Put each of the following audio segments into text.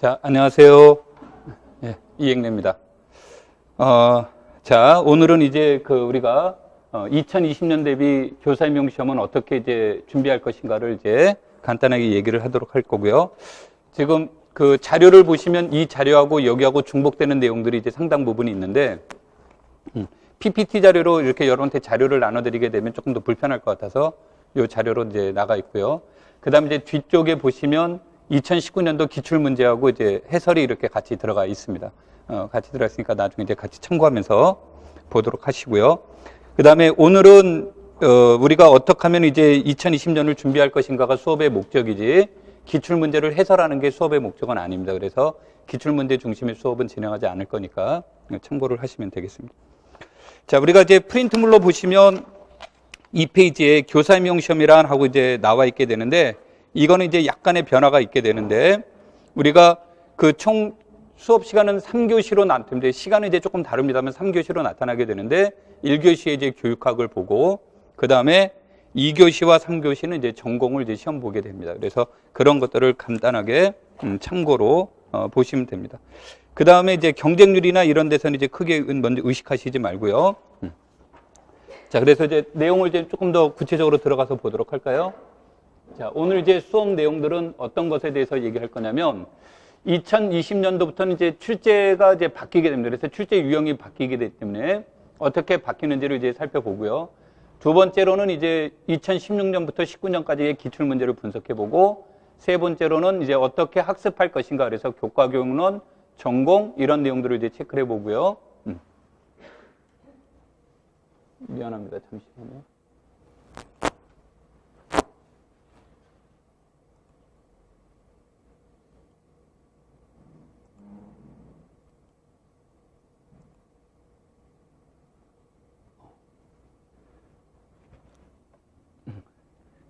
자, 안녕하세요. 네, 이행래입니다. 자, 오늘은 이제 우리가 2020년 대비 교사임용 시험은 어떻게 이제 준비할 것인가를 이제 간단하게 얘기를 하도록 할 거고요. 지금 그 자료를 보시면 이 자료하고 여기하고 중복되는 내용들이 이제 상당 부분이 있는데, PPT 자료로 이렇게 여러분한테 자료를 나눠드리게 되면 조금 더 불편할 것 같아서 이 자료로 이제 나가 있고요. 그 다음에 이제 뒤쪽에 보시면 2019년도 기출문제하고 이제 해설이 이렇게 같이 들어가 있습니다. 같이 들어가 있으니까 나중에 이제 같이 참고하면서 보도록 하시고요. 그 다음에 오늘은, 우리가 어떻게 하면 이제 2020년을 준비할 것인가가 수업의 목적이지, 기출문제를 해설하는 게 수업의 목적은 아닙니다. 그래서 기출문제 중심의 수업은 진행하지 않을 거니까 참고를 하시면 되겠습니다. 자, 우리가 이제 프린트물로 보시면 이 페이지에 교사임용 시험이란 하고 이제 나와 있게 되는데, 이거는 이제 약간의 변화가 있게 되는데, 우리가 그 총 수업 시간은 3교시로 나타나는데, 시간은 이제 조금 다릅니다만 3교시로 나타나게 되는데, 1교시에 이제 교육학을 보고, 그 다음에 2교시와 3교시는 이제 전공을 이제 시험 보게 됩니다. 그래서 그런 것들을 간단하게 참고로 보시면 됩니다. 그 다음에 이제 경쟁률이나 이런 데서는 이제 크게 먼저 의식하시지 말고요. 자, 그래서 이제 내용을 이제 조금 더 구체적으로 들어가서 보도록 할까요? 자, 오늘 이제 수업 내용들은 어떤 것에 대해서 얘기할 거냐면, 2020년도부터는 이제 출제가 이제 바뀌게 됩니다. 그래서 출제 유형이 바뀌게 되기 때문에 어떻게 바뀌는지를 이제 살펴보고요. 두 번째로는 이제 2016년부터 19년까지의 기출문제를 분석해보고, 세 번째로는 이제 어떻게 학습할 것인가. 그래서 교과교육론, 전공, 이런 내용들을 이제 체크를 해보고요. 미안합니다. 잠시만요.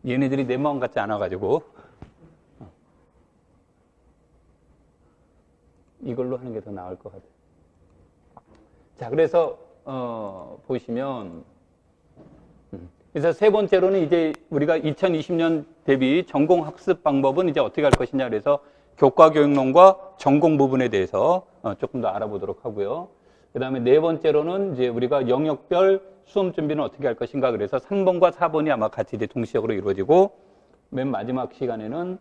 얘네들이 내 마음 같지 않아가지고 이걸로 하는 게 더 나을 것 같아요. 자, 그래서 보시면, 그래서 세 번째로는 이제 우리가 2020년 대비 전공 학습 방법은 이제 어떻게 할 것이냐. 그래서 교과교육론과 전공 부분에 대해서 조금 더 알아보도록 하고요. 그 다음에 네 번째로는 이제 우리가 영역별 수험 준비는 어떻게 할 것인가. 그래서 3번과 4번이 아마 같이 이제 동시적으로 이루어지고, 맨 마지막 시간에는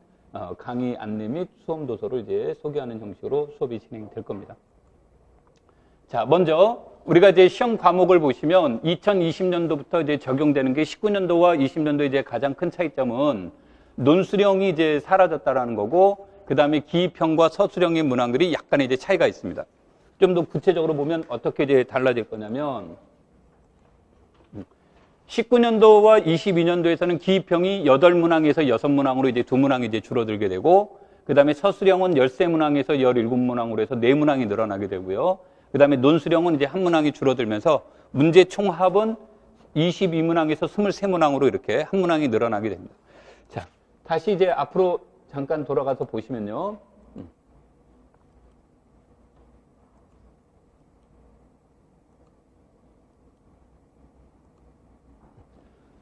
강의 안내 및 수험 도서를 이제 소개하는 형식으로 수업이 진행될 겁니다. 자, 먼저 우리가 이제 시험 과목을 보시면 2020년도부터 이제 적용되는 게 19년도와 20년도 이제 가장 큰 차이점은 논수령이 이제 사라졌다라는 거고, 그 다음에 기입형과 서술형의 문항들이 약간의 이제 차이가 있습니다. 좀 더 구체적으로 보면 어떻게 이제 달라질 거냐면, 19년도와 22년도에서는 기입형이 8문항에서 6문항으로 이제 2문항이 이제 줄어들게 되고, 그 다음에 서술형은 13문항에서 17문항으로 해서 4문항이 늘어나게 되고요. 그 다음에 논수령은 이제 1문항이 줄어들면서 문제 총합은 22문항에서 23문항으로 이렇게 1문항이 늘어나게 됩니다. 자, 다시 이제 앞으로 잠깐 돌아가서 보시면요.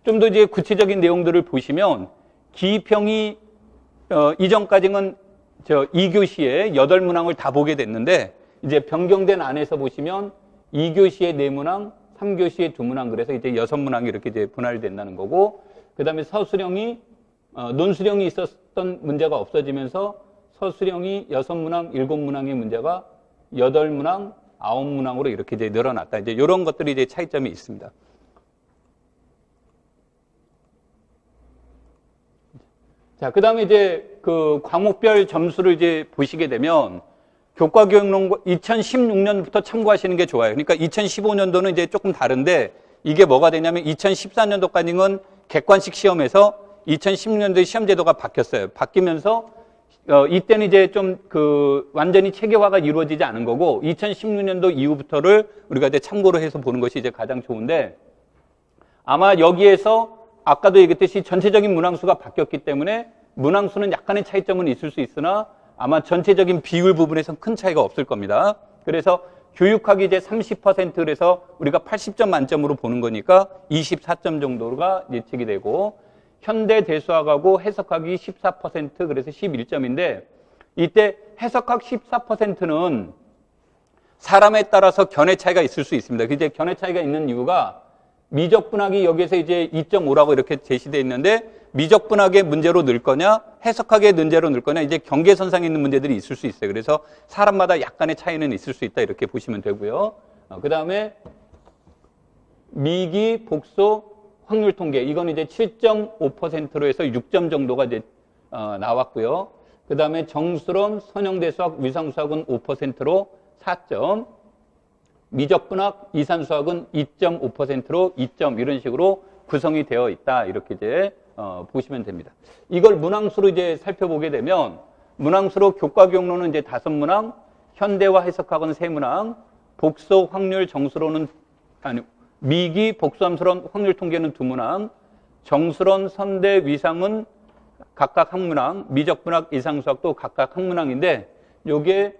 좀 더 이제 구체적인 내용들을 보시면, 기입형이 이전까지는 2교시에 8문항을 다 보게 됐는데, 이제 변경된 안에서 보시면 2교시에 4문항, 3교시에 2문항, 그래서 이제 6문항이 이렇게 이제 분할이 된다는 거고, 그 다음에 서술형이 논수령이 있었던 문제가 없어지면서 서술형이 6문항, 7문항의 문제가 8문항, 9문항으로 이렇게 이제 늘어났다. 이제 이런 것들이 이제 차이점이 있습니다. 자, 그 다음에 이제 그 과목별 점수를 이제 보시게 되면, 교과교육론 2016년부터 참고하시는 게 좋아요. 그러니까 2015년도는 이제 조금 다른데, 이게 뭐가 되냐면 2014년도까지는 객관식 시험에서 2016년도에 시험 제도가 바뀌었어요. 바뀌면서 이때는 이제 좀 완전히 체계화가 이루어지지 않은 거고, 2016년도 이후부터를 우리가 이제 참고로 해서 보는 것이 이제 가장 좋은데, 아마 여기에서 아까도 얘기했듯이 전체적인 문항수가 바뀌었기 때문에 문항수는 약간의 차이점은 있을 수 있으나 아마 전체적인 비율 부분에서는 큰 차이가 없을 겁니다. 그래서 교육학이 이제 30% 그래서 우리가 80점 만점으로 보는 거니까 24점 정도가 예측이 되고, 현대 대수학하고 해석학이 14% 그래서 11점인데, 이때 해석학 14%는 사람에 따라서 견해 차이가 있을 수 있습니다. 이제 견해 차이가 있는 이유가 미적분학이 여기서 이제 2.5라고 이렇게 제시되어 있는데 미적분학의 문제로 늘 거냐, 해석학의 문제로 늘 거냐, 이제 경계선상에 있는 문제들이 있을 수 있어요. 그래서 사람마다 약간의 차이는 있을 수 있다 이렇게 보시면 되고요. 그 다음에 미기, 복소, 확률 통계 이건 이제 7.5%로 해서 6점 정도가 이제 나왔고요. 그 다음에 정수론, 선형대수학, 위상수학은 5%로 4점, 미적분학, 이산수학은 2.5%로 2점 이런 식으로 구성이 되어 있다 이렇게 이제 보시면 됩니다. 이걸 문항수로 이제 살펴보게 되면 문항수로 교과경로는 이제 5문항, 현대와 해석학은 3문항, 복소, 확률, 정수론은 미기, 복수함수론, 확률 통계는 2문항, 정수론, 선대, 위상은 각각 1문항, 미적분학, 이상수학도 각각 1문항인데 요게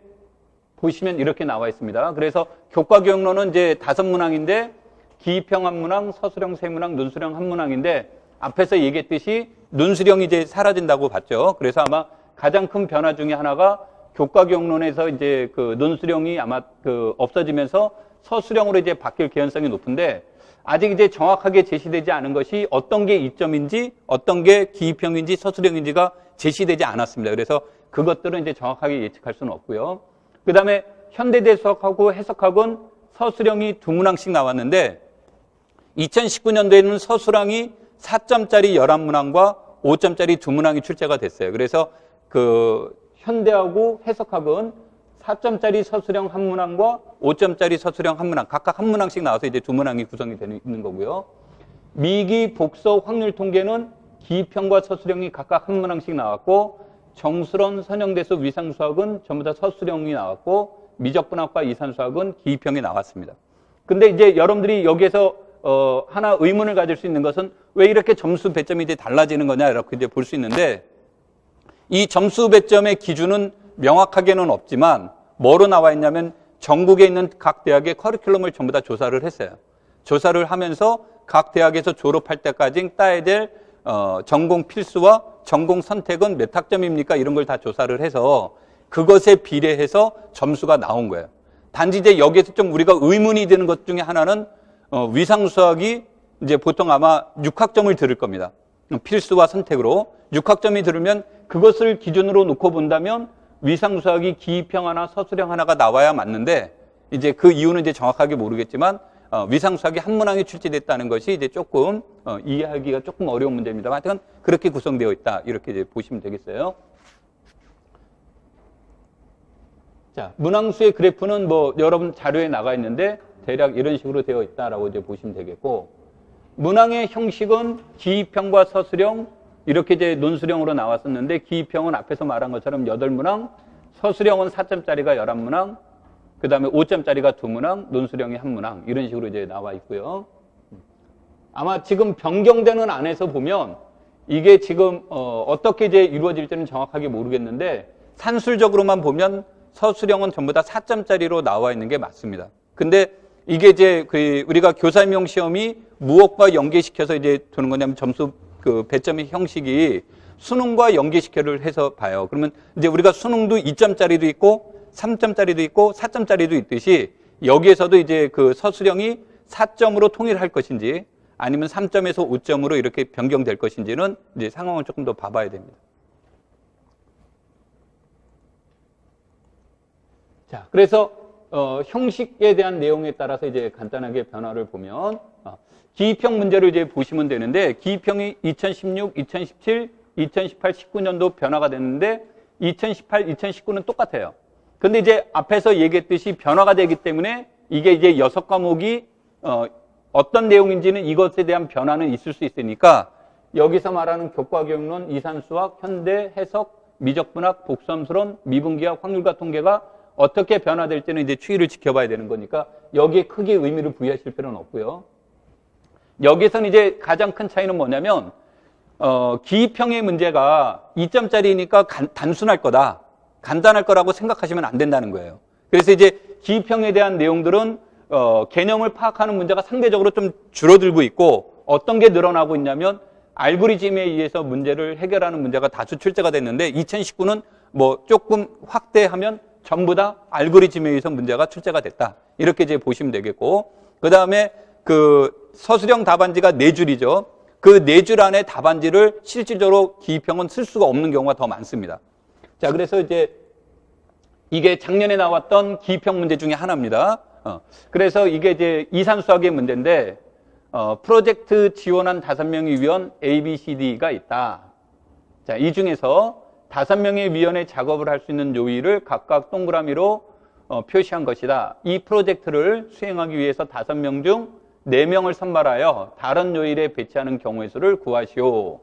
보시면 이렇게 나와 있습니다. 그래서 교과경로는 이제 5문항인데 기입형 1문항, 서술형 3문항, 논술형 1문항인데 앞에서 얘기했듯이 논술형이 이제 사라진다고 봤죠. 그래서 아마 가장 큰 변화 중에 하나가 교과경론에서 이제 그 논술형이 아마 그 없어지면서 서술형으로 이제 바뀔 개연성이 높은데 아직 이제 정확하게 제시되지 않은 것이 어떤 게 이점인지 어떤 게 기입형인지 서술형인지가 제시되지 않았습니다. 그래서 그것들은 이제 정확하게 예측할 수는 없고요. 그 다음에 현대대수학하고 해석학은 서술형이 2문항씩 나왔는데 2019년도에는 서술형이 4점짜리 11문항과 5점짜리 2문항이 출제가 됐어요. 그래서 그 현대하고 해석학은 4점짜리 서술형 1문항과 5점짜리 서술형 1문항 각각 1문항씩 나와서 이제 2문항이 구성이 되는 있는 거고요. 미기, 복소, 확률 통계는 기입형과 서술형이 각각 1문항씩 나왔고 정수론, 선형대수, 위상수학은 전부 다 서술형이 나왔고 미적분학과 이산수학은 기입형이 나왔습니다. 근데 이제 여러분들이 여기에서 하나 의문을 가질 수 있는 것은 왜 이렇게 점수 배점이 이제 달라지는 거냐 이렇게 이제 볼 수 있는데 이 점수 배점의 기준은 명확하게는 없지만 뭐로 나와 있냐면 전국에 있는 각 대학의 커리큘럼을 전부 다 조사를 했어요. 조사를 하면서 각 대학에서 졸업할 때까지 따야 될 전공 필수와 전공 선택은 몇 학점입니까? 이런 걸 다 조사를 해서 그것에 비례해서 점수가 나온 거예요. 단지 이제 여기에서 좀 우리가 의문이 되는 것 중에 하나는 위상수학이 이제 보통 아마 6학점을 들을 겁니다. 필수와 선택으로 6학점이 들으면 그것을 기준으로 놓고 본다면 위상수학이 기입형 하나, 서술형 하나가 나와야 맞는데 이제 그 이유는 이제 정확하게 모르겠지만 위상수학이 1문항이 출제됐다는 것이 이제 조금 이해하기가 조금 어려운 문제입니다. 하여튼 그렇게 구성되어 있다 이렇게 이제 보시면 되겠어요. 자, 문항수의 그래프는 뭐 여러분 자료에 나가 있는데 대략 이런 식으로 되어 있다라고 이제 보시면 되겠고 문항의 형식은 기입형과 서술형 이렇게 이제 논술형으로 나왔었는데 기입형은 앞에서 말한 것처럼 8문항, 서술형은 4점짜리가 11문항, 그 다음에 5점짜리가 2문항, 논술형이 1문항 이런 식으로 이제 나와 있고요. 아마 지금 변경되는 안에서 보면 이게 지금 어떻게 이제 이루어질지는 정확하게 모르겠는데 산술적으로만 보면 서술형은 전부 다 4점짜리로 나와 있는 게 맞습니다. 근데 이게 이제 우리가 교사임용 시험이 무엇과 연계시켜서 이제 두는 거냐면 점수 그 배점의 형식이 수능과 연계시켜를 해서 봐요. 그러면 이제 우리가 수능도 2점짜리도 있고 3점짜리도 있고 4점짜리도 있듯이 여기에서도 이제 그 서술형이 4점으로 통일할 것인지 아니면 3점에서 5점으로 이렇게 변경될 것인지는 이제 상황을 조금 더 봐봐야 됩니다. 자, 그래서 형식에 대한 내용에 따라서 이제 간단하게 변화를 보면 기입형 문제를 이제 보시면 되는데 기입형이 2016, 2017, 2018, 19년도 변화가 됐는데 2018, 2019는 똑같아요. 근데 이제 앞에서 얘기했듯이 변화가 되기 때문에 이게 이제 6과목이 어떤 내용인지는 이것에 대한 변화는 있을 수 있으니까 여기서 말하는 교과교육론, 이산수학, 현대, 해석, 미적분학, 복수함수론, 미분기학, 확률과 통계가 어떻게 변화될지는 이제 추이를 지켜봐야 되는 거니까 여기에 크게 의미를 부여하실 필요는 없고요. 여기서는 이제 가장 큰 차이는 뭐냐면 기입형의 문제가 2점짜리니까 단순할 거다. 간단할 거라고 생각하시면 안 된다는 거예요. 그래서 이제 기입형에 대한 내용들은 개념을 파악하는 문제가 상대적으로 좀 줄어들고 있고 어떤 게 늘어나고 있냐면 알고리즘에 의해서 문제를 해결하는 문제가 다수 출제가 됐는데 2019는 뭐 조금 확대하면 전부 다 알고리즘에 의해서 문제가 출제가 됐다. 이렇게 이제 보시면 되겠고, 그 다음에 그 서술형 답안지가 4줄이죠. 그 4줄 안에 답안지를 실질적으로 기입형은 쓸 수가 없는 경우가 더 많습니다. 자, 그래서 이제 이게 작년에 나왔던 기입형 문제 중에 하나입니다. 그래서 이게 이제 이산수학의 문제인데, 프로젝트 지원한 5명의 위원 A, B, C, D가 있다. 자, 이 중에서 5명의 위원의 작업을 할 수 있는 요일을 각각 동그라미로 표시한 것이다. 이 프로젝트를 수행하기 위해서 5명 중 4명을 선발하여 다른 요일에 배치하는 경우의 수를 구하시오.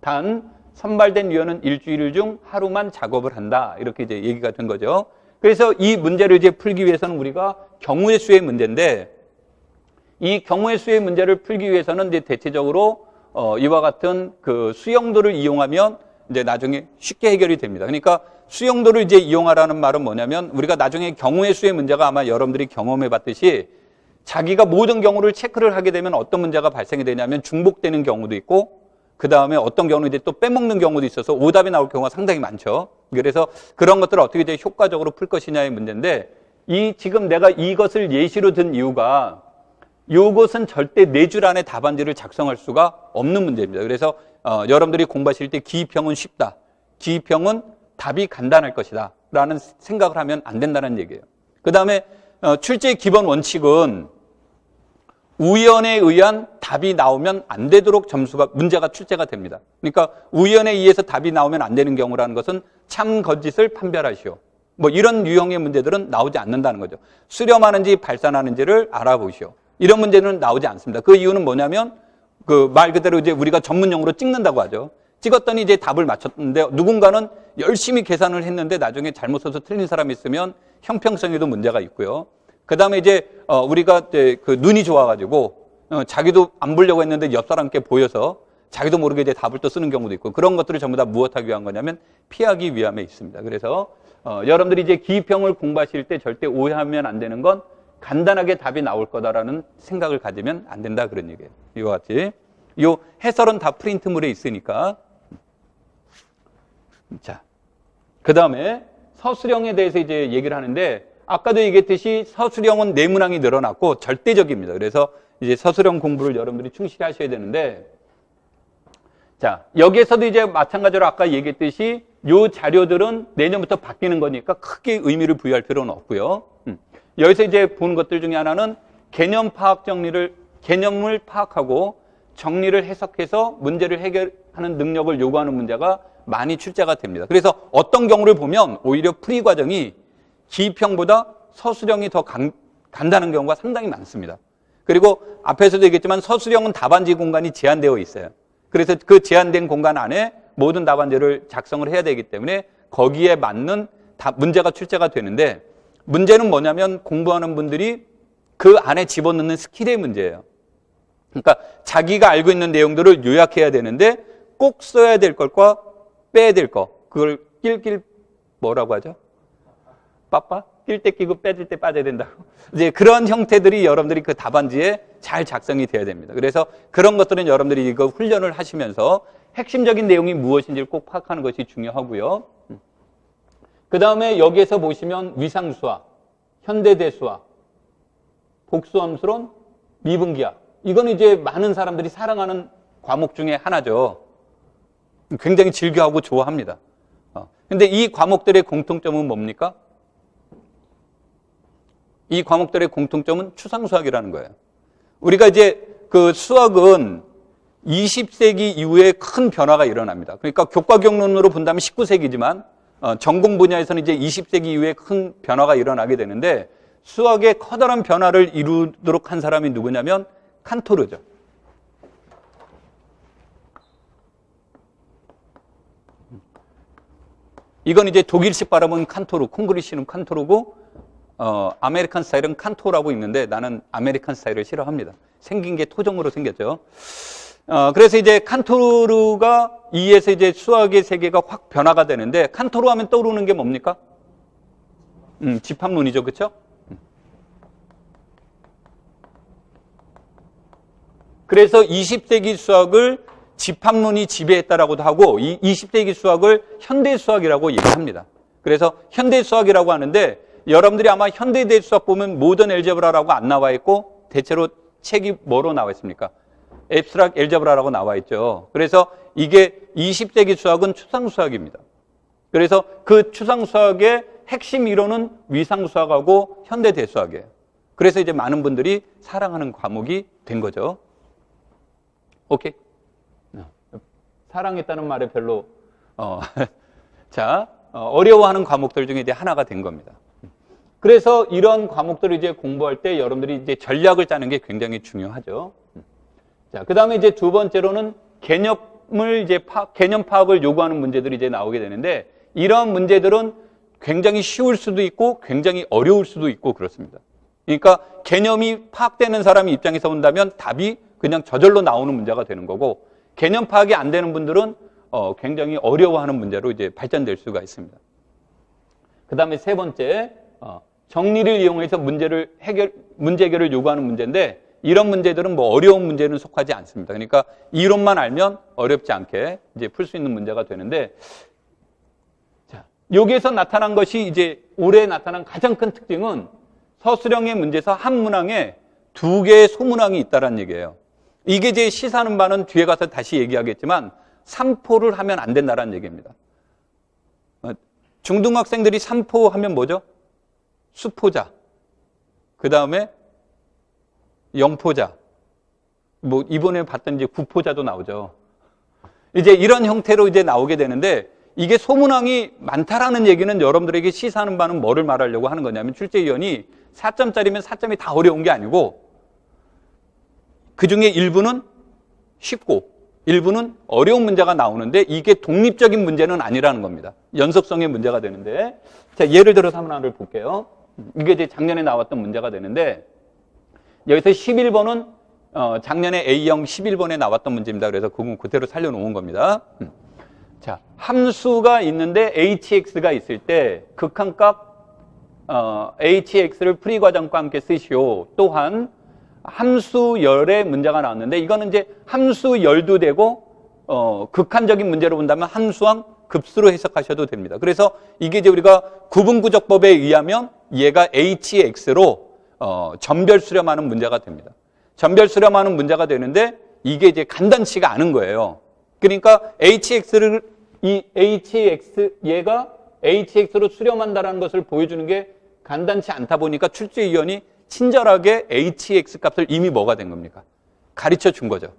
단 선발된 위원은 일주일 중 하루만 작업을 한다. 이렇게 이제 얘기가 된 거죠. 그래서 이 문제를 이제 풀기 위해서는 우리가 경우의 수의 문제인데, 이 경우의 수의 문제를 풀기 위해서는 이제 대체적으로 이와 같은 그 수용도를 이용하면 이제 나중에 쉽게 해결이 됩니다. 그러니까 수용도를 이제 이용하라는 말은 뭐냐면, 우리가 나중에 경우의 수의 문제가 아마 여러분들이 경험해 봤듯이 자기가 모든 경우를 체크를 하게 되면 어떤 문제가 발생이 되냐면 중복되는 경우도 있고, 그 다음에 어떤 경우는 이제 또 빼먹는 경우도 있어서 오답이 나올 경우가 상당히 많죠. 그래서 그런 것들을 어떻게 이제 효과적으로 풀 것이냐의 문제인데, 지금 내가 이것을 예시로 든 이유가, 이것은 절대 4줄 안에 답안지를 작성할 수가 없는 문제입니다. 그래서 여러분들이 공부하실 때 기입형은 쉽다, 기입형은 답이 간단할 것이다 라는 생각을 하면 안 된다는 얘기예요. 그 다음에 출제의 기본 원칙은 우연에 의한 답이 나오면 안 되도록 문제가 출제가 됩니다. 그러니까 우연에 의해서 답이 나오면 안 되는 경우라는 것은 참 거짓을 판별하시오. 뭐 이런 유형의 문제들은 나오지 않는다는 거죠. 수렴하는지 발산하는지를 알아보시오. 이런 문제는 나오지 않습니다. 그 이유는 뭐냐면 그 말 그대로 이제 우리가 전문용어로 찍는다고 하죠. 찍었더니 이제 답을 맞췄는데 누군가는 열심히 계산을 했는데 나중에 잘못 써서 틀린 사람이 있으면 형평성에도 문제가 있고요. 그 다음에 이제 우리가 그 눈이 좋아가지고 자기도 안 보려고 했는데 옆 사람께 보여서 자기도 모르게 이제 답을 또 쓰는 경우도 있고, 그런 것들을 전부 다 무엇하기 위한 거냐면 피하기 위함에 있습니다. 그래서 여러분들이 이제 기입형을 공부하실 때 절대 오해하면 안 되는 건 간단하게 답이 나올 거다라는 생각을 가지면 안 된다, 그런 얘기예요. 이와 같이 요 해설은 다 프린트물에 있으니까. 자, 그 다음에 서술형에 대해서 이제 얘기를 하는데, 아까도 얘기했듯이 서술형은 네모낭이 늘어났고 절대적입니다. 그래서 이제 서술형 공부를 여러분들이 충실히 하셔야 되는데, 자, 여기에서도 이제 마찬가지로 아까 얘기했듯이 요 자료들은 내년부터 바뀌는 거니까 크게 의미를 부여할 필요는 없고요. 여기서 이제 보는 것들 중에 하나는 개념을 파악하고 정리를 해석해서 문제를 해결하는 능력을 요구하는 문제가 많이 출제가 됩니다. 그래서 어떤 경우를 보면 오히려 풀이 과정이 기입형보다 서술형이 더 간단한 경우가 상당히 많습니다. 그리고 앞에서도 얘기했지만 서술형은 답안지 공간이 제한되어 있어요. 그래서 그 제한된 공간 안에 모든 답안지를 작성을 해야 되기 때문에 거기에 맞는 문제가 출제가 되는데, 문제는 뭐냐면 공부하는 분들이 그 안에 집어넣는 스킬의 문제예요. 그러니까 자기가 알고 있는 내용들을 요약해야 되는데 꼭 써야 될 것과 빼야 될 것, 그걸 뭐라고 하죠? 빠빠? 낄 때 끼고 빼질 때 빠져야 된다고. 이제 그런 형태들이 여러분들이 그 답안지에 잘 작성이 돼야 됩니다. 그래서 그런 것들은 여러분들이 이거 훈련을 하시면서 핵심적인 내용이 무엇인지를 꼭 파악하는 것이 중요하고요. 그 다음에 여기에서 보시면 위상수학, 현대대수학, 복수함수론, 미분기학. 이건 이제 많은 사람들이 사랑하는 과목 중에 하나죠. 굉장히 즐겨하고 좋아합니다. 근데 이 과목들의 공통점은 뭡니까? 이 과목들의 공통점은 추상수학이라는 거예요. 우리가 이제 그 수학은 20세기 이후에 큰 변화가 일어납니다. 그러니까 교과경론으로 본다면 19세기지만 전공 분야에서는 이제 20세기 이후에 큰 변화가 일어나게 되는데, 수학의 커다란 변화를 이루도록 한 사람이 누구냐면 칸토르죠. 이건 이제 독일식 발음은 칸토르, 콩그리시는 칸토르고, 아메리칸 스타일은 칸토라고 있는데 나는 아메리칸 스타일을 싫어합니다. 생긴 게 토종으로 생겼죠. 그래서 이제 칸토르가 이에서 이제 수학의 세계가 확 변화가 되는데, 칸토르 하면 떠오르는 게 뭡니까? 집합론이죠, 그렇죠? 그래서 20세기 수학을 집합론이 지배했다라고도 하고 이 20세기 수학을 현대 수학이라고 얘기합니다. 그래서 현대 수학이라고 하는데 여러분들이 아마 현대대 수학 보면 모던 엘제브라라고 안 나와 있고 대체로 책이 뭐로 나와 있습니까? 앱스트랙트 엘제브라라고 나와 있죠. 그래서 이게 20세기 수학은 추상 수학입니다. 그래서 그 추상 수학의 핵심 이론은 위상 수학하고 현대 대수학이에요. 그래서 이제 많은 분들이 사랑하는 과목이 된 거죠. 오케이? 사랑했다는 말에 별로 어려워하는 과목들 중에 이제 하나가 된 겁니다. 그래서 이런 과목들을 이제 공부할 때 여러분들이 이제 전략을 짜는 게 굉장히 중요하죠. 자, 그다음에 이제 두 번째로는 개념 파악을 요구하는 문제들이 이제 나오게 되는데 이런 문제들은 굉장히 쉬울 수도 있고 굉장히 어려울 수도 있고 그렇습니다. 그러니까 개념이 파악되는 사람의 입장에서 본다면 답이 그냥 저절로 나오는 문제가 되는 거고 개념 파악이 안 되는 분들은 굉장히 어려워하는 문제로 이제 발전될 수가 있습니다. 그다음에 세 번째, 정리를 이용해서 문제 해결을 요구하는 문제인데 이런 문제들은 뭐 어려운 문제는 속하지 않습니다. 그러니까 이론만 알면 어렵지 않게 이제 풀 수 있는 문제가 되는데 자, 여기에서 나타난 것이 이제 올해 나타난 가장 큰 특징은 서술형의 문제에서 한 문항에 두 개의 소문항이 있다는 얘기예요. 이게 이제 시사하는 바는 뒤에 가서 다시 얘기하겠지만 3포를 하면 안 된다는 얘기입니다. 중등학생들이 3포 하면 뭐죠? 수포자, 그 다음에 영포자, 뭐 이번에 봤던 이제 구포자도 나오죠. 이제 이런 형태로 이제 나오게 되는데 이게 소문항이 많다라는 얘기는 여러분들에게 시사하는 바는 뭐를 말하려고 하는 거냐면 출제위원이 4점짜리면 4점이 다 어려운 게 아니고 그 중에 일부는 쉽고 일부는 어려운 문제가 나오는데 이게 독립적인 문제는 아니라는 겁니다. 연속성의 문제가 되는데 자, 예를 들어서 하나를 볼게요. 이게 이제 작년에 나왔던 문제가 되는데 여기서 11번은 작년에 A형 11번에 나왔던 문제입니다. 그래서 그건 그대로 살려놓은 겁니다. 자, 함수가 있는데 hx가 있을 때 극한값 hx를 풀이 과정과 함께 쓰시오. 또한 함수열의 문제가 나왔는데 이거는 이제 함수열도 되고 극한적인 문제로 본다면 함수항 급수로 해석하셔도 됩니다. 그래서 이게 이제 우리가 구분구적법에 의하면 얘가 hx로 전별 수렴하는 문제가 됩니다. 전별 수렴하는 문제가 되는데 이게 이제 간단치가 않은 거예요. 그러니까 얘가 hx로 수렴한다는 것을 보여주는 게 간단치 않다 보니까 출제위원이 친절하게 hx 값을 이미 뭐가 된 겁니까? 가르쳐 준 거죠.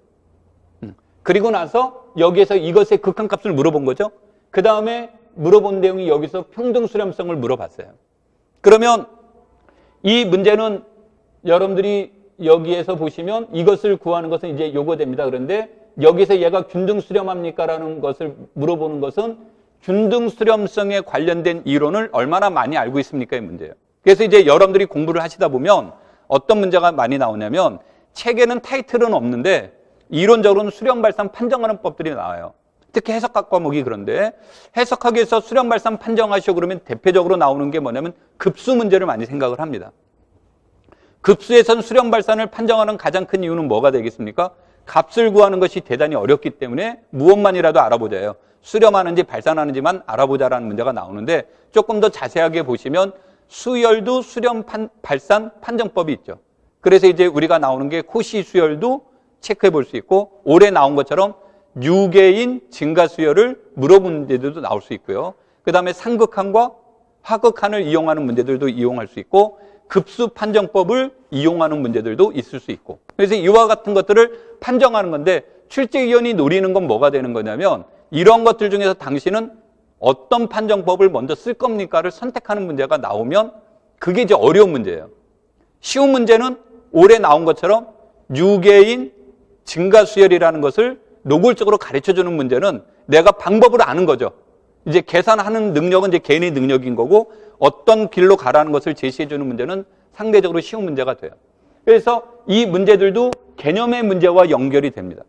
그리고 나서 여기에서 이것의 극한값을 물어본 거죠. 그 다음에 물어본 내용이 여기서 평등 수렴성을 물어봤어요. 그러면 이 문제는 여러분들이 여기에서 보시면 이것을 구하는 것은 이제 요거 됩니다. 그런데 여기서 얘가 균등 수렴합니까? 라는 것을 물어보는 것은 균등 수렴성에 관련된 이론을 얼마나 많이 알고 있습니까? 이 문제예요. 그래서 이제 여러분들이 공부를 하시다 보면 어떤 문제가 많이 나오냐면 책에는 타이틀은 없는데 이론적으로는 수렴 발산 판정하는 법들이 나와요. 특히 해석학 과목이 그런데 해석하기 위해서 수렴 발산 판정하시오 그러면 대표적으로 나오는 게 뭐냐면 급수 문제를 많이 생각을 합니다. 급수에선 수렴 발산을 판정하는 가장 큰 이유는 뭐가 되겠습니까? 값을 구하는 것이 대단히 어렵기 때문에 무엇만이라도 알아보자예요. 수렴하는지 발산하는지만 알아보자라는 문제가 나오는데 조금 더 자세하게 보시면 수열도 수렴 발산 판정법이 있죠. 그래서 이제 우리가 나오는 게 코시 수열도 체크해 볼 수 있고 올해 나온 것처럼 유계인 증가 수열을 물어본 문제들도 나올 수 있고요. 그 다음에 상극한과 하극한을 이용하는 문제들도 이용할 수 있고 급수 판정법을 이용하는 문제들도 있을 수 있고 그래서 이와 같은 것들을 판정하는 건데 출제위원이 노리는 건 뭐가 되는 거냐면 이런 것들 중에서 당신은 어떤 판정법을 먼저 쓸 겁니까를 선택하는 문제가 나오면 그게 이제 어려운 문제예요. 쉬운 문제는 올해 나온 것처럼 유계인 증가수열이라는 것을 노골적으로 가르쳐주는 문제는 내가 방법을 아는 거죠. 이제 계산하는 능력은 이제 개인의 능력인 거고 어떤 길로 가라는 것을 제시해주는 문제는 상대적으로 쉬운 문제가 돼요. 그래서 이 문제들도 개념의 문제와 연결이 됩니다.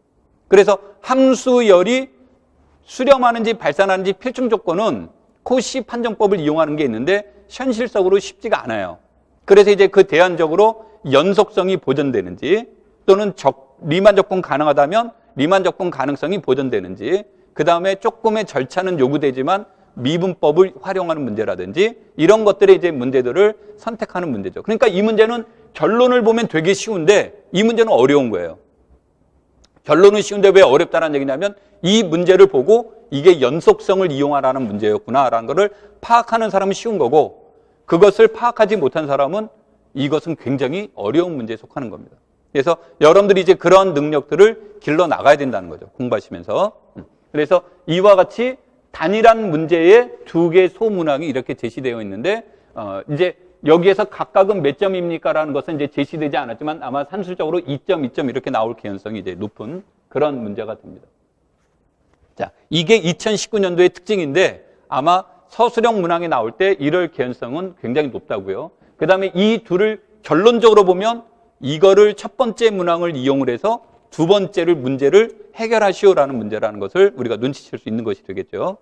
그래서 함수열이 수렴하는지 발산하는지 필중 조건은 코시 판정법을 이용하는 게 있는데 현실적으로 쉽지가 않아요. 그래서 이제 그 대안적으로 연속성이 보존되는지 또는 리만 조건 가능하다면 리만 적분 가능성이 보존되는지, 그 다음에 조금의 절차는 요구되지만 미분법을 활용하는 문제라든지 이런 것들의 이제 문제들을 선택하는 문제죠. 그러니까 이 문제는 결론을 보면 되게 쉬운데 이 문제는 어려운 거예요. 결론은 쉬운데 왜 어렵다는 얘기냐면 이 문제를 보고 이게 연속성을 이용하라는 문제였구나라는 것을 파악하는 사람은 쉬운 거고, 그것을 파악하지 못한 사람은 이것은 굉장히 어려운 문제에 속하는 겁니다. 그래서 여러분들이 이제 그런 능력들을 길러 나가야 된다는 거죠. 공부하시면서. 그래서 이와 같이 단일한 문제에 두 개의 소문항이 이렇게 제시되어 있는데, 이제 여기에서 각각은 몇 점입니까? 라는 것은 이제 제시되지 않았지만 아마 산술적으로 2점, 2점 이렇게 나올 개연성이 이제 높은 그런 문제가 됩니다. 자, 이게 2019년도의 특징인데 아마 서술형 문항이 나올 때 이럴 개연성은 굉장히 높다고요. 그 다음에 이 둘을 결론적으로 보면 이거를 첫 번째 문항을 이용을 해서 두 번째를 문제를 해결하시오라는 문제라는 것을 우리가 눈치챌 수 있는 것이 되겠죠.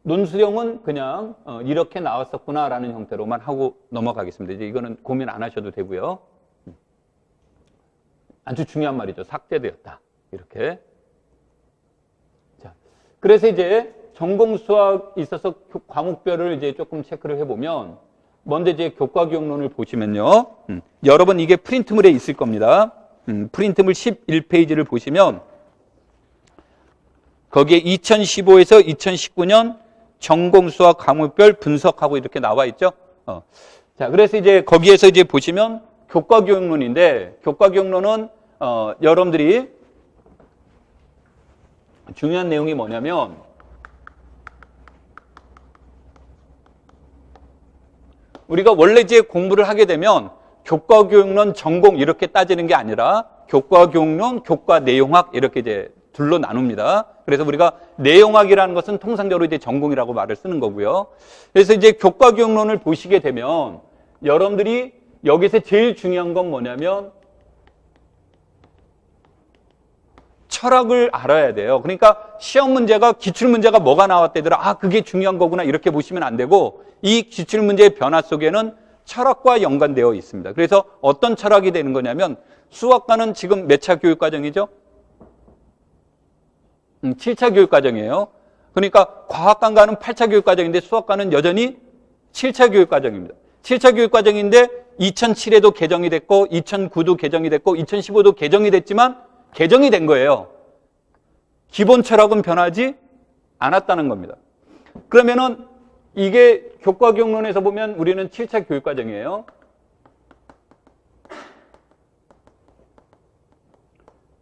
논술형은 그냥 이렇게 나왔었구나라는 형태로만 하고 넘어가겠습니다. 이제 이거는 고민 안 하셔도 되고요. 아주 중요한 말이죠. 삭제되었다. 이렇게. 자, 그래서 이제 전공 수학 있어서 과목별을 이제 조금 체크를 해보면, 먼저 이제 교과기억론을 보시면요. 여러분 이게 프린트물에 있을 겁니다. 프린트물 11페이지를 보시면 거기에 2015에서 2019년 전공수학 과목별 분석하고 이렇게 나와 있죠. 자, 그래서 이제 거기에서 이제 보시면 교과기억론인데, 교과기억론은 여러분들이 중요한 내용이 뭐냐면 우리가 원래 이제 공부를 하게 되면 교과교육론 전공 이렇게 따지는 게 아니라 교과교육론, 교과내용학 이렇게 이제 둘로 나눕니다. 그래서 우리가 내용학이라는 것은 통상적으로 이제 전공이라고 말을 쓰는 거고요. 그래서 이제 교과교육론을 보시게 되면 여러분들이 여기서 제일 중요한 건 뭐냐면 철학을 알아야 돼요. 그러니까 시험 문제가, 기출 문제가 뭐가 나왔대더라, 아 그게 중요한 거구나 이렇게 보시면 안 되고, 이 기출 문제의 변화 속에는 철학과 연관되어 있습니다. 그래서 어떤 철학이 되는 거냐면, 수학과는 지금 몇 차 교육과정이죠? 7차 교육과정이에요. 그러니까 과학관과는 8차 교육과정인데 수학과는 여전히 7차 교육과정입니다. 7차 교육과정인데 2007에도 개정이 됐고 2009도 개정이 됐고 2015도 개정이 됐지만 개정이 된 거예요. 기본 철학은 변하지 않았다는 겁니다. 그러면은 이게 교과기억론에서 보면 우리는 7차 교육과정이에요.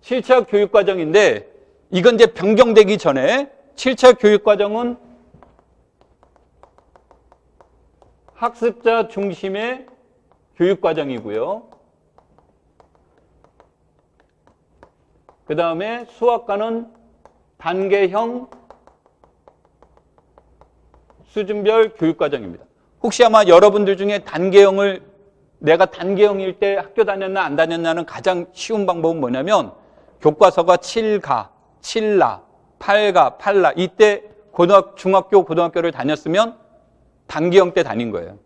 7차 교육과정인데 이건 이제 변경되기 전에 7차 교육과정은 학습자 중심의 교육과정이고요. 그 다음에 수학과는 단계형 수준별 교육과정입니다. 혹시 아마 여러분들 중에 단계형을, 내가 단계형일 때 학교 다녔나 안 다녔나는 가장 쉬운 방법은 뭐냐면 교과서가 7가, 7라, 8가, 8라 이때 중학교, 고등학교를 다녔으면 단계형 때 다닌 거예요.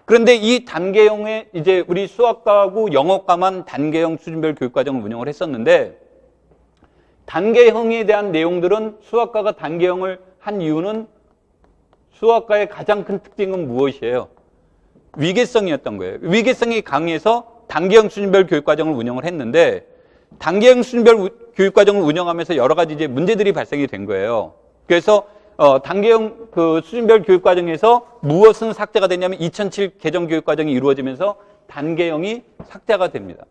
그런데 이 단계형에 이제 우리 수학과하고 영어과만 단계형 수준별 교육과정을 운영을 했었는데, 단계형에 대한 내용들은 수학과가 단계형을 한 이유는 수학과의 가장 큰 특징은 무엇이에요? 위계성이었던 거예요. 위계성이 강해서 단계형 수준별 교육과정을 운영을 했는데, 단계형 수준별 교육과정을 운영하면서 여러 가지 이제 문제들이 발생이 된 거예요. 그래서 단계형 그 수준별 교육과정에서 무엇은 삭제가 되냐면 2007 개정 교육과정이 이루어지면서 단계형이 삭제가 됩니다.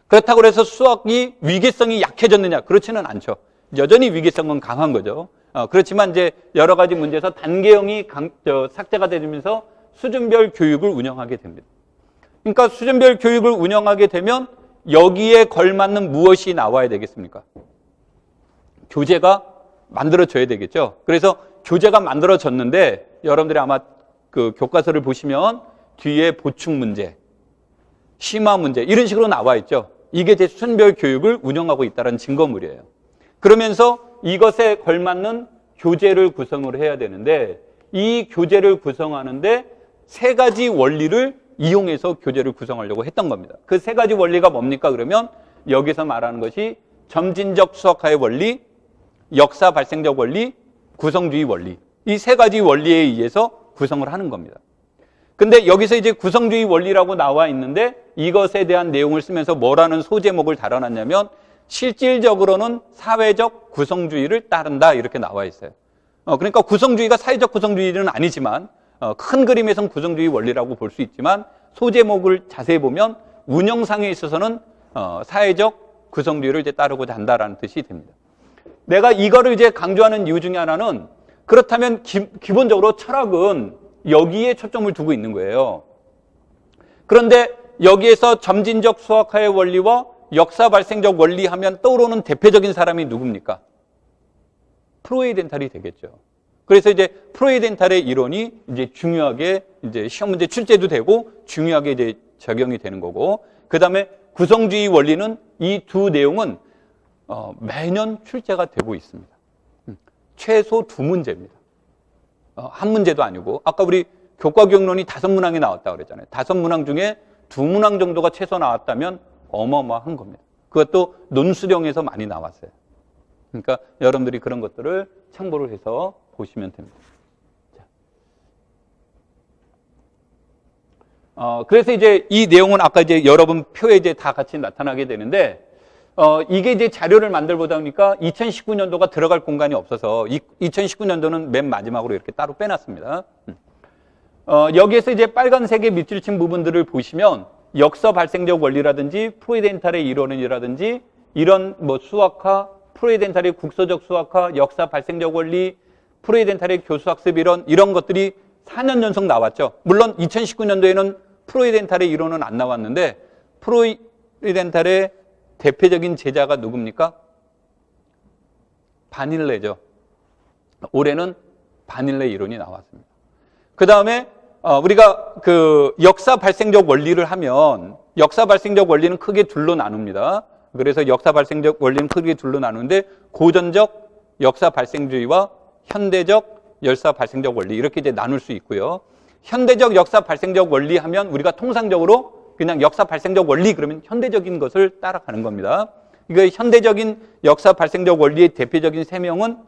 그렇다고 해서 수학이 위계성이 약해졌느냐? 그렇지는 않죠. 여전히 위계성은 강한 거죠. 그렇지만 이제 여러 가지 문제에서 단계형이 삭제가 되면서 수준별 교육을 운영하게 됩니다. 그러니까 수준별 교육을 운영하게 되면 여기에 걸맞는 무엇이 나와야 되겠습니까? 교재가 만들어져야 되겠죠. 그래서 교재가 만들어졌는데 여러분들이 아마 그 교과서를 보시면 뒤에 보충 문제, 심화 문제 이런 식으로 나와 있죠. 이게 제 수준별 교육을 운영하고 있다는 증거물이에요. 그러면서 이것에 걸맞는 교재를 구성을 해야 되는데, 이 교재를 구성하는데 세 가지 원리를 이용해서 교재를 구성하려고 했던 겁니다. 그 세 가지 원리가 뭡니까? 그러면 여기서 말하는 것이 점진적 수학화의 원리, 역사 발생적 원리, 구성주의 원리. 이 세 가지 원리에 의해서 구성을 하는 겁니다. 근데 여기서 이제 구성주의 원리라고 나와 있는데 이것에 대한 내용을 쓰면서 뭐라는 소제목을 달아놨냐면 실질적으로는 사회적 구성주의를 따른다 이렇게 나와 있어요. 그러니까 구성주의가 사회적 구성주의는 아니지만 큰 그림에선 구성주의 원리라고 볼 수 있지만 소제목을 자세히 보면 운영상에 있어서는 사회적 구성주의를 이제 따르고자 한다라는 뜻이 됩니다. 내가 이거를 이제 강조하는 이유 중에 하나는 그렇다면 기본적으로 철학은 여기에 초점을 두고 있는 거예요. 그런데 여기에서 점진적 수학화의 원리와 역사 발생적 원리 하면 떠오르는 대표적인 사람이 누굽니까? 프로이덴탈이 되겠죠. 그래서 이제 프로이덴탈의 이론이 이제 중요하게 이제 시험 문제 출제도 되고 중요하게 이제 적용이 되는 거고, 그 다음에 구성주의 원리는 이 두 내용은 매년 출제가 되고 있습니다. 최소 2문제입니다. 한 문제도 아니고, 아까 우리 교과기억론이 5문항이 나왔다고 그랬잖아요. 5문항 중에 2문항 정도가 최소 나왔다면 어마어마한 겁니다. 그것도 논수령에서 많이 나왔어요. 그러니까 여러분들이 그런 것들을 참고를 해서 보시면 됩니다. 그래서 이제 이 내용은 아까 이제 여러분 표에 이제 다 같이 나타나게 되는데, 이게 이제 자료를 만들보다 보니까 2019년도가 들어갈 공간이 없어서 2019년도는 맨 마지막으로 이렇게 따로 빼놨습니다. 여기에서 이제 빨간색의 밑줄 친 부분들을 보시면 역사 발생적 원리라든지 프로이덴탈의 이론이라든지 이런 뭐 수학화, 프로이덴탈의 국서적 수학화, 역사 발생적 원리, 프로이덴탈의 교수학습 이론, 이런 것들이 4년 연속 나왔죠. 물론 2019년도에는 프로이덴탈의 이론은 안 나왔는데 프로이덴탈의 대표적인 제자가 누굽니까? 바닐레죠. 올해는 바닐레 이론이 나왔습니다. 그 다음에 우리가 그 역사 발생적 원리를 하면 역사 발생적 원리는 크게 둘로 나눕니다. 그래서 역사 발생적 원리는 크게 둘로 나누는데 고전적 역사 발생주의와 현대적 역사 발생적 원리 이렇게 이제 나눌 수 있고요. 현대적 역사 발생적 원리 하면 우리가 통상적으로 그냥 역사 발생적 원리 그러면 현대적인 것을 따라가는 겁니다. 이거 현대적인 역사 발생적 원리의 대표적인 3명은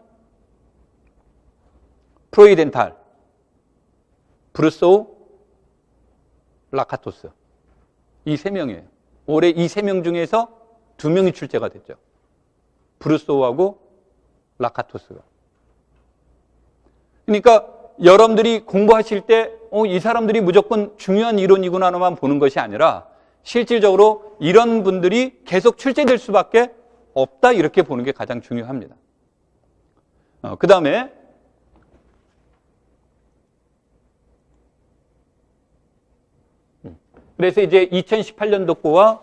프로이덴탈, 브루소우, 라카토스. 이 3명이에요. 올해 이 3명 중에서 2명이 출제가 됐죠. 브루소우하고 라카토스가. 그러니까 여러분들이 공부하실 때 이 사람들이 무조건 중요한 이론이구나만 보는 것이 아니라 실질적으로 이런 분들이 계속 출제될 수밖에 없다 이렇게 보는 게 가장 중요합니다. 그 다음에 그래서 이제 2018년도 거와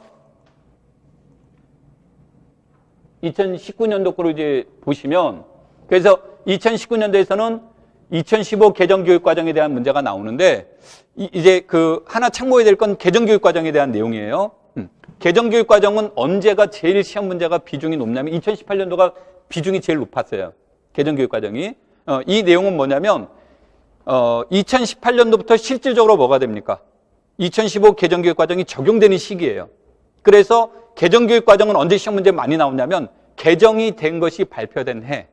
2019년도 거로 이제 보시면 그래서 2019년도에서는 2015 개정교육과정에 대한 문제가 나오는데 이제 그 하나 참고해야 될 건 개정교육과정에 대한 내용이에요. 개정교육과정은 언제가 제일 시험 문제가 비중이 높냐면 2018년도가 비중이 제일 높았어요. 개정교육과정이. 이 내용은 뭐냐면 2018년도부터 실질적으로 뭐가 됩니까? 2015 개정교육과정이 적용되는 시기예요. 그래서 개정교육과정은 언제 시험 문제 많이 나오냐면 개정이 된 것이 발표된 해.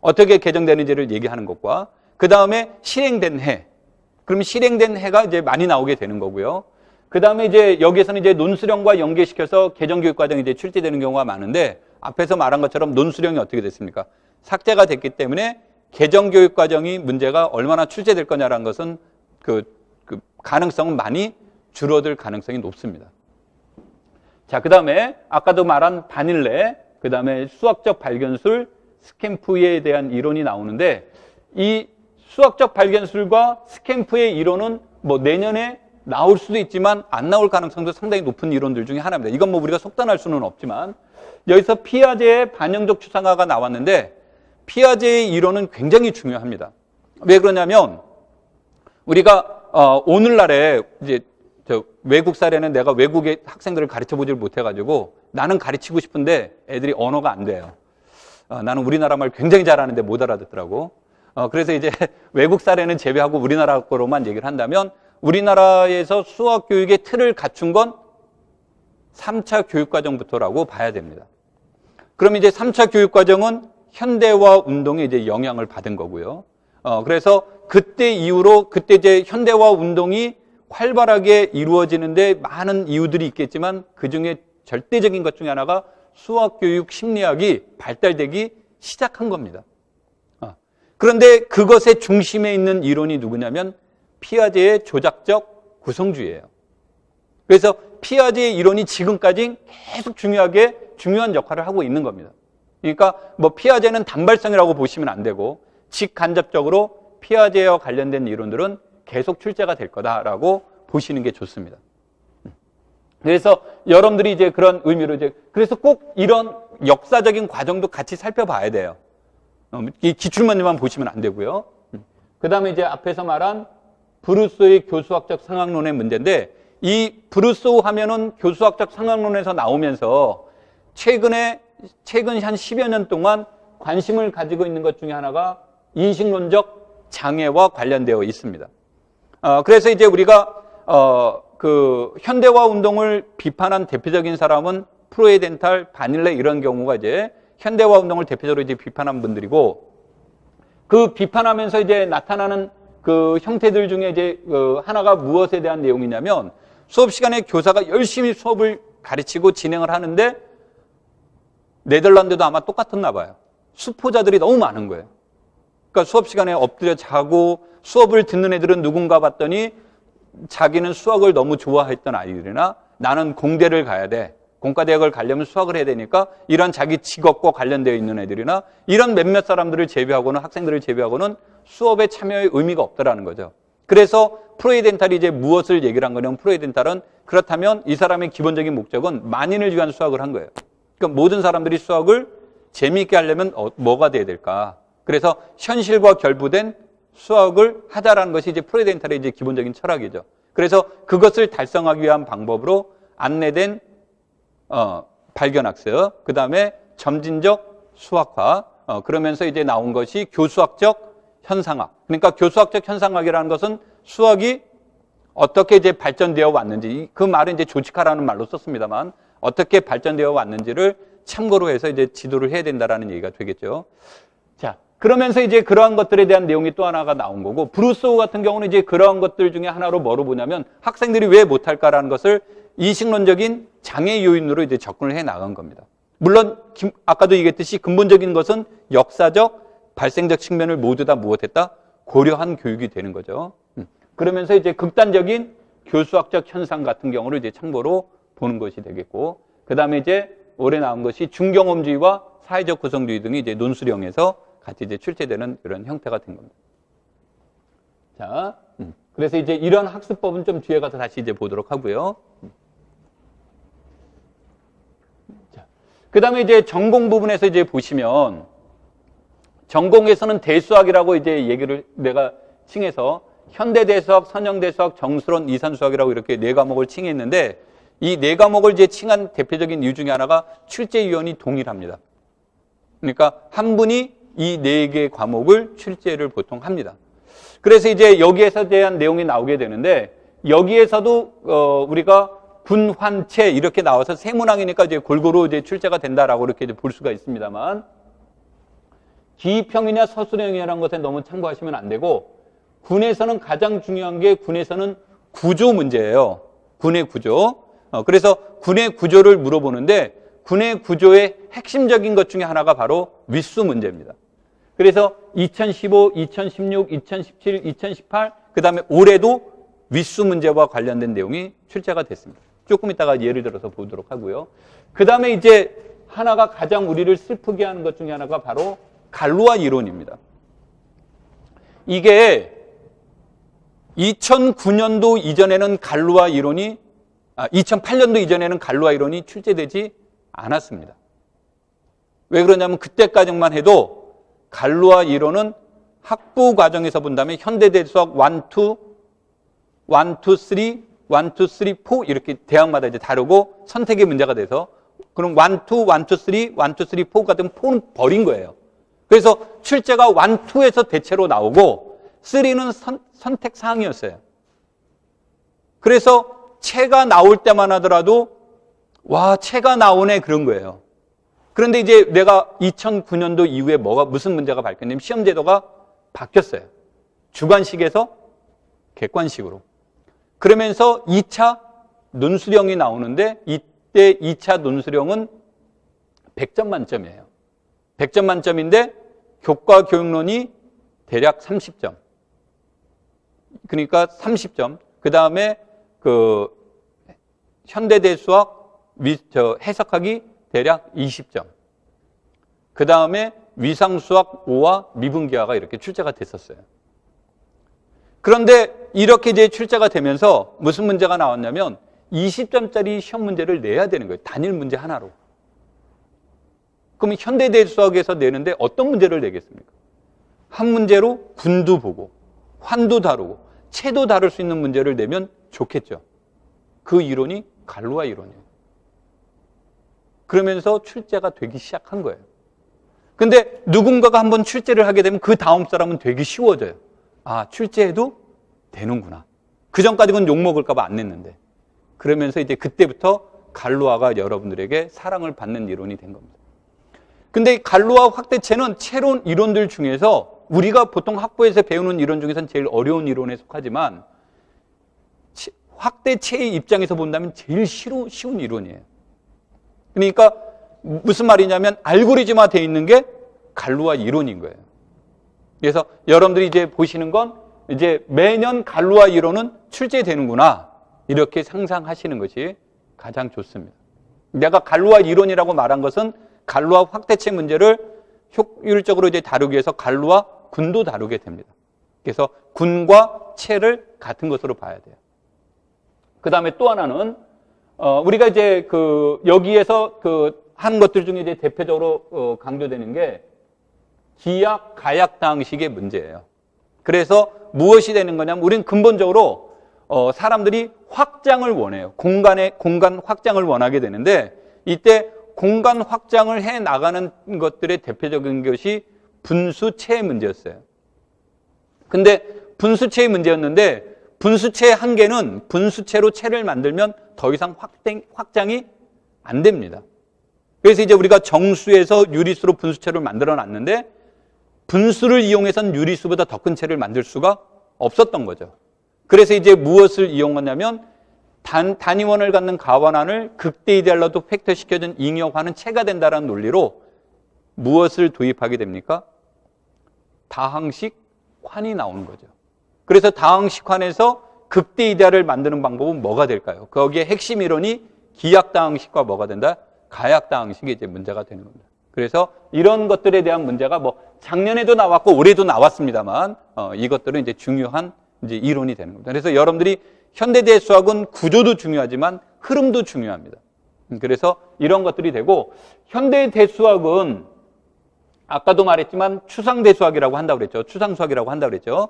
어떻게 개정되는지를 얘기하는 것과 그 다음에 실행된 해. 그럼 실행된 해가 이제 많이 나오게 되는 거고요. 그 다음에 이제 여기에서는 이제 논수령과 연계시켜서 개정교육과정이 이제 출제되는 경우가 많은데 앞에서 말한 것처럼 논수령이 어떻게 됐습니까? 삭제가 됐기 때문에 개정교육과정이 문제가 얼마나 출제될 거냐라는 것은 그 가능성은 많이 줄어들 가능성이 높습니다. 자, 그 다음에 아까도 말한 바닐레, 그 다음에 수학적 발견술, 스캠프에 대한 이론이 나오는데 이 수학적 발견술과 스캠프의 이론은 뭐 내년에 나올 수도 있지만 안 나올 가능성도 상당히 높은 이론들 중에 하나입니다. 이건 뭐 우리가 속단할 수는 없지만 여기서 피아제의 반영적 추상화가 나왔는데 피아제의 이론은 굉장히 중요합니다. 왜 그러냐면 우리가 오늘날에 이제 외국 사례는 내가 외국의 학생들을 가르쳐 보질 못해가지고 나는 가르치고 싶은데 애들이 언어가 안 돼요. 나는 우리나라 말 굉장히 잘하는데 못 알아듣더라고. 그래서 이제 외국 사례는 제외하고 우리나라 거로만 얘기를 한다면 우리나라에서 수학 교육의 틀을 갖춘 건 3차 교육과정부터라고 봐야 됩니다. 그럼 이제 3차 교육과정은 현대화 운동에 이제 영향을 받은 거고요. 그래서 그때 이후로 그때 이제 현대화 운동이 활발하게 이루어지는데 많은 이유들이 있겠지만 그 중에 절대적인 것 중에 하나가 수학교육 심리학이 발달되기 시작한 겁니다. 그런데 그것의 중심에 있는 이론이 누구냐면 피아제의 조작적 구성주의예요. 그래서 피아제의 이론이 지금까지 계속 중요한 역할을 하고 있는 겁니다. 그러니까 뭐 피아제는 단발성이라고 보시면 안 되고 직간접적으로 피아제와 관련된 이론들은 계속 출제가 될 거다라고 보시는 게 좋습니다. 그래서 여러분들이 이제 그런 의미로 이제 그래서 꼭 이런 역사적인 과정도 같이 살펴봐야 돼요. 이 기출문제만 보시면 안 되고요. 그 다음에 이제 앞에서 말한 브루소의 교수학적 상황론의 문제인데 이 브루소 하면은 교수학적 상황론에서 나오면서 최근 한 10여 년 동안 관심을 가지고 있는 것 중에 하나가 인식론적 장애와 관련되어 있습니다. 그래서 이제 우리가 그 현대화 운동을 비판한 대표적인 사람은 프로이덴탈, 바닐레 이런 경우가 이제 현대화 운동을 대표적으로 이제 비판한 분들이고 그 비판하면서 이제 나타나는 그 형태들 중에 이제 하나가 무엇에 대한 내용이냐면 수업 시간에 교사가 열심히 수업을 가르치고 진행을 하는데 네덜란드도 아마 똑같았나 봐요. 수포자들이 너무 많은 거예요. 그러니까 수업 시간에 엎드려 자고 수업을 듣는 애들은 누군가 봤더니 자기는 수학을 너무 좋아했던 아이들이나 나는 공대를 가야 돼. 공과대학을 가려면 수학을 해야 되니까 이런 자기 직업과 관련되어 있는 애들이나 이런 몇몇 사람들을 제외하고는 학생들을 제외하고는 수업에 참여의 의미가 없다라는 거죠. 그래서 프로이덴탈이 이제 무엇을 얘기를 한 거냐면 프로이덴탈은 그렇다면 이 사람의 기본적인 목적은 만인을 위한 수학을 한 거예요. 그러니까 모든 사람들이 수학을 재미있게 하려면 뭐가 돼야 될까? 그래서 현실과 결부된 수학을 하자라는 것이 이제 프로이덴탈의 이제 기본적인 철학이죠. 그래서 그것을 달성하기 위한 방법으로 안내된 발견학습, 그 다음에 점진적 수학화, 그러면서 이제 나온 것이 교수학적 현상학. 그러니까 교수학적 현상학이라는 것은 수학이 어떻게 이제 발전되어 왔는지, 그 말은 이제 조직화라는 말로 썼습니다만, 어떻게 발전되어 왔는지를 참고로 해서 이제 지도를 해야 된다라는 얘기가 되겠죠. 자, 그러면서 이제 그러한 것들에 대한 내용이 또 하나가 나온 거고, 브루소우 같은 경우는 이제 그러한 것들 중에 하나로 뭐로 보냐면 학생들이 왜 못할까라는 것을 이식론적인 장애 요인으로 이제 접근을 해 나간 겁니다. 물론 아까도 얘기했듯이 근본적인 것은 역사적, 발생적 측면을 모두 다 무엇했다? 고려한 교육이 되는 거죠. 그러면서 이제 극단적인 교수학적 현상 같은 경우를 이제 참고로 보는 것이 되겠고, 그 다음에 이제 올해 나온 것이 중경험주의와 사회적 구성주의 등이 이제 논술형에서 같이 이제 출제되는 이런 형태가 된 겁니다. 자, 그래서 이제 이런 학습법은 좀 뒤에 가서 다시 이제 보도록 하고요. 자, 그 다음에 이제 전공 부분에서 이제 보시면 전공에서는 대수학이라고 이제 얘기를 내가 칭해서 현대대수학, 선형대수학, 정수론, 이산수학이라고 이렇게 네 과목을 칭했는데 이 네 과목을 이제 칭한 대표적인 이유 중에 하나가 출제위원이 동일합니다. 그러니까 한 분이 이 네 개 과목을 출제를 보통 합니다. 그래서 이제 여기에서 대한 내용이 나오게 되는데 여기에서도 우리가 군환체 이렇게 나와서 세문항이니까 이제 골고루 이제 출제가 된다라고 이렇게 이제 볼 수가 있습니다만 기입형이냐 서술형이냐라는 것에 너무 참고하시면 안 되고 군에서는 가장 중요한 게 군에서는 구조 문제예요. 군의 구조. 그래서 군의 구조를 물어보는데 군의 구조의 핵심적인 것 중에 하나가 바로 윗수 문제입니다. 그래서 2015, 2016, 2017, 2018, 그 다음에 올해도 윗수 문제와 관련된 내용이 출제가 됐습니다. 조금 이따가 예를 들어서 보도록 하고요. 그 다음에 이제 하나가 가장 우리를 슬프게 하는 것 중에 하나가 바로 갈루아 이론입니다. 이게 2009년도 이전에는 2008년도 이전에는 갈루아 이론이 출제되지 않았습니다. 왜 그러냐면 그때까지만 해도 갈루아 이론은 학부 과정에서 본다면 현대대수학 1, 2, 3, 1, 2, 3, 4 이렇게 대학마다 이제 다르고 선택의 문제가 돼서 그럼 1, 2, 1, 2, 3, 1, 2, 3, 4 같은 4는 버린 거예요. 그래서 출제가 1, 2에서 대체로 나오고 3는 선택 사항이었어요. 그래서 채가 나올 때만 하더라도 와, 채가 나오네 그런 거예요. 그런데 이제 내가 2009년도 이후에 무슨 문제가 밝혔냐면 시험 제도가 바뀌었어요. 주관식에서 객관식으로. 그러면서 2차 논술형이 나오는데 이때 2차 논술형은 100점 만점이에요. 100점 만점인데 교과 교육론이 대략 30점. 그러니까 30점. 그 다음에 현대대수학 해석하기 대략 20점. 그 다음에 위상수학 5와 미분기하가 이렇게 출제가 됐었어요. 그런데 이렇게 이제 출제가 되면서 무슨 문제가 나왔냐면 20점짜리 시험 문제를 내야 되는 거예요. 단일 문제 하나로. 그러면 현대대수학에서 내는데 어떤 문제를 내겠습니까? 한 문제로 군도 보고 환도 다루고 채도 다룰 수 있는 문제를 내면 좋겠죠. 그 이론이 갈루아 이론이에요. 그러면서 출제가 되기 시작한 거예요. 근데 누군가가 한번 출제를 하게 되면 그 다음 사람은 되게 쉬워져요. 아, 출제해도 되는구나. 그 전까지는 욕먹을까 봐 안 냈는데. 그러면서 이제 그때부터 갈루아가 여러분들에게 사랑을 받는 이론이 된 겁니다. 근데 갈루아 확대체는 채론 이론들 중에서 우리가 보통 학부에서 배우는 이론 중에서는 제일 어려운 이론에 속하지만 확대체의 입장에서 본다면 제일 쉬운 이론이에요. 그러니까 무슨 말이냐면 알고리즘화 되어 있는 게 갈루아 이론인 거예요. 그래서 여러분들이 이제 보시는 건 이제 매년 갈루아 이론은 출제되는구나 이렇게 상상하시는 것이 가장 좋습니다. 내가 갈루아 이론이라고 말한 것은 갈루아 확대체 문제를 효율적으로 이제 다루기 위해서 갈루아 군도 다루게 됩니다. 그래서 군과 채를 같은 것으로 봐야 돼요. 그 다음에 또 하나는 우리가 이제 여기에서 하는 것들 중에 이제 대표적으로 강조되는 게 기약, 가약 당식의 문제예요. 그래서 무엇이 되는 거냐면 우리는 근본적으로 사람들이 확장을 원해요. 공간 확장을 원하게 되는데 이때 공간 확장을 해 나가는 것들의 대표적인 것이 분수체의 문제였어요. 근데 분수체의 문제였는데 분수체의 한계는 분수체로 체를 만들면 더 이상 확장이 안 됩니다. 그래서 이제 우리가 정수에서 유리수로 분수체를 만들어 놨는데 분수를 이용해서는 유리수보다 더 큰 체를 만들 수가 없었던 거죠. 그래서 이제 무엇을 이용하냐면 단위원을 갖는 가완환을 극대 이데알로도 팩터시켜준 잉여환은 체가 된다는 논리로 무엇을 도입하게 됩니까? 다항식 환이 나오는 거죠. 그래서 다항식 환에서 극대 이데알을 만드는 방법은 뭐가 될까요? 거기에 핵심 이론이 기약다항식과 뭐가 된다? 가약다항식이 이제 문제가 되는 겁니다. 그래서 이런 것들에 대한 문제가 작년에도 나왔고 올해도 나왔습니다만 이것들은 이제 중요한 이제 이론이 되는 겁니다. 그래서 여러분들이 현대대 수학은 구조도 중요하지만 흐름도 중요합니다. 그래서 이런 것들이 되고 현대대 수학은 아까도 말했지만 추상대 수학이라고 한다고 그랬죠. 추상수학이라고 한다고 그랬죠.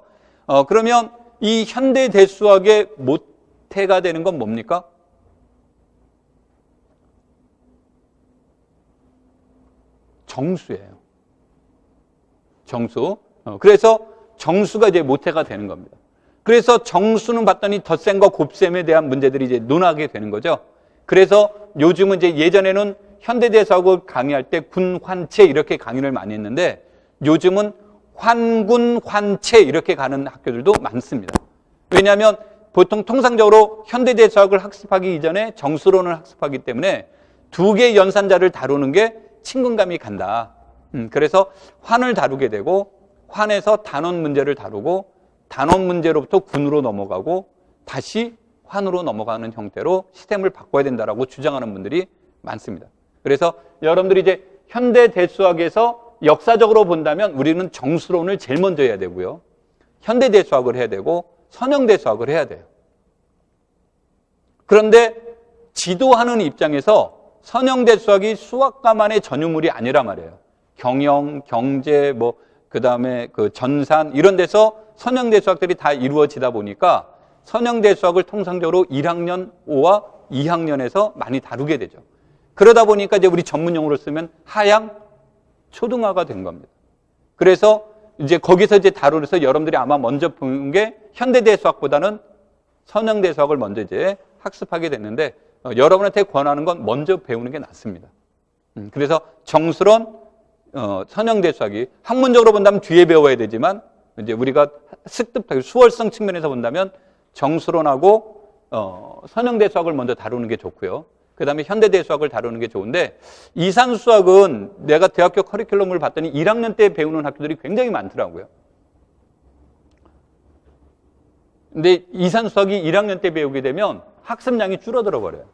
그러면 이 현대대 수학의 모태가 되는 건 뭡니까? 정수예요. 정수. 그래서 정수가 이제 모태가 되는 겁니다. 그래서 정수는 봤더니 덧셈과 곱셈에 대한 문제들이 이제 논하게 되는 거죠. 그래서 요즘은 이제 예전에는 현대대수학을 강의할 때 군환체 이렇게 강의를 많이 했는데 요즘은 환군환체 이렇게 가는 학교들도 많습니다. 왜냐하면 보통 통상적으로 현대대수학을 학습하기 이전에 정수론을 학습하기 때문에 두 개의 연산자를 다루는 게 친근감이 간다. 그래서 환을 다루게 되고 환에서 단원 문제를 다루고 단원 문제로부터 군으로 넘어가고 다시 환으로 넘어가는 형태로 시스템을 바꿔야 된다라고 주장하는 분들이 많습니다. 그래서 여러분들이 이제 현대 대수학에서 역사적으로 본다면 우리는 정수론을 제일 먼저 해야 되고요. 현대 대수학을 해야 되고 선형 대수학을 해야 돼요. 그런데 지도하는 입장에서 선형 대수학이 수학과만의 전유물이 아니란 말이에요. 경영, 경제, 그다음에 전산 이런 데서 선형 대수학들이 다 이루어지다 보니까 선형 대수학을 통상적으로 1학년 5와 2학년에서 많이 다루게 되죠. 그러다 보니까 이제 우리 전문 용어로 쓰면 하향 초등화가 된 겁니다. 그래서 이제 거기서 이제 다루면서 여러분들이 아마 먼저 본 게 현대 대수학보다는 선형대수학을 먼저 이제 학습하게 됐는데 여러분한테 권하는 건 먼저 배우는 게 낫습니다. 그래서 정수론 선형대수학이 학문적으로 본다면 뒤에 배워야 되지만 이제 우리가 습득하기 수월성 측면에서 본다면 정수론하고 선형대수학을 먼저 다루는 게 좋고요. 그 다음에 현대대수학을 다루는 게 좋은데 이산수학은 내가 대학교 커리큘럼을 봤더니 1학년 때 배우는 학교들이 굉장히 많더라고요. 근데 이산수학이 1학년 때 배우게 되면 학습량이 줄어들어 버려요.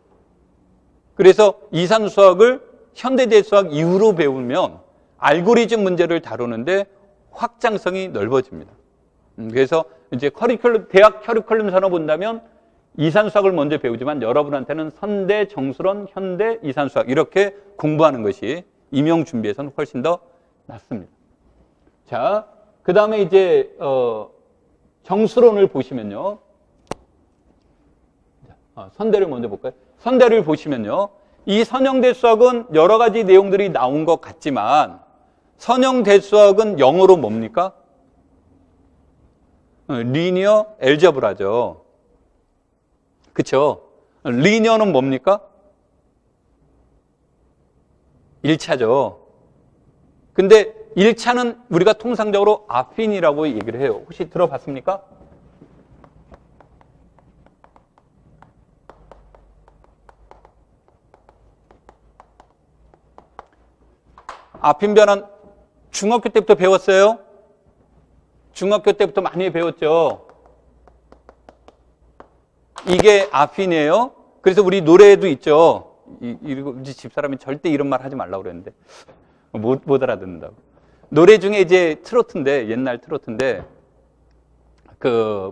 그래서 이산수학을 현대대수학 이후로 배우면 알고리즘 문제를 다루는데 확장성이 넓어집니다. 그래서 이제 대학 커리큘럼 선호 본다면 이산수학을 먼저 배우지만 여러분한테는 선대 정수론, 현대 이산수학 이렇게 공부하는 것이 임용 준비에서는 훨씬 더 낫습니다. 자, 그 다음에 이제 정수론을 보시면요. 선대를 먼저 볼까요? 선대를 보시면요. 이 선형대수학은 여러 가지 내용들이 나온 것 같지만 선형대수학은 영어로 뭡니까? 리니어 엘제브라죠. 그쵸? 리니어는 뭡니까? 1차죠. 근데 1차는 우리가 통상적으로 아핀이라고 얘기를 해요. 혹시 들어봤습니까? 아핀 변환 중학교 때부터 배웠어요? 중학교 때부터 많이 배웠죠. 이게 아핀이에요. 그래서 우리 노래에도 있죠. 우리 집사람이 절대 이런 말 하지 말라고 그랬는데 못 알아듣는다고. 노래 중에 이제 트로트인데 옛날 트로트인데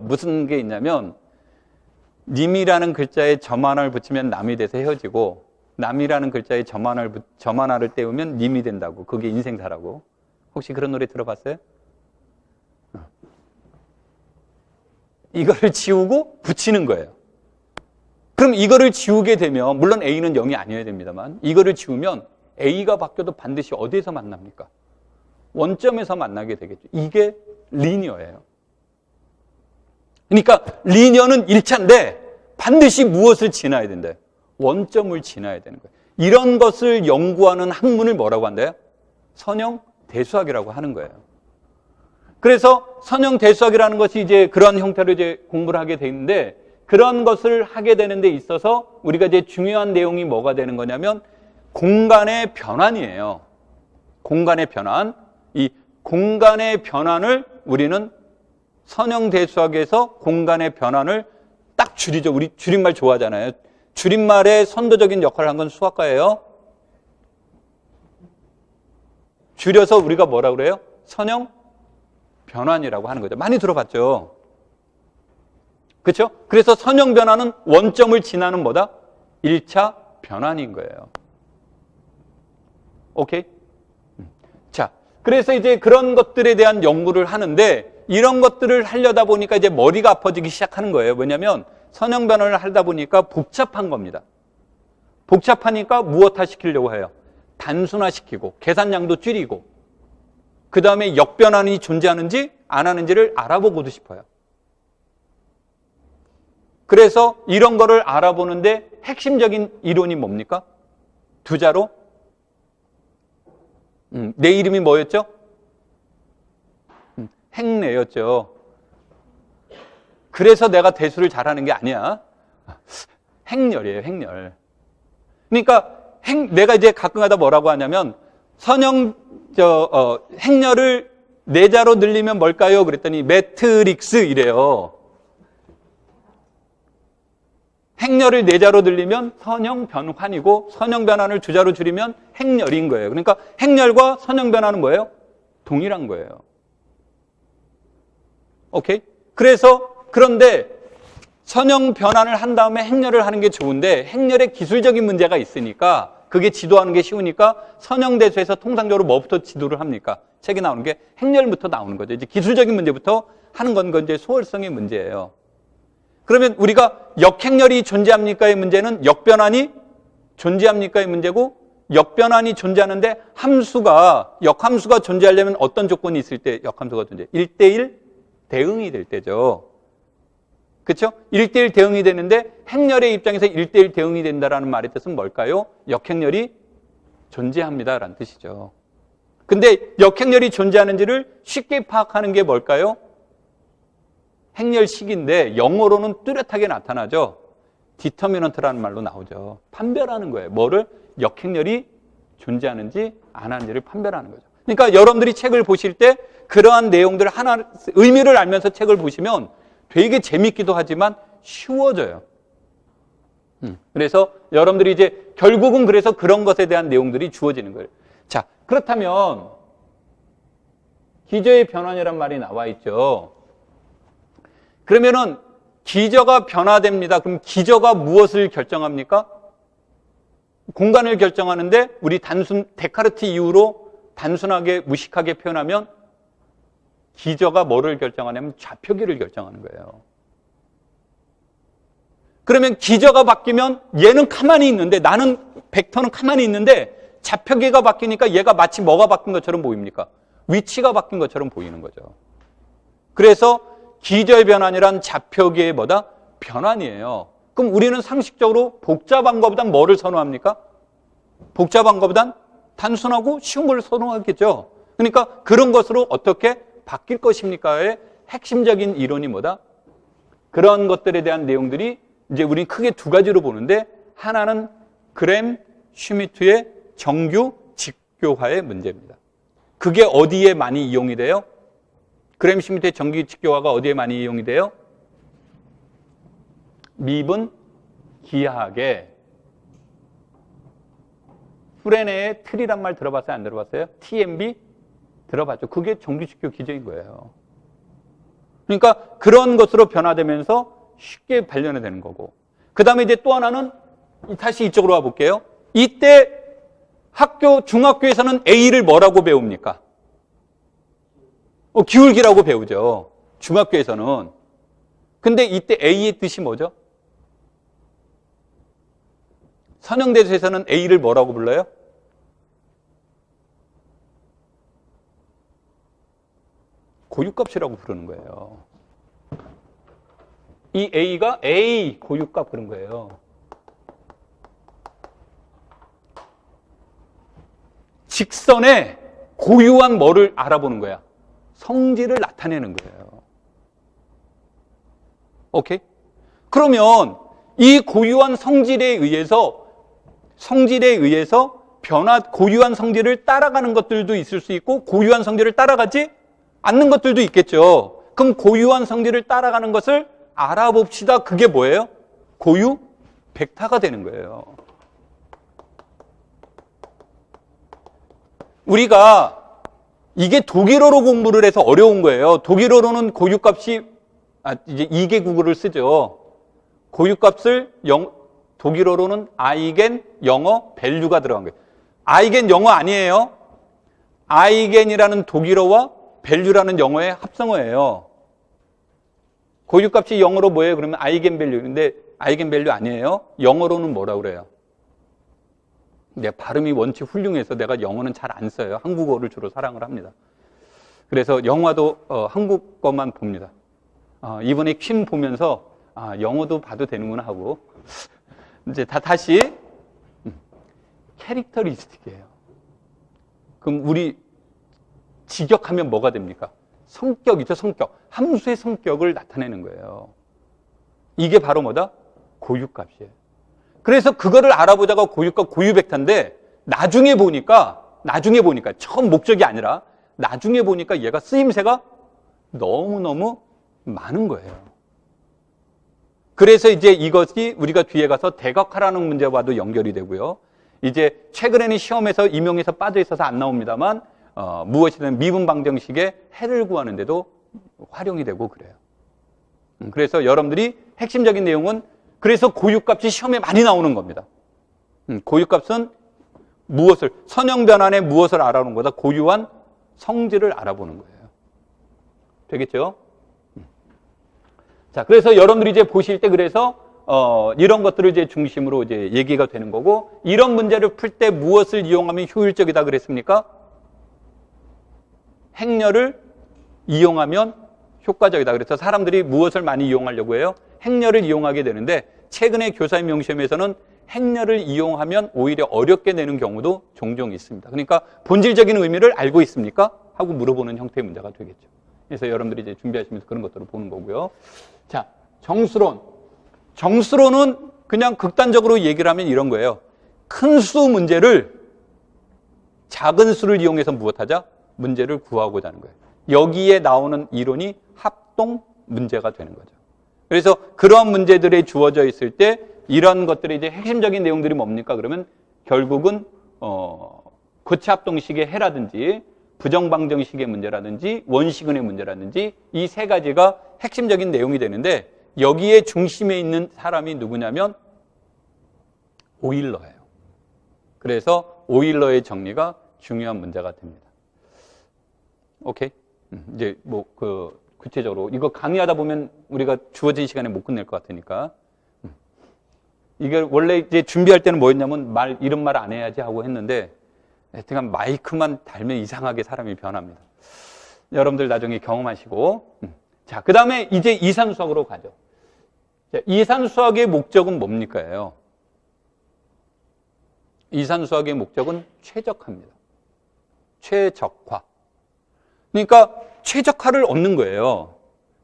무슨 게 있냐면 님이라는 글자에 점 하나를 붙이면 남이 돼서 헤어지고 남이라는 글자에 점 하나를 떼우면 님이 된다고. 그게 인생사라고. 혹시 그런 노래 들어봤어요? 이거를 지우고 붙이는 거예요. 그럼 이거를 지우게 되면 물론 A는 0이 아니어야 됩니다만 이거를 지우면 A가 바뀌어도 반드시 어디에서 만납니까? 원점에서 만나게 되겠죠. 이게 리니어예요. 그러니까 리니어는 1차인데 반드시 무엇을 지나야 된대요? 원점을 지나야 되는 거예요. 이런 것을 연구하는 학문을 뭐라고 한대요? 선형대수학이라고 하는 거예요. 그래서 선형대수학이라는 것이 이제 그런 형태로 이제 공부를 하게 되는데 그런 것을 하게 되는 데 있어서 우리가 이제 중요한 내용이 뭐가 되는 거냐면 공간의 변환이에요. 공간의 변환. 이 공간의 변환을 우리는 선형대수학에서 공간의 변환을 딱 줄이죠. 우리 줄임말 좋아하잖아요. 줄임말의 선도적인 역할을 한 건 수학과예요. 줄여서 우리가 뭐라고 그래요? 선형 변환이라고 하는 거죠. 많이 들어봤죠? 그렇죠? 그래서 선형 변환은 원점을 지나는 뭐다? 1차 변환인 거예요. 오케이? 자, 그래서 이제 그런 것들에 대한 연구를 하는데 이런 것들을 하려다 보니까 이제 머리가 아파지기 시작하는 거예요. 왜냐하면 선형 변환을 하다 보니까 복잡한 겁니다. 복잡하니까 무엇화시키려고 해요? 단순화시키고 계산량도 줄이고 그 다음에 역변환이 존재하는지 안 하는지를 알아보고도 싶어요. 그래서 이런 거를 알아보는데 핵심적인 이론이 뭡니까? 두 자로? 내 이름이 뭐였죠? 행내였죠. 그래서 내가 대수를 잘하는 게 아니야. 행렬이에요, 행렬. 그러니까 내가 이제 가끔 가다 뭐라고 하냐면 행렬을 네 자로 늘리면 뭘까요? 그랬더니 매트릭스 이래요. 행렬을 네 자로 늘리면 선형 변환이고 선형 변환을 두 자로 줄이면 행렬인 거예요. 그러니까 행렬과 선형 변환은 뭐예요? 동일한 거예요. 오케이? 그런데 선형 변환을 한 다음에 행렬을 하는 게 좋은데 행렬에 기술적인 문제가 있으니까 그게 지도하는 게 쉬우니까 선형대수에서 통상적으로 뭐부터 지도를 합니까? 책에 나오는 게 행렬부터 나오는 거죠. 이제 기술적인 문제부터 하는 건 이제 소홀성의 문제예요. 그러면 우리가 역행렬이 존재합니까의 문제는 역변환이 존재합니까의 문제고 역변환이 존재하는데 역함수가 존재하려면 어떤 조건이 있을 때 역함수가 존재해요? 1대1 대응이 될 때죠. 그렇죠? 1대1 대응이 되는데 행렬의 입장에서 1대1 대응이 된다라는 말의 뜻은 뭘까요? 역행렬이 존재합니다라는 뜻이죠. 근데 역행렬이 존재하는지를 쉽게 파악하는 게 뭘까요? 행렬식인데 영어로는 뚜렷하게 나타나죠. 디터미넌트라는 말로 나오죠. 판별하는 거예요. 뭐를? 역행렬이 존재하는지 안 하는지를 판별하는 거죠. 그러니까 여러분들이 책을 보실 때 그러한 내용들 하나 의미를 알면서 책을 보시면 되게 재밌기도 하지만 쉬워져요. 그래서 여러분들이 이제 결국은 그래서 그런 것에 대한 내용들이 주어지는 거예요. 자, 그렇다면 기저의 변환이란 말이 나와 있죠. 그러면은 기저가 변화됩니다. 그럼 기저가 무엇을 결정합니까? 공간을 결정하는데 우리 데카르트 이후로 단순하게 무식하게 표현하면 기저가 뭐를 결정하냐면 좌표기를 결정하는 거예요. 그러면 기저가 바뀌면 얘는 가만히 있는데 나는 벡터는 가만히 있는데 좌표기가 바뀌니까 얘가 마치 뭐가 바뀐 것처럼 보입니까? 위치가 바뀐 것처럼 보이는 거죠. 그래서 기저의 변환이란 좌표기의 뭐다? 변환이에요. 그럼 우리는 상식적으로 복잡한 것보단 뭐를 선호합니까? 복잡한 것보단 단순하고 쉬운 걸 선호하겠죠. 그러니까 그런 것으로 어떻게 바뀔 것입니까의 핵심적인 이론이 뭐다? 그런 것들에 대한 내용들이 이제 우리는 크게 두 가지로 보는데 하나는 그램 슈미트의 정규 직교화의 문제입니다. 그게 어디에 많이 이용이 돼요? 그램 슈미트의 정규 직교화가 어디에 많이 이용이 돼요? 미분 기하학의 프레네의 틀이란 말 들어봤어요? 안 들어봤어요? TMB 들어봤죠. 그게 정규직교 기저인 거예요. 그러니까 그런 것으로 변화되면서 쉽게 발견되는 거고. 그 다음에 이제 또 하나는 다시 이쪽으로 와볼게요. 이때 중학교에서는 A를 뭐라고 배웁니까? 기울기라고 배우죠. 중학교에서는. 근데 이때 A의 뜻이 뭐죠? 선형대수에서는 A를 뭐라고 불러요? 고유값이라고 부르는 거예요. 이 A가 A 고유값 그런 거예요. 직선의 고유한 뭐를 알아보는 거야? 성질을 나타내는 거예요. 오케이? 그러면 이 고유한 성질에 의해서 고유한 성질을 따라가는 것들도 있을 수 있고 고유한 성질을 따라가지 않는 것들도 있겠죠. 그럼 고유한 성질을 따라가는 것을 알아봅시다. 그게 뭐예요? 고유 벡터가 되는 거예요. 우리가 이게 독일어로 공부를 해서 어려운 거예요. 독일어로는 고유값이 이제 2개 국어를 쓰죠. 고유값을 독일어로는 아이겐 영어 밸류가 들어간 거예요. 아이겐 영어 아니에요. 아이겐이라는 독일어와 밸류라는 영어의 합성어예요. 고유값이 영어로 뭐예요? 그러면 아이겐 밸류인데 아이겐 밸류 아니에요. 영어로는 뭐라고 그래요? 내 발음이 원체 훌륭해서 내가 영어는 잘 안 써요. 한국어를 주로 사랑을 합니다. 그래서 영화도 한국어만 봅니다. 이번에 퀸 보면서 영어도 봐도 되는구나 하고 이제 다시 캐릭터리스틱이에요. 그럼 우리 직역하면 뭐가 됩니까? 성격이죠, 성격. 함수의 성격을 나타내는 거예요. 이게 바로 뭐다? 고유값이에요. 그래서 그거를 알아보자가 고유값, 고유벡터인데 나중에 보니까 처음 목적이 아니라 나중에 보니까 얘가 쓰임새가 너무너무 많은 거예요. 그래서 이제 이것이 우리가 뒤에 가서 대각화라는 문제와도 연결이 되고요. 이제 최근에는 시험에서 임용에서 빠져 있어서 안 나옵니다만 무엇이든 미분 방정식의 해를 구하는데도 활용이 되고 그래요. 그래서 여러분들이 핵심적인 내용은 그래서 고유값이 시험에 많이 나오는 겁니다. 고유값은 무엇을 선형 변환에 무엇을 알아보는 거다? 고유한 성질을 알아보는 거예요. 되겠죠? 자, 그래서 여러분들이 이제 보실 때 그래서 이런 것들을 이제 중심으로 이제 얘기가 되는 거고 이런 문제를 풀 때 무엇을 이용하면 효율적이다 그랬습니까? 행렬을 이용하면 효과적이다. 그래서 사람들이 무엇을 많이 이용하려고 해요? 행렬을 이용하게 되는데 최근에 교사임용 시험에서는 행렬을 이용하면 오히려 어렵게 내는 경우도 종종 있습니다. 그러니까 본질적인 의미를 알고 있습니까? 하고 물어보는 형태의 문제가 되겠죠. 그래서 여러분들이 이제 준비하시면서 그런 것들을 보는 거고요. 자, 정수론. 정수론은 그냥 극단적으로 얘기를 하면 이런 거예요. 큰 수 문제를 작은 수를 이용해서 무엇하자? 문제를 구하고자 하는 거예요. 여기에 나오는 이론이 합동 문제가 되는 거죠. 그래서 그러한 문제들이 주어져 있을 때 이런 것들의 이제 핵심적인 내용들이 뭡니까? 그러면 결국은 고체 합동식의 해라든지 부정방정식의 문제라든지 원시근의 문제라든지 이 세 가지가 핵심적인 내용이 되는데 여기에 중심에 있는 사람이 누구냐면 오일러예요. 그래서 오일러의 정리가 중요한 문제가 됩니다. 오케이? 이제 뭐 구체적으로 이거 강의하다 보면 우리가 주어진 시간에 못 끝낼 것 같으니까 이게 원래 이제 준비할 때는 뭐였냐면 이런 말 안 해야지 하고 했는데 하여튼 마이크만 달면 이상하게 사람이 변합니다. 여러분들 나중에 경험하시고 자, 그 다음에 이제 이산수학으로 가죠. 자, 이산수학의 목적은 뭡니까? 이산수학의 목적은 최적화입니다. 최적화. 그러니까 최적화를 얻는 거예요.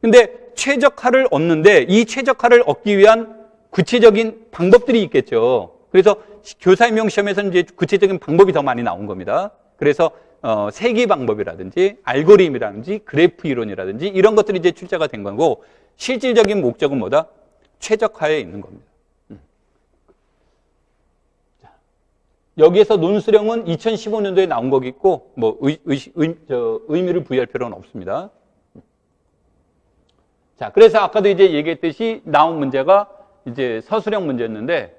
근데 최적화를 얻는데 이 최적화를 얻기 위한 구체적인 방법들이 있겠죠. 그래서 교사임용 시험에서는 이제 구체적인 방법이 더 많이 나온 겁니다. 그래서 세기 방법이라든지 알고리즘이라든지 그래프 이론이라든지 이런 것들이 이제 출제가 된 거고 실질적인 목적은 뭐다? 최적화에 있는 겁니다. 여기에서 논수령은 2015년도에 나온 거겠고 뭐 의미를 부여할 필요는 없습니다. 자, 그래서 아까도 이제 얘기했듯이 나온 문제가 이제 서술형 문제였는데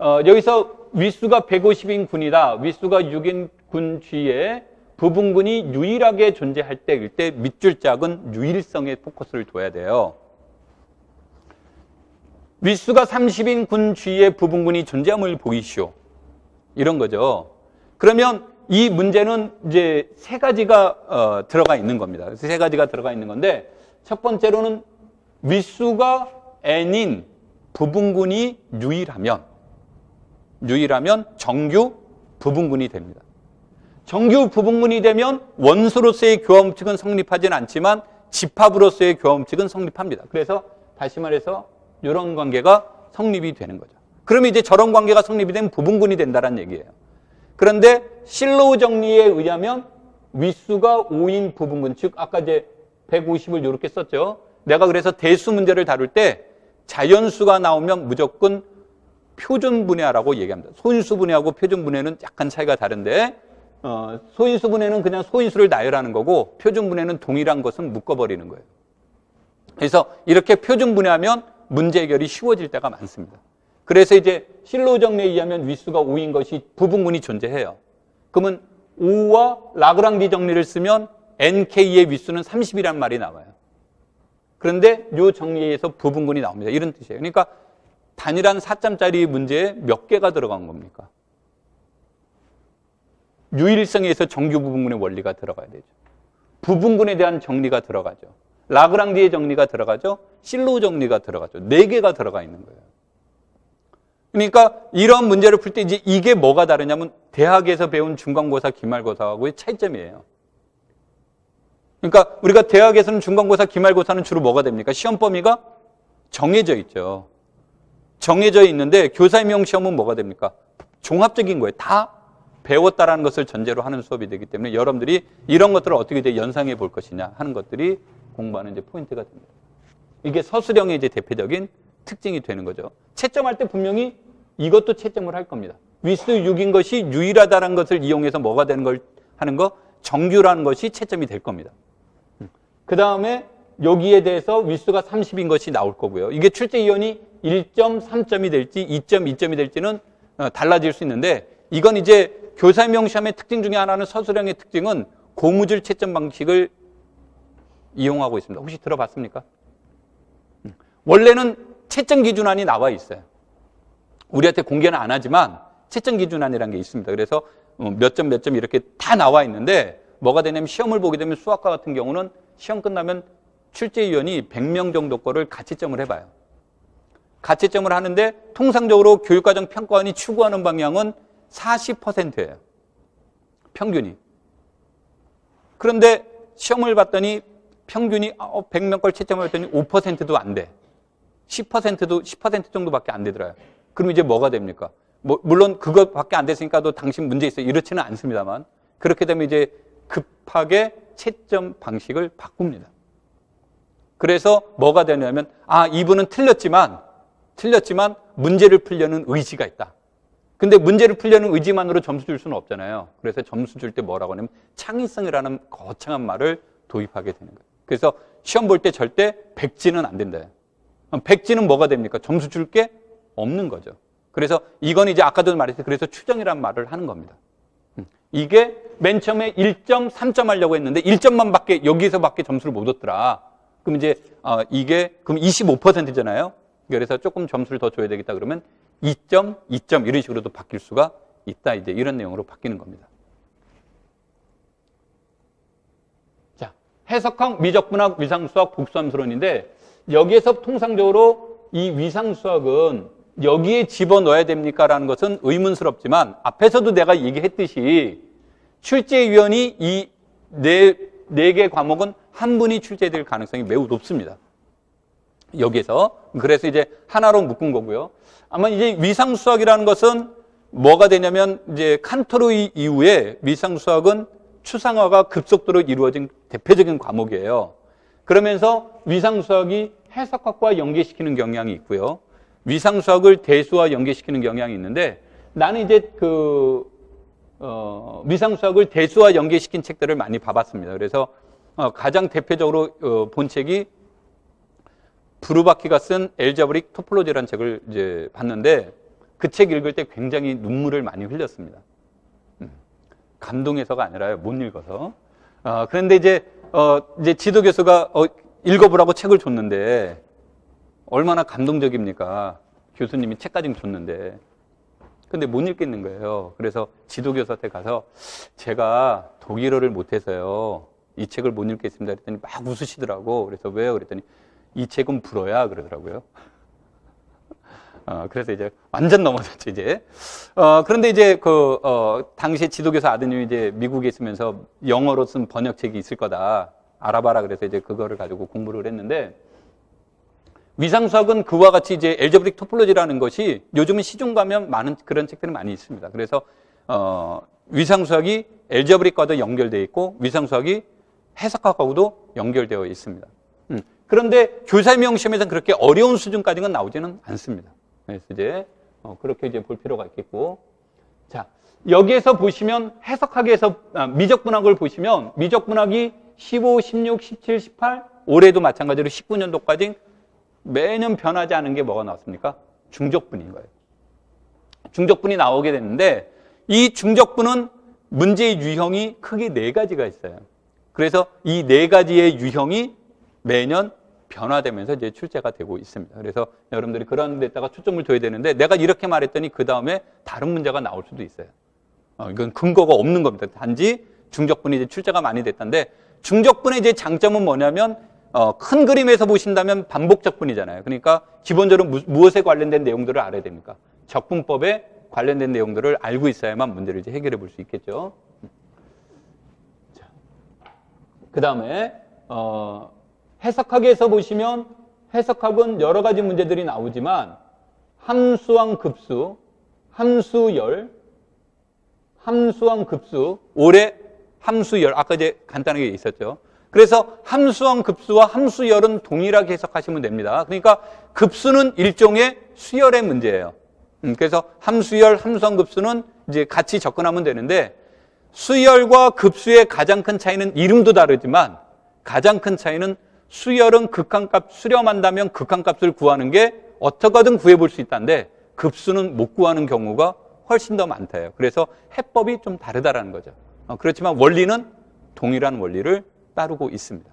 여기서 윗수가 150인 군이다. 윗수가 6인 군 주위에 부분군이 유일하게 존재할 때일 때 밑줄 짝은 유일성에 포커스를 둬야 돼요. 윗수가 30인 군 주위에 부분군이 존재함을 보이시오. 이런 거죠. 그러면 이 문제는 이제 세 가지가 들어가 있는 겁니다. 그래서 세 가지가 들어가 있는 건데 첫 번째로는 윗수가 n인 부분군이 유일하면 정규 부분군이 됩니다. 정규 부분군이 되면 원수로서의 교합법칙은 성립하지는 않지만 집합으로서의 교합법칙은 성립합니다. 그래서 다시 말해서 이런 관계가 성립이 되는 거죠. 그러면 이제 저런 관계가 성립이 되면 부분군이 된다는 얘기예요. 그런데 실로우 정리에 의하면 윗수가 5인 부분군, 즉 아까 이제 150을 이렇게 썼죠. 내가 그래서 대수 문제를 다룰 때 자연수가 나오면 무조건 표준분해라고 얘기합니다. 소인수분해하고 표준분해는 약간 차이가 다른데 소인수분해는 그냥 소인수를 나열하는 거고 표준분해는 동일한 것은 묶어버리는 거예요. 그래서 이렇게 표준분해하면 문제 해결이 쉬워질 때가 많습니다. 그래서 이제 실로우 정리에 의하면 윗수가 5인 것이 부분군이 존재해요. 그러면 5와 라그랑지 정리를 쓰면 nk의 윗수는 30이라는 말이 나와요. 그런데 이 정리에 의해서 부분군이 나옵니다. 이런 뜻이에요. 그러니까 단일한 4점짜리 문제에 몇 개가 들어간 겁니까? 유일성에 의해서 정규 부분군의 원리가 들어가야 되죠. 부분군에 대한 정리가 들어가죠. 라그랑지의 정리가 들어가죠. 실로우 정리가 들어가죠. 4개가 들어가 있는 거예요. 그러니까 이런 문제를 풀 때 이제 이게 뭐가 다르냐면 대학에서 배운 중간고사, 기말고사하고의 차이점이에요. 그러니까 우리가 대학에서는 중간고사, 기말고사는 주로 뭐가 됩니까? 시험 범위가 정해져 있죠. 정해져 있는데 교사임용 시험은 뭐가 됩니까? 종합적인 거예요. 다 배웠다라는 것을 전제로 하는 수업이 되기 때문에 여러분들이 이런 것들을 어떻게 이제 연상해 볼 것이냐 하는 것들이 공부하는 이제 포인트가 됩니다. 이게 서술형의 이제 대표적인 특징이 되는 거죠. 채점할 때 분명히 이것도 채점을 할 겁니다. 윗수 6인 것이 유일하다는 것을 이용해서 뭐가 되는 걸 하는 거? 정규라는 것이 채점이 될 겁니다. 그 다음에 여기에 대해서 윗수가 30인 것이 나올 거고요. 이게 출제 이원이 1점, 3점이 될지 2점, 2점이 될지는 달라질 수 있는데 이건 이제 교사임용 시험의 특징 중에 하나는 서술형의 특징은 고무줄 채점 방식을 이용하고 있습니다. 혹시 들어봤습니까? 원래는 채점 기준안이 나와 있어요. 우리한테 공개는 안 하지만 채점 기준안이라는 게 있습니다. 그래서 몇 점 몇 점 이렇게 다 나와 있는데 뭐가 되냐면 시험을 보게 되면 수학과 같은 경우는 시험 끝나면 출제위원이 100명 정도 거를 가채점을 해봐요. 가채점을 하는데 통상적으로 교육과정 평가원이 추구하는 방향은 40%예요. 평균이. 그런데 시험을 봤더니 평균이 100명 걸 채점을 했더니 5%도 안 돼. 10% 정도밖에 안 되더라고요. 그럼 이제 뭐가 됩니까? 물론 그것밖에 안 됐으니까 또 당신 문제 있어요. 이렇지는 않습니다만. 그렇게 되면 이제 급하게 채점 방식을 바꿉니다. 그래서 뭐가 되냐면, 이분은 틀렸지만 문제를 풀려는 의지가 있다. 근데 문제를 풀려는 의지만으로 점수 줄 수는 없잖아요. 그래서 점수 줄 때 뭐라고 하냐면 창의성이라는 거창한 말을 도입하게 되는 거예요. 그래서 시험 볼 때 절대 백지는 안 된다. 백지는 뭐가 됩니까? 점수 줄 게 없는 거죠. 그래서 이건 이제 아까도 말했듯이 그래서 추정이라는 말을 하는 겁니다. 이게 맨 처음에 1점, 3점 하려고 했는데 1점만 여기서밖에 점수를 못 얻더라. 그럼 이제 이게 그럼 25%잖아요. 그래서 조금 점수를 더 줘야 되겠다 그러면 2점, 2점 이런 식으로도 바뀔 수가 있다. 이제 이런 내용으로 바뀌는 겁니다. 자, 해석학, 미적분학, 위상수학, 복수함수론인데 여기에서 통상적으로 이 위상수학은 여기에 집어넣어야 됩니까? 라는 것은 의문스럽지만 앞에서도 내가 얘기했듯이 출제위원이 이 네 개 과목은 한 분이 출제될 가능성이 매우 높습니다. 여기에서. 그래서 이제 하나로 묶은 거고요. 아마 이제 위상수학이라는 것은 뭐가 되냐면 이제 칸토르 이후에 위상수학은 추상화가 급속도로 이루어진 대표적인 과목이에요. 그러면서 위상수학이 해석학과 연계시키는 경향이 있고요. 위상수학을 대수와 연계시키는 경향이 있는데 나는 이제 위상수학을 대수와 연계시킨 책들을 많이 봐봤습니다. 그래서 가장 대표적으로 본 책이 브루바키가 쓴 엘제브릭 토폴로지라는 책을 이제 봤는데 그 책 읽을 때 굉장히 눈물을 많이 흘렸습니다. 감동해서가 아니라요. 못 읽어서. 그런데 이제 지도교수가 읽어보라고 책을 줬는데 얼마나 감동적입니까? 교수님이 책까지 줬는데. 근데 못 읽겠는 거예요. 그래서 지도교수한테 가서 제가 독일어를 못해서요. 이 책을 못 읽겠습니다. 그랬더니 막 웃으시더라고. 그래서 왜요? 그랬더니 이 책은 불어야 그러더라고요. 그래서 이제 완전 넘어졌죠, 이제. 그런데 이제 당시 지도교수 아드님이 이제 미국에 있으면서 영어로 쓴 번역책이 있을 거다. 알아봐라. 그래서 이제 그거를 가지고 공부를 했는데 위상수학은 그와 같이 이제 엘제브릭 토폴로지라는 것이 요즘은 시중 가면 많은 그런 책들이 많이 있습니다. 그래서 위상수학이 엘제브릭과도 연결되어 있고 위상수학이 해석학하고도 연결되어 있습니다. 그런데 교사명 시험에서는 그렇게 어려운 수준까지는 나오지는 않습니다. 그래서 이제 그렇게 이제 볼 필요가 있겠고, 자 여기에서 보시면 해석학에서 미적분학을 보시면 미적분학이 15, 16, 17, 18 올해도 마찬가지로 19년도까지 매년 변하지 않은 게 뭐가 나왔습니까? 중적분인 거예요. 중적분이 나오게 됐는데 이 중적분은 문제의 유형이 크게 4가지가 있어요. 그래서 이 4가지의 유형이 매년 변화되면서 이제 출제가 되고 있습니다. 그래서 여러분들이 그런 데다가 초점을 둬야 되는데 내가 이렇게 말했더니 그 다음에 다른 문제가 나올 수도 있어요. 이건 근거가 없는 겁니다. 단지 중적분이 이제 출제가 많이 됐다는데 중적분의 이제 장점은 뭐냐면 큰 그림에서 보신다면 반복적분이잖아요. 그러니까 기본적으로 무엇에 관련된 내용들을 알아야 됩니까? 적분법에 관련된 내용들을 알고 있어야만 문제를 이제 해결해 볼 수 있겠죠. 그 다음에 해석학에서 보시면 해석학은 여러 가지 문제들이 나오지만 함수항 급수, 함수열, 함수항 급수, 올해 함수열 아까 이제 간단하게 있었죠. 그래서 함수항 급수와 함수열은 동일하게 해석하시면 됩니다. 그러니까 급수는 일종의 수열의 문제예요. 그래서 함수열, 함수항 급수는 이제 같이 접근하면 되는데 수열과 급수의 가장 큰 차이는 이름도 다르지만 가장 큰 차이는 수열은 극한값 수렴한다면 극한값을 구하는 게 어떻게든 구해볼 수 있다는데 급수는 못 구하는 경우가 훨씬 더 많대요. 그래서 해법이 좀 다르다라는 거죠. 그렇지만 원리는 동일한 원리를 따르고 있습니다.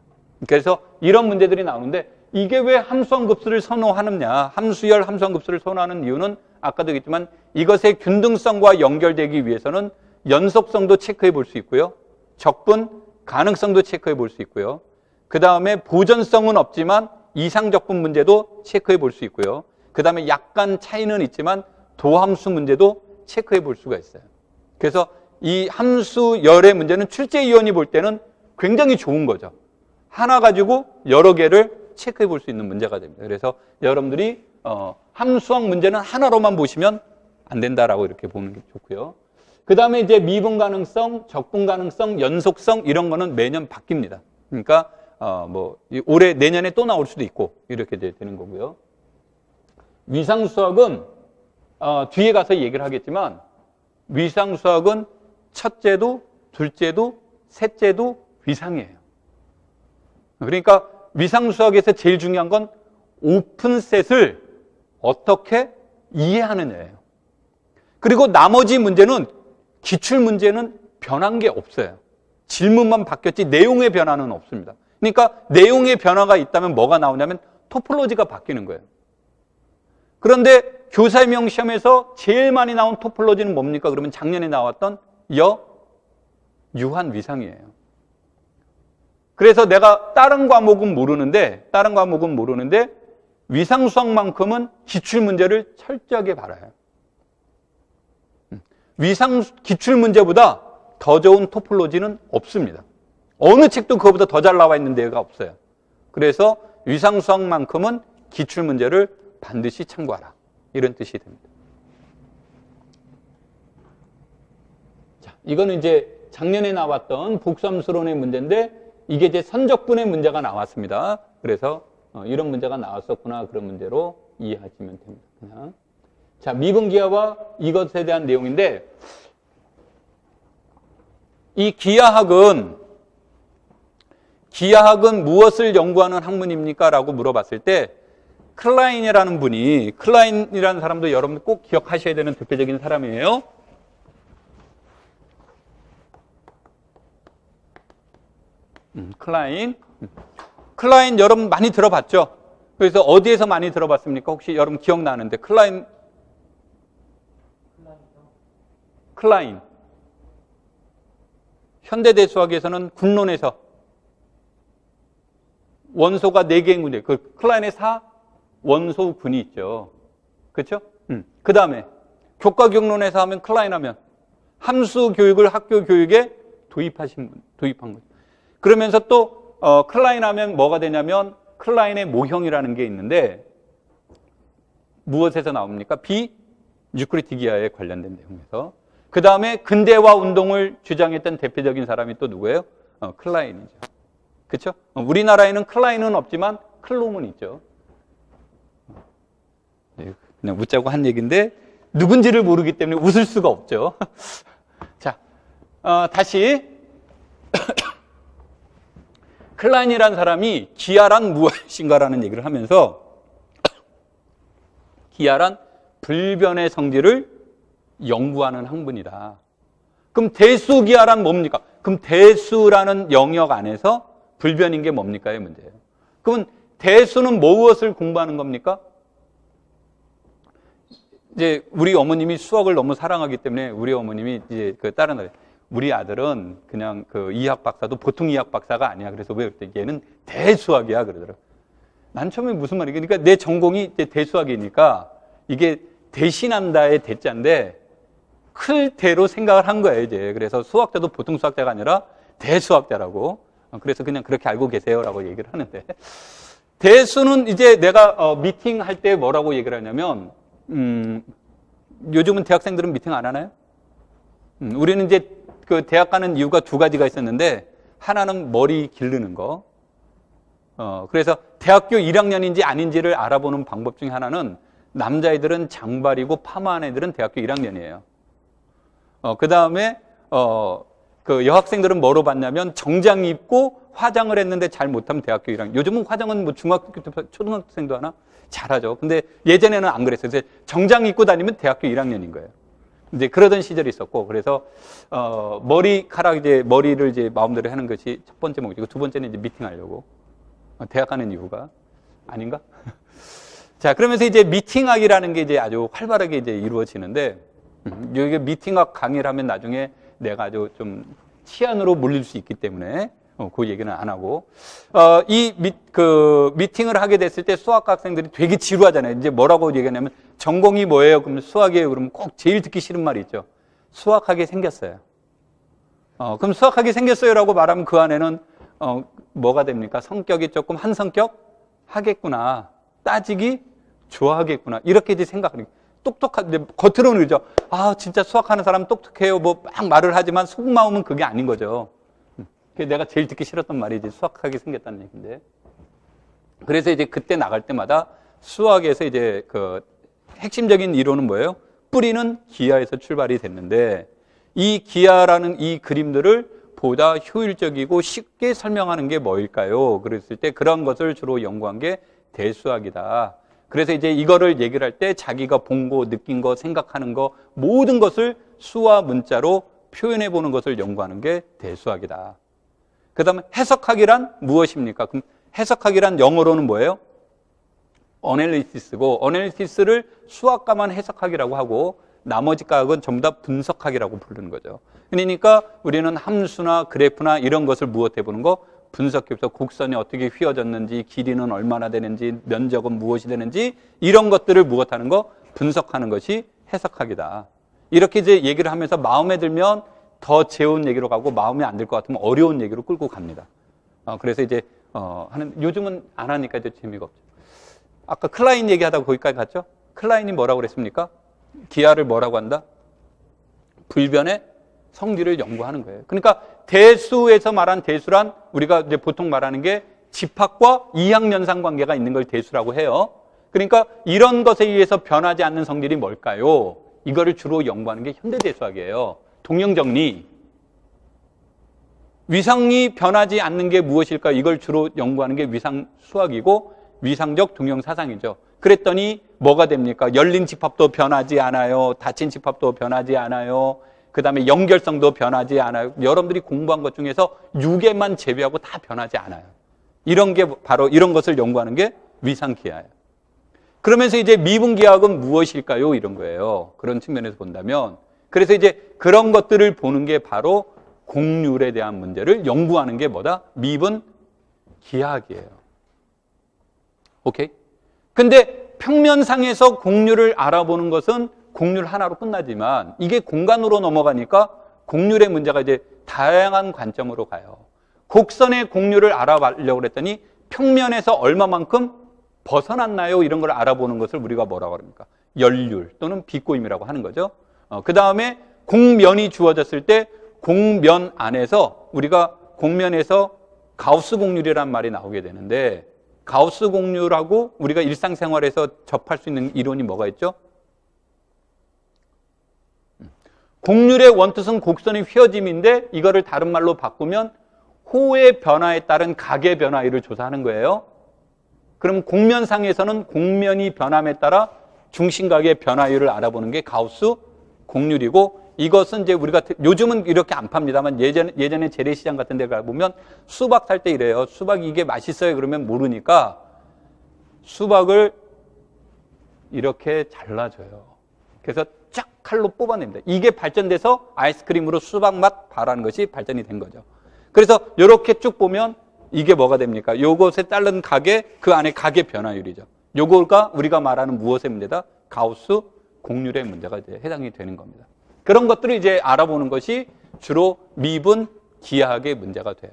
그래서 이런 문제들이 나오는데 이게 왜 함수항 급수를 선호하느냐, 함수열, 함수항 급수를 선호하는 이유는 아까도 얘기했지만 이것의 균등성과 연결되기 위해서는 연속성도 체크해 볼 수 있고요. 적분, 가능성도 체크해 볼 수 있고요. 그 다음에 보전성은 없지만 이상적분 문제도 체크해 볼 수 있고요. 그 다음에 약간 차이는 있지만 도함수 문제도 체크해 볼 수가 있어요. 그래서 이 함수열의 문제는 출제위원이 볼 때는 굉장히 좋은 거죠. 하나 가지고 여러 개를 체크해 볼 수 있는 문제가 됩니다. 그래서 여러분들이 함수학 문제는 하나로만 보시면 안 된다라고 이렇게 보는 게 좋고요. 그 다음에 이제 미분 가능성, 적분 가능성, 연속성 이런 거는 매년 바뀝니다. 그러니까 올해 내년에 또 나올 수도 있고 이렇게 되는 거고요. 위상수학은 뒤에 가서 얘기를 하겠지만 위상수학은 첫째도 둘째도 셋째도 위상이에요. 그러니까 위상수학에서 제일 중요한 건 오픈셋을 어떻게 이해하느냐예요. 그리고 나머지 문제는 기출문제는 변한 게 없어요. 질문만 바뀌었지 내용의 변화는 없습니다. 그러니까 내용의 변화가 있다면 뭐가 나오냐면 토폴로지가 바뀌는 거예요. 그런데 교사임용 시험에서 제일 많이 나온 토폴로지는 뭡니까? 그러면 작년에 나왔던 유한 위상이에요. 그래서 내가 다른 과목은 모르는데 위상수학만큼은 기출문제를 철저하게 봐라요. 위상 기출문제보다 더 좋은 토폴로지는 없습니다. 어느 책도 그거보다 더 잘 나와 있는 데가 없어요. 그래서 위상수학만큼은 기출문제를 반드시 참고하라. 이런 뜻이 됩니다. 자, 이거는 이제 작년에 나왔던 복수함수론의 문제인데 이게 이제 선적분의 문제가 나왔습니다. 그래서 이런 문제가 나왔었구나 그런 문제로 이해하시면 됩니다. 그냥. 자, 미분기하와 이것에 대한 내용인데 이 기하학은 무엇을 연구하는 학문입니까? 라고 물어봤을 때 클라인이라는 분이 클라인이라는 사람도 여러분 꼭 기억하셔야 되는 대표적인 사람이에요. 클라인 여러분 많이 들어봤죠? 그래서 어디에서 많이 들어봤습니까? 혹시 여러분 기억나는데 클라인 현대대수학에서는 군론에서 원소가 4개의 군데 그 클라인의 원소군이 있죠. 그렇죠? 그 다음에 교과경론에서 하면 클라인 하면 함수 교육을 학교 교육에 도입한 거죠. 그러면서 또 클라인 하면 뭐가 되냐면 클라인의 모형이라는 게 있는데 무엇에서 나옵니까? 비유크리티기아에 관련된 내용에서. 그 다음에 근대화 운동을 주장했던 대표적인 사람이 또 누구예요? 클라인이죠. 그렇죠? 우리나라에는 클라인은 없지만 클롬은 있죠. 그냥 웃자고 한 얘기인데 누군지를 모르기 때문에 웃을 수가 없죠. 자, 다시 클라인이라는 사람이 기하란 무엇인가라는 얘기를 하면서 기하란 불변의 성질을 연구하는 학문이다. 그럼 대수기하란 뭡니까? 그럼 대수라는 영역 안에서 불변인 게 뭡니까? 의 문제예요. 그러면 대수는 무엇을 공부하는 겁니까? 이제 우리 어머님이 수학을 너무 사랑하기 때문에 우리 어머님이 이제 그 다른 나라에 우리 아들은 그냥 그 이학 박사도 보통 이학 박사가 아니야. 그래서 왜 그때 얘는 대수학이야 그러더라고. 난 처음에 무슨 말이야? 그러니까 내 전공이 이제 대수학이니까 이게 대신한다의 대자인데 클 대로 생각을 한 거예요 이제. 그래서 수학자도 보통 수학자가 아니라 대수학자라고. 그래서 그냥 그렇게 알고 계세요라고 얘기를 하는데 대수는 이제 내가 미팅 할 때 뭐라고 얘기를 하냐면 요즘은 대학생들은 미팅 안 하나요? 우리는 이제 그 대학 가는 이유가 2가지가 있었는데 하나는 머리 기르는 거. 그래서 대학교 1학년인지 아닌지를 알아보는 방법 중에 하나는 남자애들은 장발이고 파마한 애들은 대학교 1학년이에요. 그 다음에 그 여학생들은 뭐로 봤냐면 정장 입고 화장을 했는데 잘 못하면 대학교 1학년. 요즘은 화장은 뭐 중학교 때 초등학생도 하나 잘하죠. 근데 예전에는 안 그랬어요. 그래서 정장 입고 다니면 대학교 1학년인 거예요. 이제 그러던 시절이 있었고, 그래서 머리를 이제 마음대로 하는 것이 첫 번째 목적이고, 두 번째는 이제 미팅하려고. 대학 가는 이유가 아닌가? 자, 그러면서 이제 미팅학이라는 게 이제 아주 활발하게 이제 이루어지는데, 여기 미팅학 강의를 하면 나중에 내가 아주 좀 치안으로 몰릴 수 있기 때문에 그 얘기는 안 하고. 미팅을 하게 됐을 때 수학과 학생들이 되게 지루하잖아요. 이제 뭐라고 얘기하냐면, 전공이 뭐예요? 그러면 수학이에요. 그러면 꼭 제일 듣기 싫은 말이 있죠. 수학하게 생겼어요. 그럼 수학하게 생겼어요라고 말하면 그 안에는, 뭐가 됩니까? 성격이 조금 한 성격 하겠구나. 따지기 좋아하겠구나. 이렇게 이제 생각하는 거예요. 똑똑한, 겉으로는 그러죠. 아, 진짜 수학하는 사람 똑똑해요. 뭐 막 말을 하지만 속마음은 그게 아닌 거죠. 내가 제일 듣기 싫었던 말이지. 수학하게 생겼다는 얘기인데. 그래서 이제 그때 나갈 때마다 수학에서 이제 그 핵심적인 이론은 뭐예요? 뿌리는 기하에서 출발이 됐는데, 이 기하라는 이 그림들을 보다 효율적이고 쉽게 설명하는 게 뭐일까요? 그랬을 때 그런 것을 주로 연구한 게 대수학이다. 그래서 이제 이거를 얘기를 할 때 자기가 본 거, 느낀 거, 생각하는 거 모든 것을 수와 문자로 표현해 보는 것을 연구하는 게 대수학이다. 그 다음에 해석학이란 무엇입니까? 그럼 해석학이란 영어로는 뭐예요? 어널리시스고, 어널리시스를 수학과만 해석학이라고 하고 나머지 과학은 전부 다 분석학이라고 부르는 거죠. 그러니까 우리는 함수나 그래프나 이런 것을 무엇해 보는 거? 분석해서 곡선이 어떻게 휘어졌는지, 길이는 얼마나 되는지, 면적은 무엇이 되는지 이런 것들을 무엇하는 거? 분석하는 것이 해석학이다. 이렇게 이제 얘기를 하면서 마음에 들면 더 재운 얘기로 가고 마음에 안 들 것 같으면 어려운 얘기로 끌고 갑니다. 그래서 이제 요즘은 안 하니까 이제 재미가 없죠. 아까 클라인 얘기하다가 거기까지 갔죠? 클라인이 뭐라고 그랬습니까? 기하를 뭐라고 한다? 불변의 성질을 연구하는 거예요. 그러니까 대수에서 말한 대수란 우리가 이제 보통 말하는 게 집합과 이항연상 관계가 있는 걸 대수라고 해요. 그러니까 이런 것에 의해서 변하지 않는 성질이 뭘까요? 이거를 주로 연구하는 게 현대대수학이에요. 동형정리. 위상이 변하지 않는 게 무엇일까? 이걸 주로 연구하는 게 위상수학이고 위상적 동형사상이죠. 그랬더니 뭐가 됩니까? 열린 집합도 변하지 않아요. 닫힌 집합도 변하지 않아요. 그 다음에 연결성도 변하지 않아요. 여러분들이 공부한 것 중에서 6개만 제외하고 다 변하지 않아요. 이런 게 바로 이런 것을 연구하는 게 위상기하예요. 그러면서 이제 미분기하학은 무엇일까요? 이런 거예요. 그런 측면에서 본다면. 그래서 이제 그런 것들을 보는 게 바로 곡률에 대한 문제를 연구하는 게 뭐다? 미분기하학이에요. 오케이? 근데 평면상에서 곡률을 알아보는 것은 곡률 하나로 끝나지만 이게 공간으로 넘어가니까 곡률의 문제가 이제 다양한 관점으로 가요. 곡선의 곡률을 알아보려고 그랬더니 평면에서 얼마만큼 벗어났나요? 이런 걸 알아보는 것을 우리가 뭐라고 합니까? 열률 또는 비꼬임이라고 하는 거죠. 그 다음에 곡면이 주어졌을 때 곡면 안에서 우리가 곡면에서 가우스 곡률이라는 말이 나오게 되는데 가우스 곡률하고 우리가 일상생활에서 접할 수 있는 이론이 뭐가 있죠? 곡률의 원뜻은 곡선의 휘어짐인데 이거를 다른 말로 바꾸면 호의 변화에 따른 각의 변화율을 조사하는 거예요. 그럼 곡면상에서는 곡면이 변함에 따라 중심각의 변화율을 알아보는 게 가우스 곡률이고 이것은 이제 우리가 요즘은 이렇게 안 팝니다만 예전에 재래시장 같은 데 가보면 수박 살 때 이래요. 수박이 이게 맛있어요. 그러면 모르니까 수박을 이렇게 잘라줘요. 그래서 쫙 칼로 뽑아냅니다. 이게 발전돼서 아이스크림으로 수박 맛 바라는 것이 발전이 된 거죠. 그래서 이렇게 쭉 보면 이게 뭐가 됩니까? 요것에 따른 각의 그 안에 각의 변화율이죠. 요거가 우리가 말하는 무엇의 문제다? 가우스 곡률의 문제가 이제 해당이 되는 겁니다. 그런 것들을 이제 알아보는 것이 주로 미분 기하학의 문제가 돼요.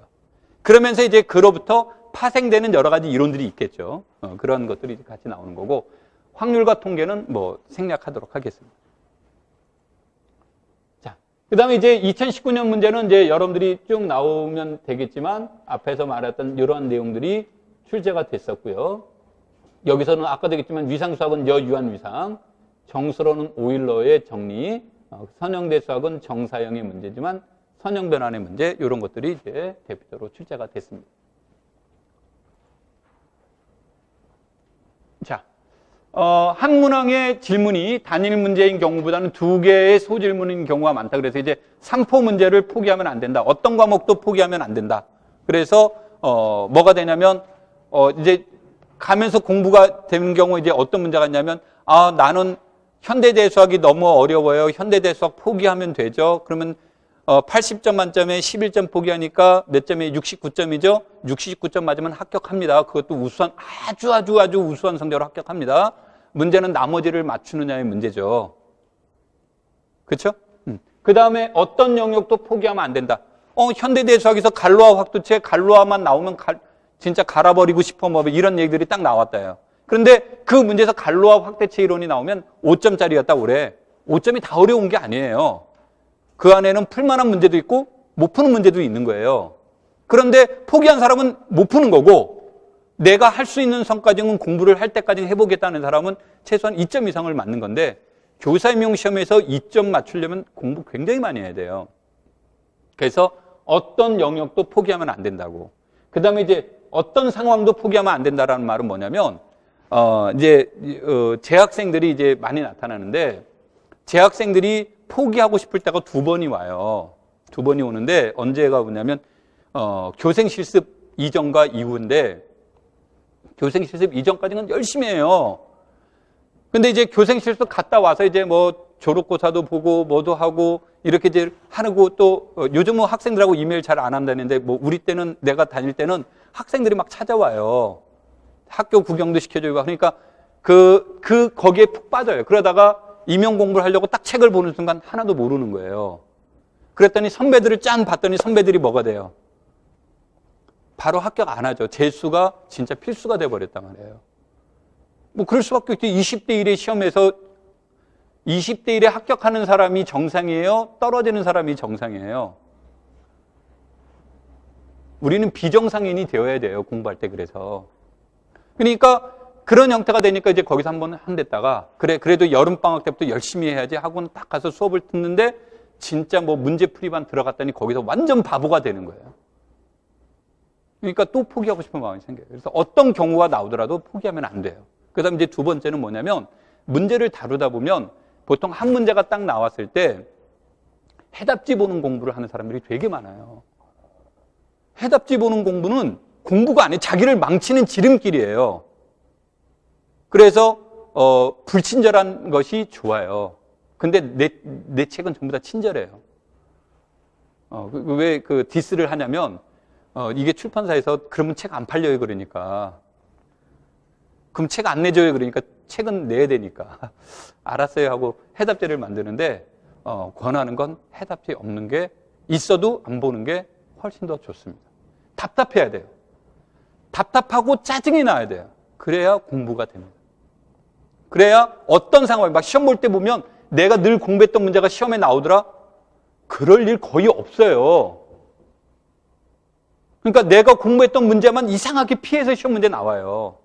그러면서 이제 그로부터 파생되는 여러 가지 이론들이 있겠죠. 그런 것들이 같이 나오는 거고 확률과 통계는 뭐 생략하도록 하겠습니다. 자, 그 다음에 이제 2019년 문제는 이제 여러분들이 쭉 나오면 되겠지만 앞에서 말했던 이러한 내용들이 출제가 됐었고요. 여기서는 아까도 얘기했지만 위상수학은 여유한 위상, 정수로는 오일러의 정리, 선형대수학은 정사형의 문제지만 선형변환의 문제 이런 것들이 이제 대표적으로 출제가 됐습니다. 자, 한 문항의 질문이 단일 문제인 경우보다는 2개의 소질문인 경우가 많다. 그래서 이제 3포 문제를 포기하면 안 된다. 어떤 과목도 포기하면 안 된다. 그래서 뭐가 되냐면 이제 가면서 공부가 되는 경우 이제 어떤 문제가 있냐면 나는 현대대수학이 너무 어려워요. 현대대수학 포기하면 되죠. 그러면 80점 만점에 11점 포기하니까 몇 점에 69점이죠? 69점 맞으면 합격합니다. 그것도 우수한, 아주 우수한 성적으로 합격합니다. 문제는 나머지를 맞추느냐의 문제죠. 그렇죠? 그 다음에 어떤 영역도 포기하면 안 된다. 현대대수학에서 갈로아 확도체, 갈로아만 나오면 진짜 갈아버리고 싶어 뭐 이런 얘기들이 딱 나왔다요. 그런데 그 문제에서 갈로아 확대체 이론이 나오면 5점짜리였다 그래. 5점이 다 어려운 게 아니에요. 그 안에는 풀만한 문제도 있고 못 푸는 문제도 있는 거예요. 그런데 포기한 사람은 못 푸는 거고, 내가 할 수 있는 선까지는 공부를 할 때까지 해보겠다는 사람은 최소한 2점 이상을 맞는 건데, 교사임용 시험에서 2점 맞추려면 공부 굉장히 많이 해야 돼요. 그래서 어떤 영역도 포기하면 안 된다고. 그 다음에 이제 어떤 상황도 포기하면 안 된다라는 말은 뭐냐면, 재학생들이 이제 많이 나타나는데, 재학생들이 포기하고 싶을 때가 2번이 와요. 2번이 오는데, 언제가 오냐면, 교생 실습 이전과 이후인데, 교생 실습 이전까지는 열심히 해요. 근데 이제 교생 실습 갔다 와서 이제 뭐 졸업고사도 보고 뭐도 하고 이렇게 이제 하고, 또 요즘은 학생들하고 이메일 잘 안 한다는데, 뭐 우리 때는, 내가 다닐 때는 학생들이 막 찾아와요. 학교 구경도 시켜주고. 그러니까 거기에 푹 빠져요. 그러다가 임용 공부를 하려고 딱 책을 보는 순간 하나도 모르는 거예요. 그랬더니 선배들을 봤더니 선배들이 뭐가 돼요? 바로 합격 안 하죠. 재수가 진짜 필수가 돼버렸단 말이에요. 뭐 그럴 수밖에 없죠. 20대 1의 시험에서 20대 1에 합격하는 사람이 정상이에요? 떨어지는 사람이 정상이에요? 우리는 비정상인이 되어야 돼요. 공부할 때. 그래서. 그러니까 그런 형태가 되니까 이제 거기서 한번 됐다가, 그래도 여름방학 때부터 열심히 해야지 학원 딱 가서 수업을 듣는데, 진짜 뭐 문제풀이반 들어갔더니 거기서 완전 바보가 되는 거예요. 그러니까 또 포기하고 싶은 마음이 생겨요. 그래서 어떤 경우가 나오더라도 포기하면 안 돼요. 그 다음에 이제 2번째는 뭐냐면, 문제를 다루다 보면 보통 한 문제가 딱 나왔을 때 해답지 보는 공부를 하는 사람들이 되게 많아요. 해답지 보는 공부는 공부가 아니에요. 자기를 망치는 지름길이에요. 그래서 불친절한 것이 좋아요. 근데 내 책은 전부 다 친절해요. 왜 디스를 하냐면, 이게 출판사에서 그러면 책 안 팔려요. 그러니까. 그럼 책 안 내줘요. 그러니까 책은 내야 되니까. 알았어요 하고 해답지를 만드는데, 권하는 건 해답지 없는 게, 있어도 안 보는 게 훨씬 더 좋습니다. 답답해야 돼요. 답답하고 짜증이 나야 돼요. 그래야 공부가 됩니다. 그래야 어떤 상황이, 막 시험 볼 때 보면 내가 늘 공부했던 문제가 시험에 나오더라? 그럴 일 거의 없어요. 그러니까 내가 공부했던 문제만 이상하게 피해서 시험 문제 나와요.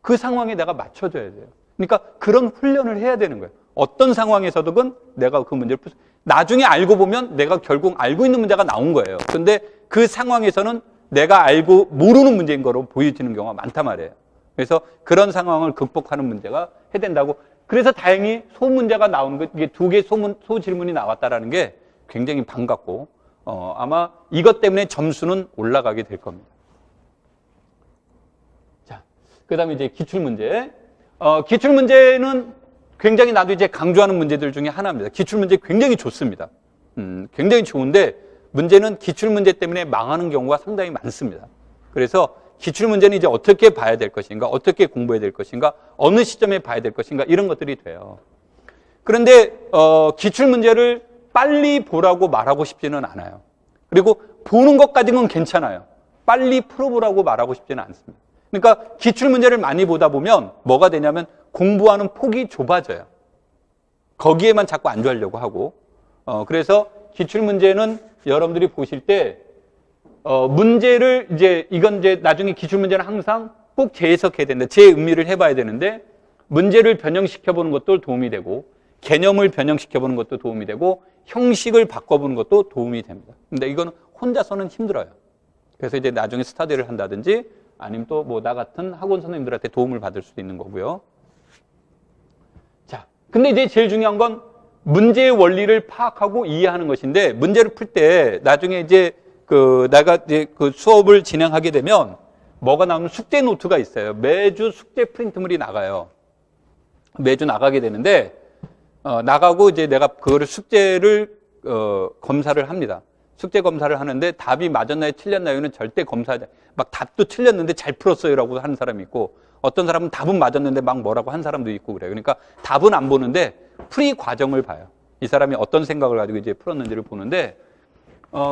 그 상황에 내가 맞춰줘야 돼요. 그러니까 그런 훈련을 해야 되는 거예요. 어떤 상황에서든 내가 그 문제를 나중에 알고 보면 내가 결국 알고 있는 문제가 나온 거예요. 그런데 그 상황에서는 내가 알고 모르는 문제인 거로 보여지는 경우가 많단 말이에요. 그래서 그런 상황을 극복하는 문제가 해야 된다고. 그래서 다행히 소문제가 나오는 거, 이게 2개 소질문이 나왔다라는 게 굉장히 반갑고, 아마 이것 때문에 점수는 올라가게 될 겁니다. 자, 그 다음에 이제 기출문제. 기출문제는 굉장히 나도 이제 강조하는 문제들 중에 하나입니다. 기출문제 굉장히 좋습니다. 굉장히 좋은데, 문제는 기출문제 때문에 망하는 경우가 상당히 많습니다. 그래서 기출문제는 이제 어떻게 봐야 될 것인가, 어떻게 공부해야 될 것인가, 어느 시점에 봐야 될 것인가, 이런 것들이 돼요. 그런데 기출문제를 빨리 보라고 말하고 싶지는 않아요. 그리고 보는 것까지는 괜찮아요. 빨리 풀어보라고 말하고 싶지는 않습니다. 그러니까 기출문제를 많이 보다 보면 뭐가 되냐면 공부하는 폭이 좁아져요. 거기에만 자꾸 안주하려고 하고, 그래서 기출문제는 여러분들이 보실 때 문제를 이건 나중에 기출문제는 항상 꼭 재해석해야 된다. 재음미를 해봐야 되는데, 문제를 변형시켜보는 것도 도움이 되고, 개념을 변형시켜보는 것도 도움이 되고, 형식을 바꿔보는 것도 도움이 됩니다. 근데 이건 혼자서는 힘들어요. 그래서 이제 나중에 스터디를 한다든지, 아니면 또 뭐 나 같은 학원 선생님들한테 도움을 받을 수도 있는 거고요. 자, 근데 이제 제일 중요한 건 문제의 원리를 파악하고 이해하는 것인데, 문제를 풀 때 나중에 이제 내가 이제 수업을 진행하게 되면 뭐가 나오는 숙제 노트가 있어요. 매주 숙제 프린트물이 나가요. 매주 나가게 되는데, 나가고 이제 내가 그거를 숙제를 검사를 합니다. 숙제 검사를 하는데 답이 맞았나요, 틀렸나요는 절대 검사하지. 막 답도 틀렸는데 잘 풀었어요라고 하는 사람이 있고, 어떤 사람은 답은 맞았는데 막 뭐라고 한 사람도 있고 그래요. 그러니까 답은 안 보는데 풀이 과정을 봐요. 이 사람이 어떤 생각을 가지고 이제 풀었는지를 보는데,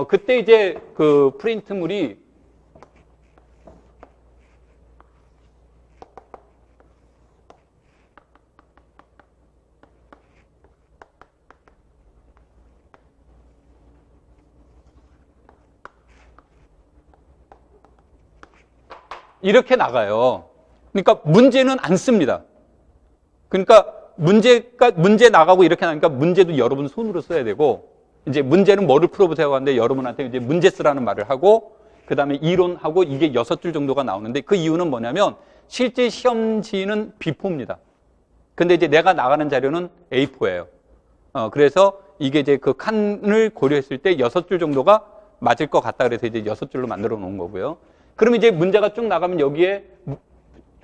그때 이제 그 프린트물이 이렇게 나가요. 그러니까 문제는 안 씁니다. 그러니까 문제 나가고 이렇게 나니까 문제도 여러분 손으로 써야 되고, 이제 문제는 뭐를 풀어보세요 하는데 여러분한테 이제 문제 쓰라는 말을 하고, 그 다음에 이론하고 이게 6줄 정도가 나오는데, 그 이유는 뭐냐면 실제 시험지는 B4입니다. 근데 이제 내가 나가는 자료는 A4예요. 그래서 이게 이제 그 칸을 고려했을 때 6줄 정도가 맞을 것 같다 그래서 이제 6줄로 만들어 놓은 거고요. 그럼 이제 문제가 쭉 나가면 여기에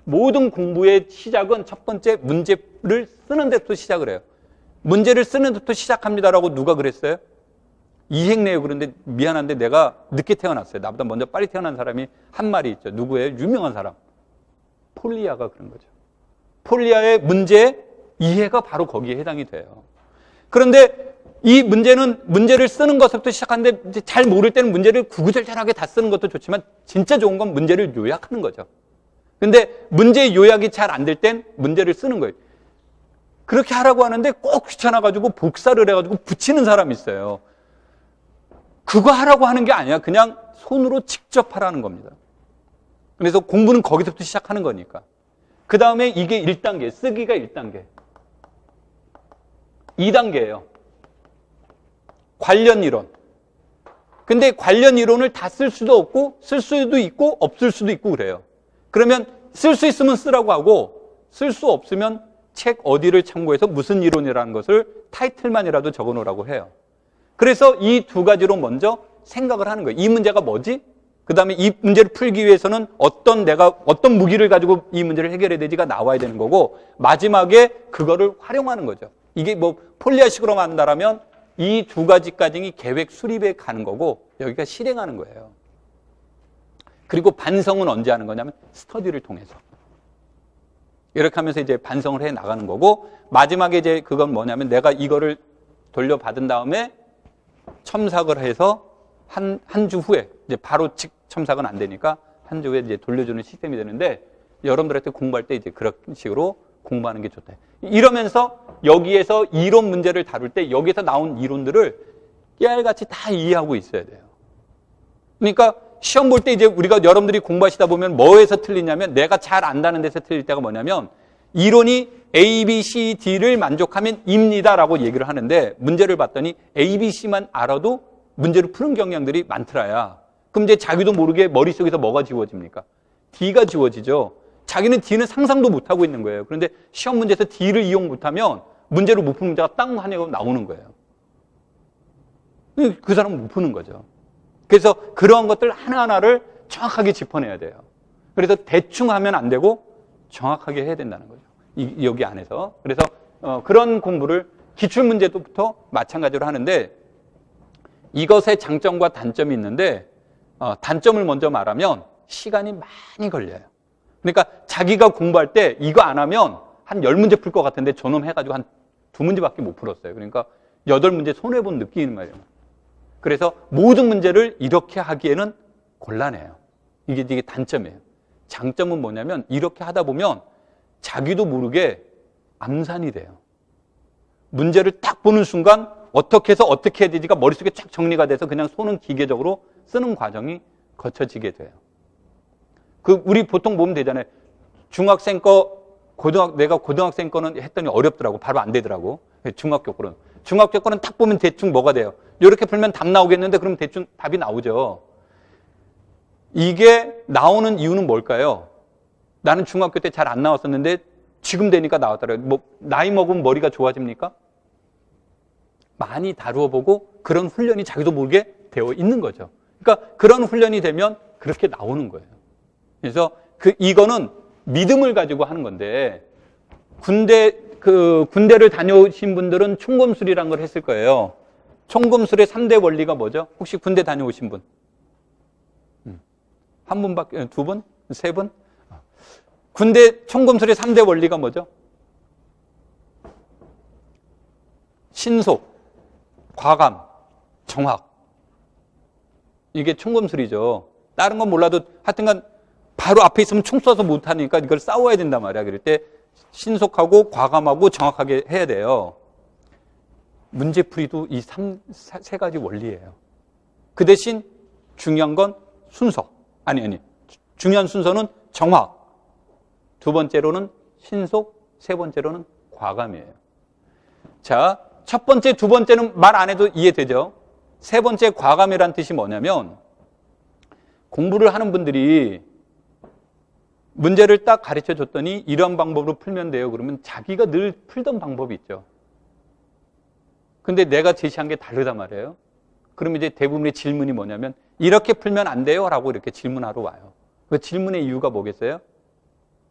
모든 공부의 시작은 첫 번째 문제를 쓰는 데부터 시작을 해요. 문제를 쓰는 데부터 시작합니다라고 누가 그랬어요? 이행래요. 그런데 미안한데 내가 늦게 태어났어요. 나보다 먼저 빨리 태어난 사람이 한 말이 있죠. 누구예요? 유명한 사람. 폴리아가 그런 거죠. 폴리아의 문제 이해가 바로 거기에 해당이 돼요. 그런데 이 문제를 쓰는 것부터 시작하는데 이제 잘 모를 때는 문제를 구구절절하게 다 쓰는 것도 좋지만 진짜 좋은 건 문제를 요약하는 거죠. 근데 문제 요약이 잘 안 될 땐 문제를 쓰는 거예요. 그렇게 하라고 하는데 꼭 귀찮아가지고 복사를 해가지고 붙이는 사람이 있어요. 그거 하라고 하는 게 아니야. 그냥 손으로 직접 하라는 겁니다. 그래서 공부는 거기서부터 시작하는 거니까. 그 다음에 이게 1단계, 쓰기가 1단계. 2단계예요. 관련 이론. 근데 관련 이론을 다 쓸 수도 없고 쓸 수도 있고 없을 수도 있고 그래요. 그러면 쓸 수 있으면 쓰라고 하고 쓸 수 없으면 책 어디를 참고해서 무슨 이론이라는 것을 타이틀만이라도 적어놓으라고 해요. 그래서 이 두 가지로 먼저 생각을 하는 거예요. 이 문제가 뭐지? 그 다음에 이 문제를 풀기 위해서는 내가 어떤 무기를 가지고 이 문제를 해결해야 되지가 나와야 되는 거고, 마지막에 그거를 활용하는 거죠. 이게 뭐 폴리아식으로 만든다라면 이 두 가지까지 계획 수립에 가는 거고, 여기가 실행하는 거예요. 그리고 반성은 언제 하는 거냐면 스터디를 통해서. 이렇게 하면서 이제 반성을 해 나가는 거고, 마지막에 이제 그건 뭐냐면 내가 이거를 돌려받은 다음에 첨삭을 해서 한 주 후에, 이제 바로 첨삭은 안 되니까 한 주 후에 이제 돌려주는 시스템이 되는데, 여러분들한테 공부할 때 이제 그런 식으로 공부하는 게 좋다. 이러면서 여기에서 이론 문제를 다룰 때 여기서 나온 이론들을 깨알같이 다 이해하고 있어야 돼요. 그러니까 시험 볼 때 이제 우리가 여러분들이 공부하시다 보면 뭐에서 틀리냐면, 내가 잘 안다는 데서 틀릴 때가 뭐냐면, 이론이 A, B, C, D를 만족하면 입니다라고 얘기를 하는데, 문제를 봤더니 A, B, C만 알아도 문제를 푸는 경향들이 많더라야. 그럼 이제 자기도 모르게 머릿속에서 뭐가 지워집니까? D가 지워지죠. 자기는 D는 상상도 못하고 있는 거예요. 그런데 시험 문제에서 D를 이용 못하면 문제를 못 푸는 문제가 땅 하냐고 나오는 거예요. 그 사람은 못 푸는 거죠. 그래서 그러한 것들 하나하나를 정확하게 짚어내야 돼요. 그래서 대충 하면 안 되고 정확하게 해야 된다는 거죠. 여기 안에서. 그래서 그런 공부를 기출문제부터 마찬가지로 하는데, 이것의 장점과 단점이 있는데, 단점을 먼저 말하면 시간이 많이 걸려요. 그러니까 자기가 공부할 때 이거 안 하면 한 10문제 풀 것 같은데 저놈 해가지고 한 2문제밖에 못 풀었어요. 그러니까 8문제 손해본 느낌이란 말이에요. 그래서 모든 문제를 이렇게 하기에는 곤란해요. 이게 단점이에요. 장점은 뭐냐면 이렇게 하다 보면 자기도 모르게 암산이 돼요. 문제를 딱 보는 순간 어떻게 해서 어떻게 해야 되지가 머릿속에 쫙 정리가 돼서 그냥 손은 기계적으로 쓰는 과정이 거쳐지게 돼요. 우리 보통 보면 되잖아요. 중학생 거, 내가 고등학생 거는 했더니 어렵더라고. 바로 안 되더라고. 중학교 거는. 중학교 거는 딱 보면 대충 뭐가 돼요. 이렇게 풀면 답 나오겠는데 그럼 대충 답이 나오죠. 이게 나오는 이유는 뭘까요? 나는 중학교 때 잘 안 나왔었는데 지금 되니까 나왔더라고요. 뭐 나이 먹으면 머리가 좋아집니까? 많이 다루어 보고 그런 훈련이 자기도 모르게 되어 있는 거죠. 그러니까 그런 훈련이 되면 그렇게 나오는 거예요. 그래서 이거는 믿음을 가지고 하는 건데, 군대를 다녀오신 분들은 총검술이라는 걸 했을 거예요. 총금술의 3대 원리가 뭐죠? 혹시 군대 다녀오신 분? 한 분밖에, 두 분? 세 분? 군대 총금술의 3대 원리가 뭐죠? 신속, 과감, 정확. 이게 총금술이죠. 다른 건 몰라도 하여튼간 바로 앞에 있으면 총 쏴서 못하니까 이걸 싸워야 된단 말이야. 그럴 때 신속하고 과감하고 정확하게 해야 돼요. 문제풀이도 이 세 가지 원리예요. 그 대신 중요한 건 순서. 아니. 중요한 순서는 정확. 두 번째로는 신속. 세 번째로는 과감이에요. 자, 첫 번째, 두 번째는 말 안 해도 이해되죠? 세 번째 과감이란 뜻이 뭐냐면 공부를 하는 분들이 문제를 딱 가르쳐 줬더니 이런 방법으로 풀면 돼요. 그러면 자기가 늘 풀던 방법이 있죠. 근데 내가 제시한 게 다르단 말이에요. 그러면 이제 대부분의 질문이 뭐냐면 이렇게 풀면 안 돼요? 라고 이렇게 질문하러 와요. 그 질문의 이유가 뭐겠어요?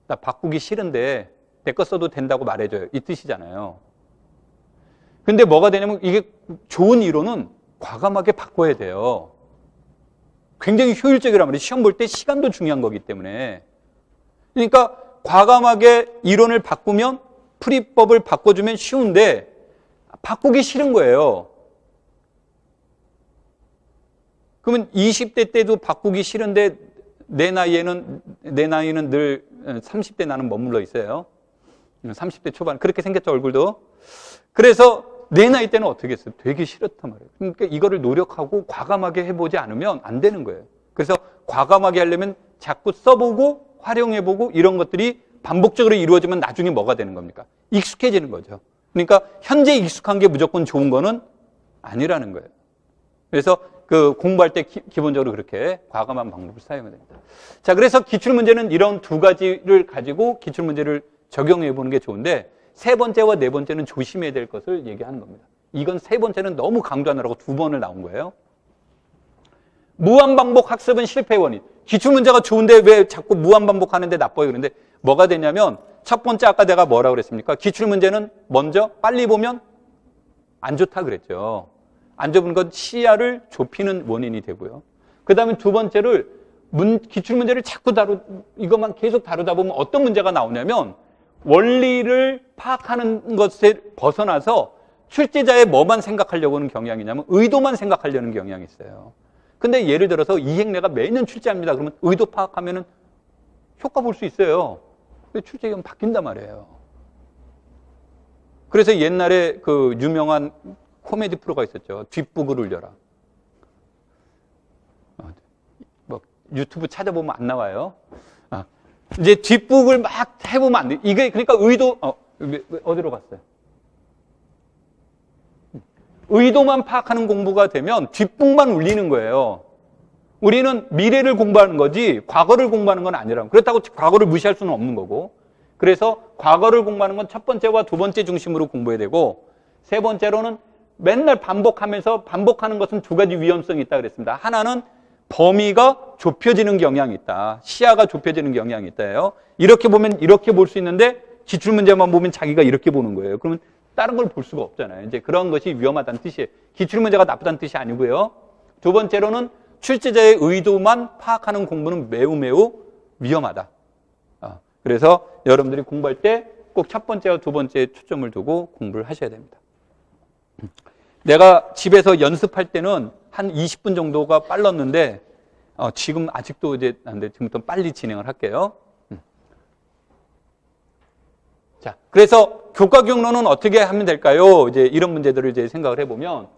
나 바꾸기 싫은데 내 거 써도 된다고 말해줘요. 이 뜻이잖아요. 근데 뭐가 되냐면 이게 좋은 이론은 과감하게 바꿔야 돼요. 굉장히 효율적이란 말이에요. 시험 볼 때 시간도 중요한 거기 때문에. 그러니까 과감하게 이론을 바꾸면 풀이법을 바꿔주면 쉬운데 바꾸기 싫은 거예요. 그러면 20대 때도 바꾸기 싫은데 내 나이는 늘 30대 나는 머물러 있어요. 30대 초반 그렇게 생겼죠, 얼굴도. 그래서 내 나이 때는 어떻게 했어요? 되게 싫었단 말이에요. 그러니까 이거를 노력하고 과감하게 해보지 않으면 안 되는 거예요. 그래서 과감하게 하려면 자꾸 써보고 활용해보고 이런 것들이 반복적으로 이루어지면 나중에 뭐가 되는 겁니까? 익숙해지는 거죠. 그러니까 현재 익숙한 게 무조건 좋은 거는 아니라는 거예요. 그래서 그 공부할 때 기본적으로 그렇게 과감한 방법을 사용해야 됩니다. 자, 그래서 기출문제는 이런 두 가지를 가지고 기출문제를 적용해 보는 게 좋은데 세 번째와 네 번째는 조심해야 될 것을 얘기하는 겁니다. 이건 세 번째는 너무 강조하느라고 두 번을 나온 거예요. 무한반복 학습은 실패의 원인. 기출문제가 좋은데 왜 자꾸 무한반복하는데 나빠요? 그런데 뭐가 되냐면 첫 번째 아까 내가 뭐라고 그랬습니까? 기출문제는 먼저 빨리 보면 안 좋다 그랬죠. 안 좋은 건 시야를 좁히는 원인이 되고요. 그 다음에 두 번째를 기출문제를 자꾸 이것만 계속 다루다 보면 어떤 문제가 나오냐면 원리를 파악하는 것에 벗어나서 출제자의 뭐만 생각하려고 하는 경향이 있냐면 의도만 생각하려는 경향이 있어요. 근데 예를 들어서 이 행내가 매년 출제합니다. 그러면 의도 파악하면은 효과 볼 수 있어요. 근데 출제기간 바뀐단 말이에요. 그래서 옛날에 그 유명한 코미디 프로가 있었죠. 뒷북을 울려라. 뭐 유튜브 찾아보면 안 나와요. 이제 뒷북을 막 해보면 안 돼. 이게 그러니까 의도 어디로 갔어요? 의도만 파악하는 공부가 되면 뒷북만 울리는 거예요. 우리는 미래를 공부하는 거지 과거를 공부하는 건 아니라고. 그렇다고 과거를 무시할 수는 없는 거고. 그래서 과거를 공부하는 건 첫 번째와 두 번째 중심으로 공부해야 되고 세 번째로는 맨날 반복하면서 반복하는 것은 두 가지 위험성이 있다 그랬습니다. 하나는 범위가 좁혀지는 경향이 있다. 시야가 좁혀지는 경향이 있다예요. 이렇게 보면 이렇게 볼 수 있는데 기출문제만 보면 자기가 이렇게 보는 거예요. 그러면 다른 걸 볼 수가 없잖아요. 이제 그런 것이 위험하다는 뜻이에요. 기출문제가 나쁘다는 뜻이 아니고요. 두 번째로는 출제자의 의도만 파악하는 공부는 매우 매우 위험하다. 그래서 여러분들이 공부할 때 꼭 첫 번째와 두 번째에 초점을 두고 공부를 하셔야 됩니다. 내가 집에서 연습할 때는 한 20분 정도가 빨랐는데 지금 아직도 이제 안 돼. 지금부터 빨리 진행을 할게요. 자, 그래서 교과 경로는 어떻게 하면 될까요? 이제 이런 문제들을 이제 생각을 해보면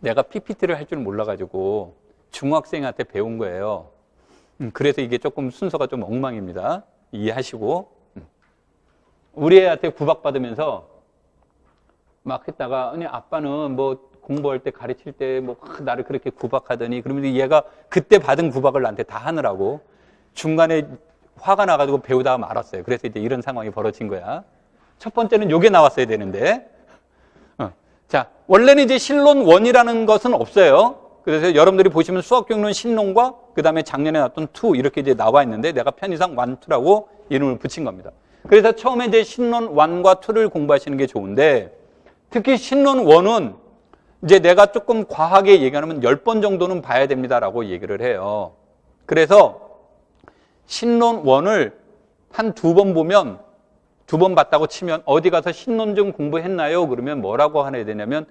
내가 PPT를 할 줄 몰라가지고 중학생한테 배운 거예요. 그래서 이게 조금 순서가 좀 엉망입니다. 이해하시고. 우리 애한테 구박받으면서 막 했다가, 아니, 아빠는 뭐 공부할 때 가르칠 때 뭐 나를 그렇게 구박하더니, 그러면 얘가 그때 받은 구박을 나한테 다 하느라고 중간에 화가 나가지고 배우다가 말았어요. 그래서 이제 이런 상황이 벌어진 거야. 첫 번째는 요게 나왔어야 되는데. 자, 원래는 이제 신론원이라는 것은 없어요. 그래서 여러분들이 보시면 수학 경로는 신론과 그 다음에 작년에 나왔던 2 이렇게 이제 나와 있는데 내가 편의상 1, 2라고 이름을 붙인 겁니다. 그래서 처음에 이제 신론 1과 2를 공부하시는 게 좋은데 특히 신론 1은 이제 내가 조금 과하게 얘기하면 10번 정도는 봐야 됩니다라고 얘기를 해요. 그래서 신론 1을 한 2번 보면 2번 봤다고 치면 어디 가서 신론 좀 공부했나요? 그러면 뭐라고 해야 되냐면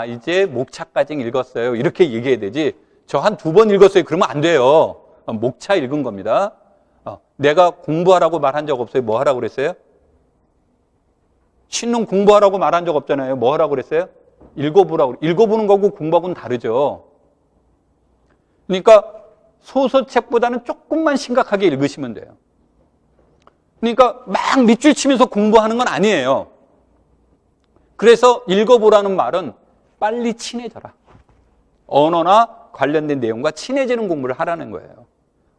이제 목차까지 읽었어요. 이렇게 얘기해야 되지. 저 한 2번 읽었어요. 그러면 안 돼요. 목차 읽은 겁니다. 내가 공부하라고 말한 적 없어요. 뭐 하라고 그랬어요? 신론 공부하라고 말한 적 없잖아요. 뭐 하라고 그랬어요? 읽어보라고. 읽어보는 거고 공부하고는 다르죠. 그러니까 소설책보다는 조금만 심각하게 읽으시면 돼요. 그러니까 막 밑줄 치면서 공부하는 건 아니에요. 그래서 읽어보라는 말은 빨리 친해져라. 언어나 관련된 내용과 친해지는 공부를 하라는 거예요.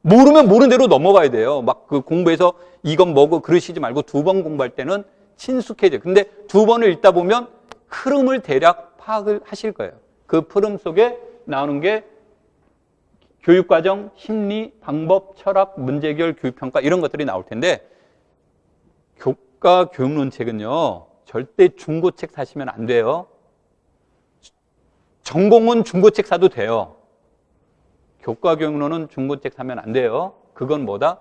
모르면 모르는 대로 넘어가야 돼요. 막 그 공부해서 이건 뭐고 그러시지 말고 2번 공부할 때는 친숙해져요. 근데 2번을 읽다 보면 흐름을 대략 파악을 하실 거예요. 그 흐름 속에 나오는 게 교육과정, 심리, 방법, 철학, 문제해결, 교육평가 이런 것들이 나올 텐데 교과 교육론책은요. 절대 중고책 사시면 안 돼요. 전공은 중고책 사도 돼요. 교과 교육론은 중고책 사면 안 돼요. 그건 뭐다?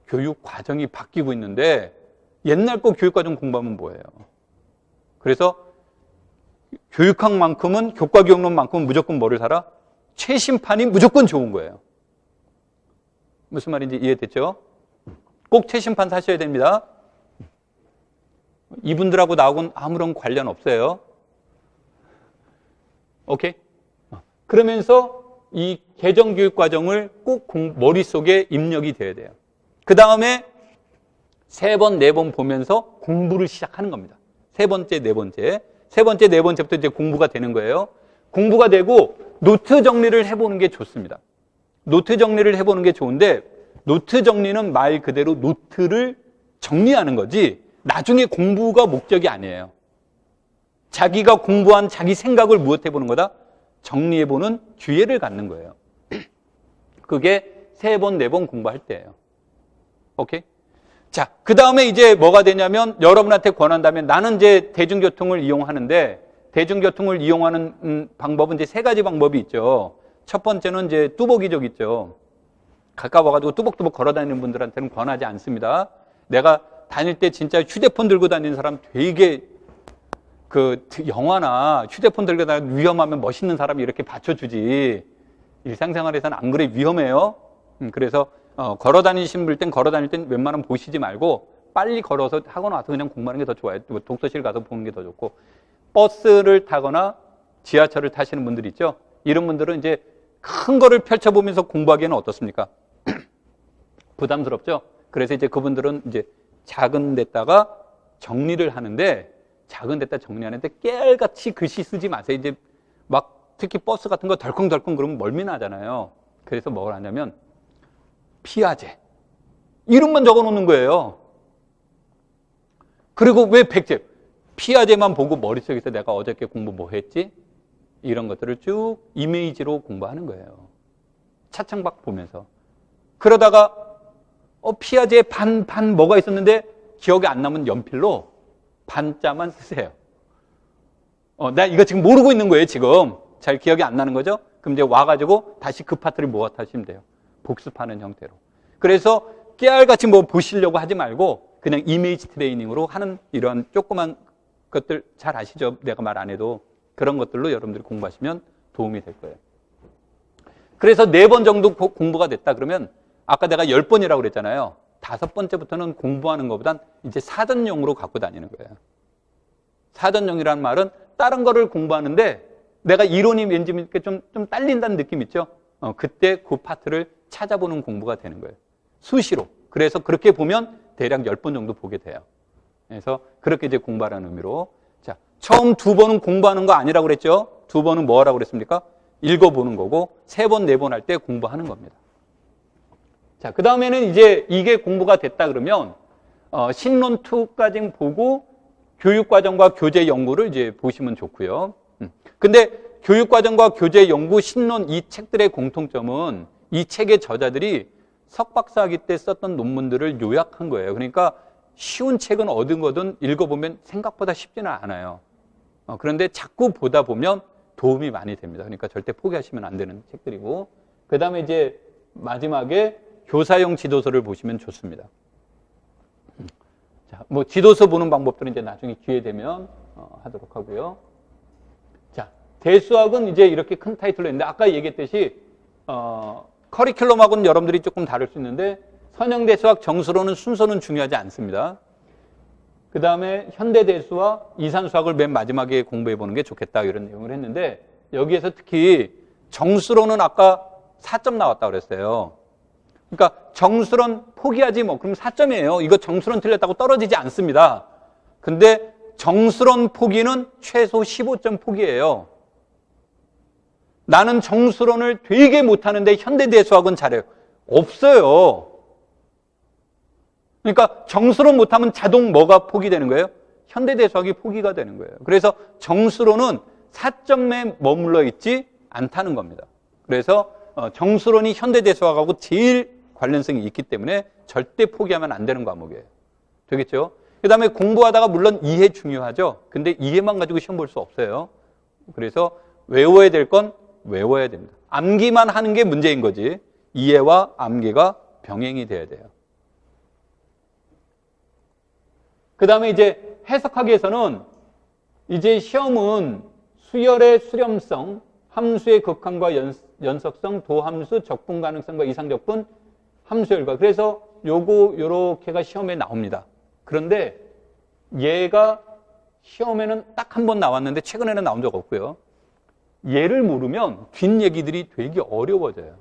교육과정이 바뀌고 있는데 옛날 거 교육과정 공부하면 뭐예요? 그래서 교육학만큼은 교과 교육론만큼은 무조건 뭐를 사라? 최신판이 무조건 좋은 거예요. 무슨 말인지 이해됐죠? 꼭 최신판 사셔야 됩니다. 이분들하고 나하고는 아무런 관련 없어요. 오케이? 그러면서 이 개정교육과정을 꼭 머릿속에 입력이 돼야 돼요. 그 다음에 3번, 4번 보면서 공부를 시작하는 겁니다. 3번째, 4번째. 3번째, 4번째부터 이제 공부가 되는 거예요. 공부가 되고 노트 정리를 해보는 게 좋습니다. 노트 정리를 해보는 게 좋은데 노트 정리는 말 그대로 노트를 정리하는 거지 나중에 공부가 목적이 아니에요. 자기가 공부한 자기 생각을 무엇해보는 거다? 정리해보는 기회를 갖는 거예요. 그게 3번, 4번 공부할 때예요. 오케이? 자, 그 다음에 이제 뭐가 되냐면 여러분한테 권한다면 나는 이제 대중교통을 이용하는데 대중교통을 이용하는 방법은 이제 3가지 방법이 있죠. 첫 번째는 이제 뚜벅이족 있죠. 가까워가지고 뚜벅뚜벅 걸어다니는 분들한테는 권하지 않습니다. 내가 다닐 때 진짜 휴대폰 들고 다니는 사람 되게 그 영화나 휴대폰 들고 다니는 위험하면 멋있는 사람이 이렇게 받쳐주지. 일상생활에서는 안 그래 위험해요. 그래서 걸어 다니신 분 땐 걸어 다닐 땐 웬만하면 보시지 말고 빨리 걸어서 학원 와서 그냥 공부하는 게 더 좋아요. 독서실 가서 보는 게 더 좋고 버스를 타거나 지하철을 타시는 분들 있죠. 이런 분들은 이제 큰 거를 펼쳐보면서 공부하기에는 어떻습니까? 부담스럽죠. 그래서 이제 그분들은 이제 작은 데다가 정리를 하는데 작은 데다 정리하는데 깨알같이 글씨 쓰지 마세요. 이제 막 특히 버스 같은 거 덜컹덜컹 그러면 멀미나잖아요. 그래서 뭘 하냐면 피아제 이름만 적어놓는 거예요. 그리고 왜 백제? 피아제만 보고 머릿속에서 내가 어저께 공부 뭐 했지? 이런 것들을 쭉 이미지로 공부하는 거예요. 차창밖 보면서. 그러다가 피아제에 반 뭐가 있었는데 기억이 안 나면 연필로 반자만 쓰세요. 나 이거 지금 모르고 있는 거예요, 지금. 잘 기억이 안 나는 거죠? 그럼 이제 와가지고 다시 그 파트를 모아 타시면 돼요. 복습하는 형태로. 그래서 깨알같이 뭐 보시려고 하지 말고 그냥 이미지 트레이닝으로 하는 이런 조그만 것들 잘 아시죠? 내가 말 안 해도 그런 것들로 여러분들이 공부하시면 도움이 될 거예요. 그래서 4번 정도 공부가 됐다 그러면 아까 내가 10번이라고 그랬잖아요. 5번째부터는 공부하는 것보단 이제 사전용으로 갖고 다니는 거예요. 사전용이라는 말은 다른 거를 공부하는데 내가 이론이 왠지 좀 딸린다는 느낌 있죠? 그때 그 파트를 찾아보는 공부가 되는 거예요. 수시로. 그래서 그렇게 보면 대략 10번 정도 보게 돼요. 그래서 그렇게 이제 공부하라는 의미로. 자, 처음 2번은 공부하는 거 아니라고 그랬죠? 2번은 뭐 하라고 그랬습니까? 읽어보는 거고 3번, 4번 할 때 공부하는 겁니다. 자, 그 다음에는 이제 이게 공부가 됐다 그러면 신론 2까지 보고 교육과정과 교재 연구를 이제 보시면 좋고요. 근데 교육과정과 교재 연구 신론 이 책들의 공통점은 이 책의 저자들이 석박사학위 때 썼던 논문들을 요약한 거예요. 그러니까 쉬운 책은 얻은 거든 읽어보면 생각보다 쉽지는 않아요. 그런데 자꾸 보다 보면 도움이 많이 됩니다. 그러니까 절대 포기하시면 안 되는 책들이고, 그 다음에 이제 마지막에 교사용 지도서를 보시면 좋습니다. 자, 뭐 지도서 보는 방법들은 이제 나중에 기회 되면 하도록 하고요. 자, 대수학은 이제 이렇게 큰 타이틀로 했는데, 아까 얘기했듯이 커리큘럼하고는 여러분들이 조금 다를 수 있는데, 선형대수학 정수로는 순서는 중요하지 않습니다. 그 다음에 현대대수와 이산수학을 맨 마지막에 공부해 보는 게 좋겠다, 이런 내용을 했는데, 여기에서 특히 정수로는 아까 4점 나왔다고 그랬어요. 그러니까 정수론 포기하지 뭐, 그럼 4점이에요. 이거 정수론 틀렸다고 떨어지지 않습니다. 근데 정수론 포기는 최소 15점 포기예요. 나는 정수론을 되게 못하는데 현대대수학은 잘해요. 없어요. 그러니까 정수론 못하면 자동 뭐가 포기되는 거예요? 현대대수학이 포기가 되는 거예요. 그래서 정수론은 4점에 머물러 있지 않다는 겁니다. 그래서 정수론이 현대대수학하고 제일 관련성이 있기 때문에 절대 포기하면 안 되는 과목이에요. 되겠죠? 그 다음에 공부하다가 물론 이해 중요하죠. 근데 이해만 가지고 시험 볼 수 없어요. 그래서 외워야 될 건 외워야 됩니다. 암기만 하는 게 문제인 거지, 이해와 암기가 병행이 돼야 돼요. 그 다음에 이제 해석하기에서는 이제 시험은 수열의 수렴성, 함수의 극한과 연속성, 도함수, 적분 가능성과 이상적분, 함수열과. 그래서 요렇게가 시험에 나옵니다. 그런데 얘가 시험에는 딱 한 번 나왔는데 최근에는 나온 적 없고요. 얘를 모르면 뒷얘기들이 되게 어려워져요.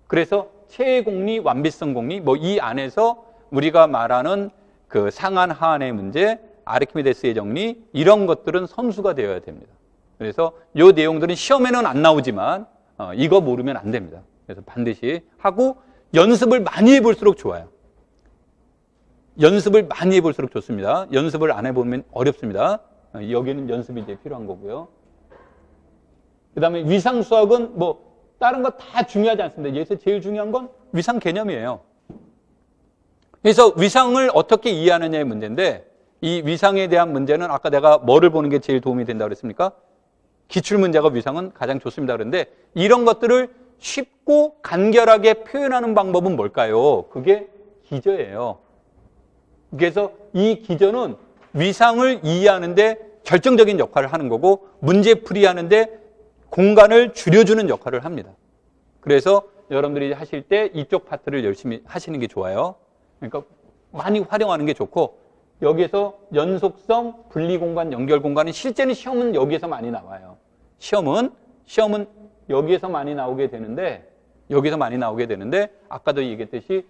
그래서 체공리, 완비성 공리, 뭐 이 안에서 우리가 말하는 그 상한 하한의 문제, 아르키메데스의 정리, 이런 것들은 선수가 되어야 됩니다. 그래서 이 내용들은 시험에는 안 나오지만 이거 모르면 안 됩니다. 그래서 반드시 하고 연습을 많이 해볼수록 좋아요. 연습을 많이 해볼수록 좋습니다. 연습을 안 해보면 어렵습니다. 여기는 연습이 이제 필요한 거고요. 그 다음에 위상수학은 뭐 다른 거 다 중요하지 않습니다. 여기서 제일 중요한 건 위상 개념이에요. 그래서 위상을 어떻게 이해하느냐의 문제인데, 이 위상에 대한 문제는 아까 내가 뭐를 보는 게 제일 도움이 된다고 그랬습니까? 기출문제가 위상은 가장 좋습니다. 그런데 이런 것들을 쉽고 간결하게 표현하는 방법은 뭘까요? 그게 기저예요. 그래서 이 기저는 위상을 이해하는데 결정적인 역할을 하는 거고, 문제풀이 하는데 공간을 줄여주는 역할을 합니다. 그래서 여러분들이 하실 때 이쪽 파트를 열심히 하시는 게 좋아요. 그러니까 많이 활용하는 게 좋고, 여기에서 연속성, 분리공간, 연결공간은 실제는 시험은 여기에서 많이 나와요. 시험은 여기에서 많이 나오게 되는데, 아까도 얘기했듯이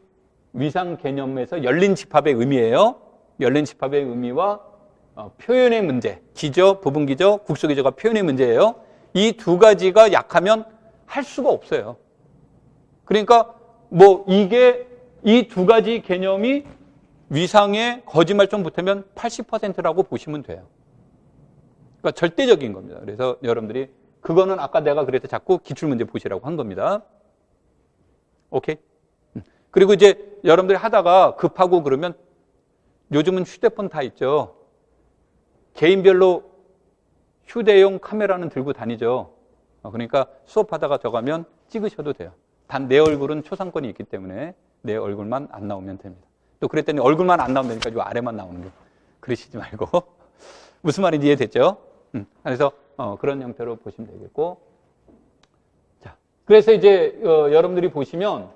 위상 개념에서 열린 집합의 의미예요. 열린 집합의 의미와 표현의 문제, 기저, 부분 기저, 국소 기저가 표현의 문제예요. 이 두 가지가 약하면 할 수가 없어요. 그러니까 뭐 이게 이 두 가지 개념이 위상에 거짓말 좀 붙으면 80%라고 보시면 돼요. 그러니까 절대적인 겁니다. 그래서 여러분들이 그거는 아까 내가 그래서 자꾸 기출문제 보시라고 한 겁니다. 오케이? 그리고 이제 여러분들이 하다가 급하고 그러면 요즘은 휴대폰 다 있죠. 개인별로 휴대용 카메라는 들고 다니죠. 그러니까 수업하다가 저가면 찍으셔도 돼요. 단 내 얼굴은 초상권이 있기 때문에 내 얼굴만 안 나오면 됩니다. 또 그랬더니 얼굴만 안 나오면 되니까 요 아래만 나오는 거 그러시지 말고. 무슨 말인지 이해됐죠? 그래서 그런 형태로 보시면 되겠고. 자, 그래서 이제 여러분들이 보시면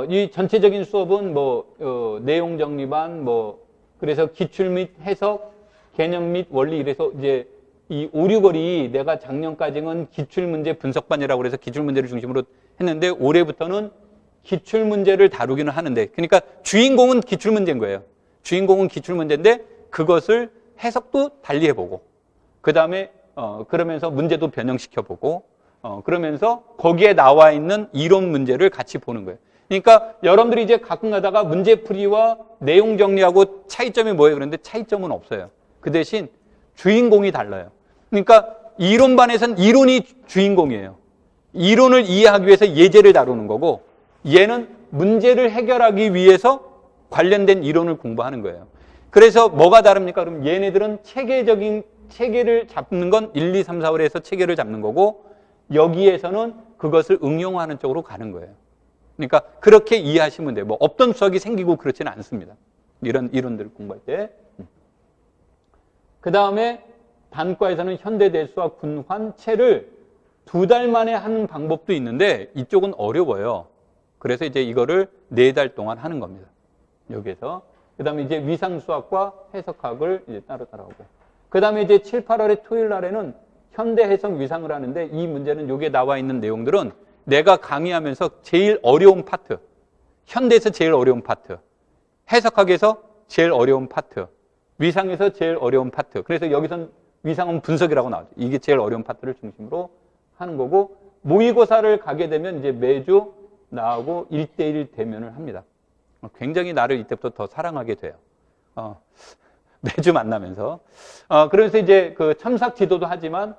이 전체적인 수업은 뭐 내용 정리반, 뭐 그래서 기출 및 해석, 개념 및 원리, 이래서 이제 이 5, 6월이 내가 작년까지는 기출문제 분석반이라고 그래서 기출문제를 중심으로 했는데, 올해부터는 기출문제를 다루기는 하는데, 그러니까 주인공은 기출문제인 거예요. 주인공은 기출문제인데 그것을 해석도 달리 해보고, 그 다음에 그러면서 문제도 변형시켜보고, 그러면서 거기에 나와 있는 이론 문제를 같이 보는 거예요. 그러니까 여러분들이 이제 가끔 가다가 문제풀이와 내용 정리하고 차이점이 뭐예요? 그런데 차이점은 없어요. 그 대신 주인공이 달라요. 그러니까 이론반에서는 이론이 주인공이에요. 이론을 이해하기 위해서 예제를 다루는 거고, 얘는 문제를 해결하기 위해서 관련된 이론을 공부하는 거예요. 그래서 뭐가 다릅니까? 그럼 얘네들은 체계적인 체계를 잡는 건 1, 2, 3, 4월에 해서 체계를 잡는 거고 여기에서는 그것을 응용하는 쪽으로 가는 거예요. 그러니까 그렇게 이해하시면 돼요. 뭐 없던 수학이 생기고 그렇지는 않습니다. 이런 이론들을 공부할 때. 그 다음에 단과에서는 현대대수와 군환체를 2달 만에 하는 방법도 있는데 이쪽은 어려워요. 그래서 이제 이거를 4달 동안 하는 겁니다. 여기에서. 그 다음에 이제 위상수학과 해석학을 이제 따로 하고. 그 다음에 이제 7, 8월에 토요일 날에는 현대해석 위상을 하는데 이 문제는 여기에 나와 있는 내용들은 내가 강의하면서 제일 어려운 파트, 현대에서 제일 어려운 파트, 해석학에서 제일 어려운 파트, 위상에서 제일 어려운 파트. 그래서 여기선 위상은 분석이라고 나오죠. 이게 제일 어려운 파트를 중심으로 하는 거고 모의고사를 가게 되면 이제 매주 나하고 1대1 대면을 합니다. 굉장히 나를 이때부터 더 사랑하게 돼요. 매주 만나면서. 그래서 이제 그 첨삭 지도도 하지만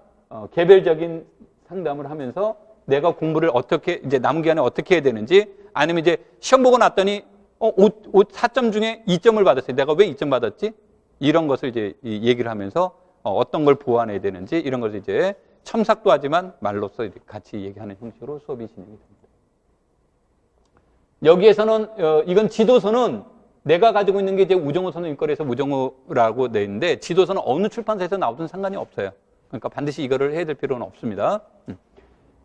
개별적인 상담을 하면서 내가 공부를 어떻게 이제 남은 기간에 어떻게 해야 되는지 아니면 이제 시험 보고 났더니 4점 중에 2점을 받았어요. 내가 왜 2점 받았지? 이런 것을 이제 얘기를 하면서 어떤 걸 보완해야 되는지 이런 것을 이제 첨삭도 하지만 말로써 이제 같이 얘기하는 형식으로 수업이 진행이 됩니다. 여기에서는 이건 지도서는 내가 가지고 있는 게 이제 우정호 선생님 거에서 우정호라고 돼 있는데 지도서는 어느 출판사에서 나오든 상관이 없어요. 그러니까 반드시 이거를 해야 될 필요는 없습니다.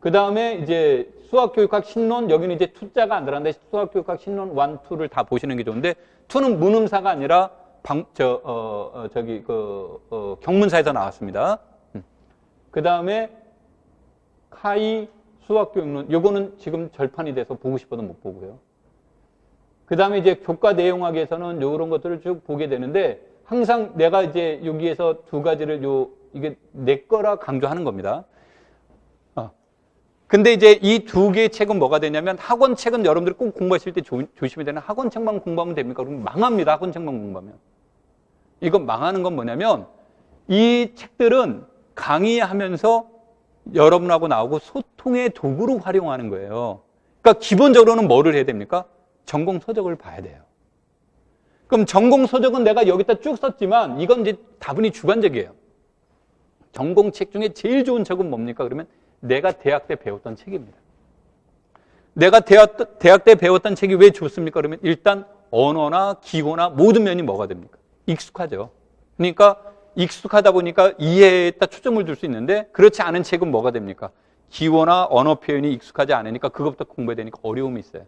그 다음에 이제 수학교육학 신론, 여기는 이제 투자가 안 들어갔는데 수학교육학 신론 1, 2를 다 보시는 게 좋은데 2는 문음사가 아니라 경문사에서 나왔습니다. 그 다음에 카이 수학교육론, 요거는 지금 절판이 돼서 보고 싶어도 못 보고요. 그 다음에 이제 교과 내용학에서는 요런 것들을 쭉 보게 되는데 항상 내가 이제 여기에서 두 가지를 이게 내 거라 강조하는 겁니다. 근데 이제 이 두 개의 책은 뭐가 되냐면 학원 책은 여러분들이 꼭 공부하실 때 조심해야 되는 학원 책만 공부하면 됩니까? 그러면 망합니다. 학원 책만 공부하면. 이건 망하는 건 뭐냐면 이 책들은 강의하면서 여러분하고 나오고 소통의 도구로 활용하는 거예요. 그러니까 기본적으로는 뭐를 해야 됩니까? 전공 서적을 봐야 돼요. 그럼 전공 서적은 내가 여기다 쭉 썼지만 이건 이제 다분히 주관적이에요. 전공 책 중에 제일 좋은 책은 뭡니까? 그러면 내가 대학 때 배웠던 책입니다. 내가 대학 때 배웠던 책이 왜 좋습니까? 그러면 일단 언어나 기호나 모든 면이 뭐가 됩니까? 익숙하죠. 그러니까 익숙하다 보니까 이해에다 초점을 둘 수 있는데 그렇지 않은 책은 뭐가 됩니까? 기호나 언어 표현이 익숙하지 않으니까 그것부터 공부해야 되니까 어려움이 있어요.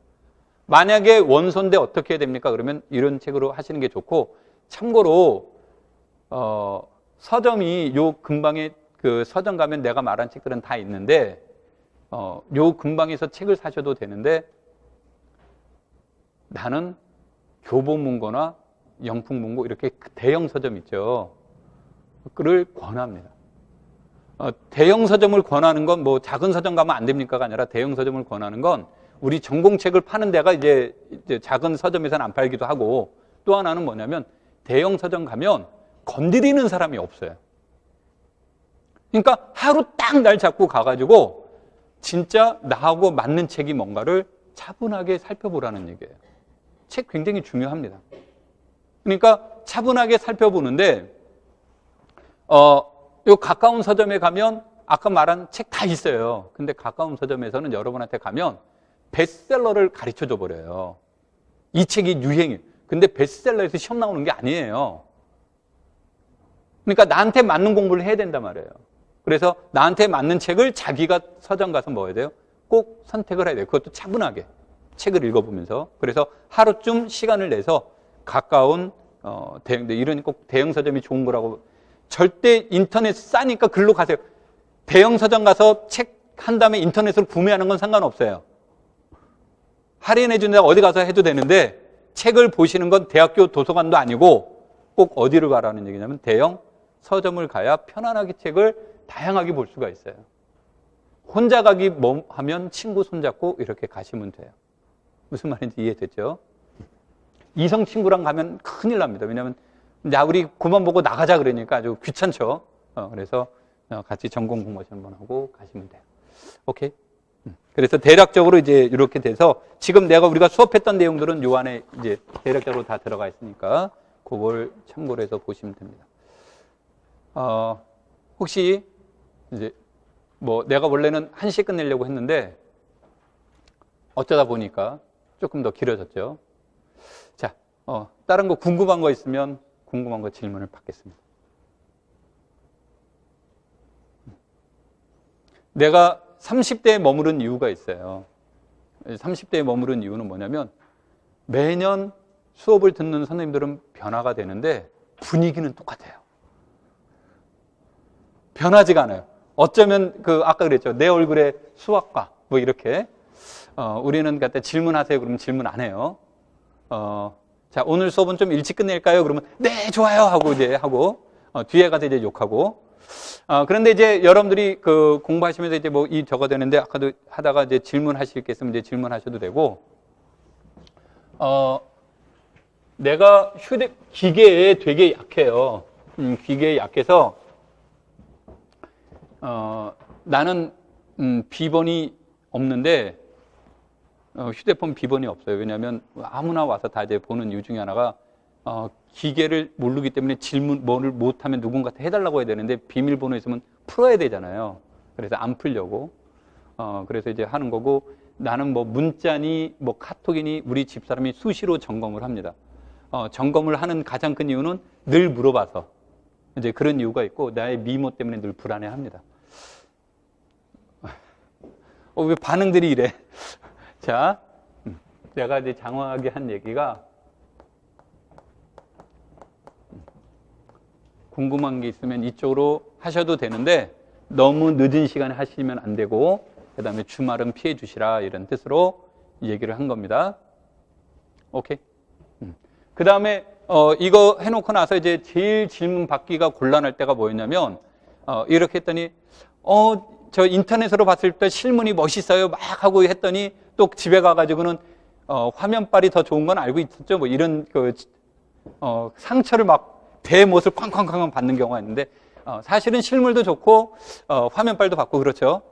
만약에 원서인데 어떻게 해야 됩니까? 그러면 이런 책으로 하시는 게 좋고 참고로 서점이 요 근방에 그 서점 가면 내가 말한 책들은 다 있는데 요 근방에서 책을 사셔도 되는데 나는 교보문고나 영풍문고 이렇게 대형 서점 있죠. 그를 권합니다. 대형 서점을 권하는 건 뭐 작은 서점 가면 안 됩니까가 아니라 대형 서점을 권하는 건 우리 전공책을 파는 데가 이제 작은 서점에서는 안 팔기도 하고 또 하나는 뭐냐면 대형 서점 가면 건드리는 사람이 없어요. 그러니까 하루 딱 날 잡고 가가지고 진짜 나하고 맞는 책이 뭔가를 차분하게 살펴보라는 얘기예요. 책 굉장히 중요합니다. 그러니까 차분하게 살펴보는데 요 가까운 서점에 가면 아까 말한 책 다 있어요. 근데 가까운 서점에서는 여러분한테 가면 베스트셀러를 가르쳐 줘 버려요. 이 책이 유행이에요. 근데 베스트셀러에서 시험 나오는 게 아니에요. 그러니까 나한테 맞는 공부를 해야 된단 말이에요. 그래서 나한테 맞는 책을 자기가 서점 가서 뭐 해야 돼요? 꼭 선택을 해야 돼요. 그것도 차분하게 책을 읽어보면서. 그래서 하루쯤 시간을 내서 가까운 이런 꼭 대형 서점이 좋은 거라고 절대 인터넷 싸니까 글로 가세요. 대형 서점 가서 책 한 다음에 인터넷으로 구매하는 건 상관없어요. 할인해 준다 어디 가서 해도 되는데 책을 보시는 건 대학교 도서관도 아니고 꼭 어디를 가라는 얘기냐면 대형 서점을 가야 편안하게 책을 다양하게 볼 수가 있어요. 혼자 가기 하면 친구 손잡고 이렇게 가시면 돼요. 무슨 말인지 이해됐죠? 이성 친구랑 가면 큰일 납니다. 왜냐하면 야 우리 그만 보고 나가자 그러니까 아주 귀찮죠. 그래서 같이 전공 공부시 한번 하고 가시면 돼요. 오케이. 그래서 대략적으로 이제 이렇게 돼서 지금 우리가 수업했던 내용들은 요 안에 이제 대략적으로 다 들어가 있으니까 그걸 참고로 해서 보시면 됩니다. 혹시 이제 뭐 내가 원래는 1시에 끝내려고 했는데 어쩌다 보니까 조금 더 길어졌죠. 자, 다른 거 궁금한 거 있으면 궁금한 거 질문을 받겠습니다. 내가 30대에 머무른 이유가 있어요. 30대에 머무른 이유는 뭐냐면 매년 수업을 듣는 선생님들은 변화가 되는데 분위기는 똑같아요. 변하지가 않아요. 어쩌면 아까 그랬죠. 내 얼굴에 수학과 뭐 이렇게 우리는 그때 질문하세요. 그러면 질문 안 해요. 자, 오늘 수업은 좀 일찍 끝낼까요? 그러면 네, 좋아요 하고 이제 하고 뒤에 가서 이제 욕하고. 그런데 이제 여러분들이 공부하시면서 이제 뭐 저거 되는데 아까도 하다가 이제 질문하실 게 있으면 이제 질문하셔도 되고. 내가 기계에 되게 약해요. 기계에 약해서 나는 비번이 없는데 휴대폰 비번이 없어요. 왜냐하면 아무나 와서 다 이제 보는 이유 중에 하나가 기계를 모르기 때문에 질문을 못하면 누군가한테 해달라고 해야 되는데 비밀번호 있으면 풀어야 되잖아요. 그래서 안 풀려고 그래서 이제 하는 거고, 나는 뭐 문자니 뭐 카톡이니 우리 집사람이 수시로 점검을 합니다. 점검을 하는 가장 큰 이유는 늘 물어봐서 이제 그런 이유가 있고, 나의 미모 때문에 늘 불안해합니다. 왜 반응들이 이래? 자, 내가 이제 장황하게 한 얘기가, 궁금한 게 있으면 이쪽으로 하셔도 되는데 너무 늦은 시간에 하시면 안 되고, 그 다음에 주말은 피해 주시라 이런 뜻으로 얘기를 한 겁니다. 오케이? 그 다음에 이거 해놓고 나서 이제 제일 질문 받기가 곤란할 때가 뭐였냐면, 이렇게 했더니 저 인터넷으로 봤을 때 실물이 멋있어요 막 하고 했더니 또 집에 가가지고는 화면빨이 더 좋은 건 알고 있었죠. 뭐 이런 상처를 막 대못을 쾅쾅쾅 받는 경우가 있는데, 사실은 실물도 좋고 화면빨도 받고 그렇죠.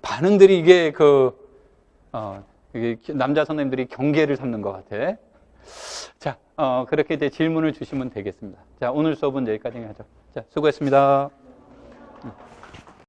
반응들이 이게 이게 남자 선생님들이 경계를 삼는 것 같아. 자, 그렇게 이제 질문을 주시면 되겠습니다. 자, 오늘 수업은 여기까지 하죠. 자, 수고했습니다.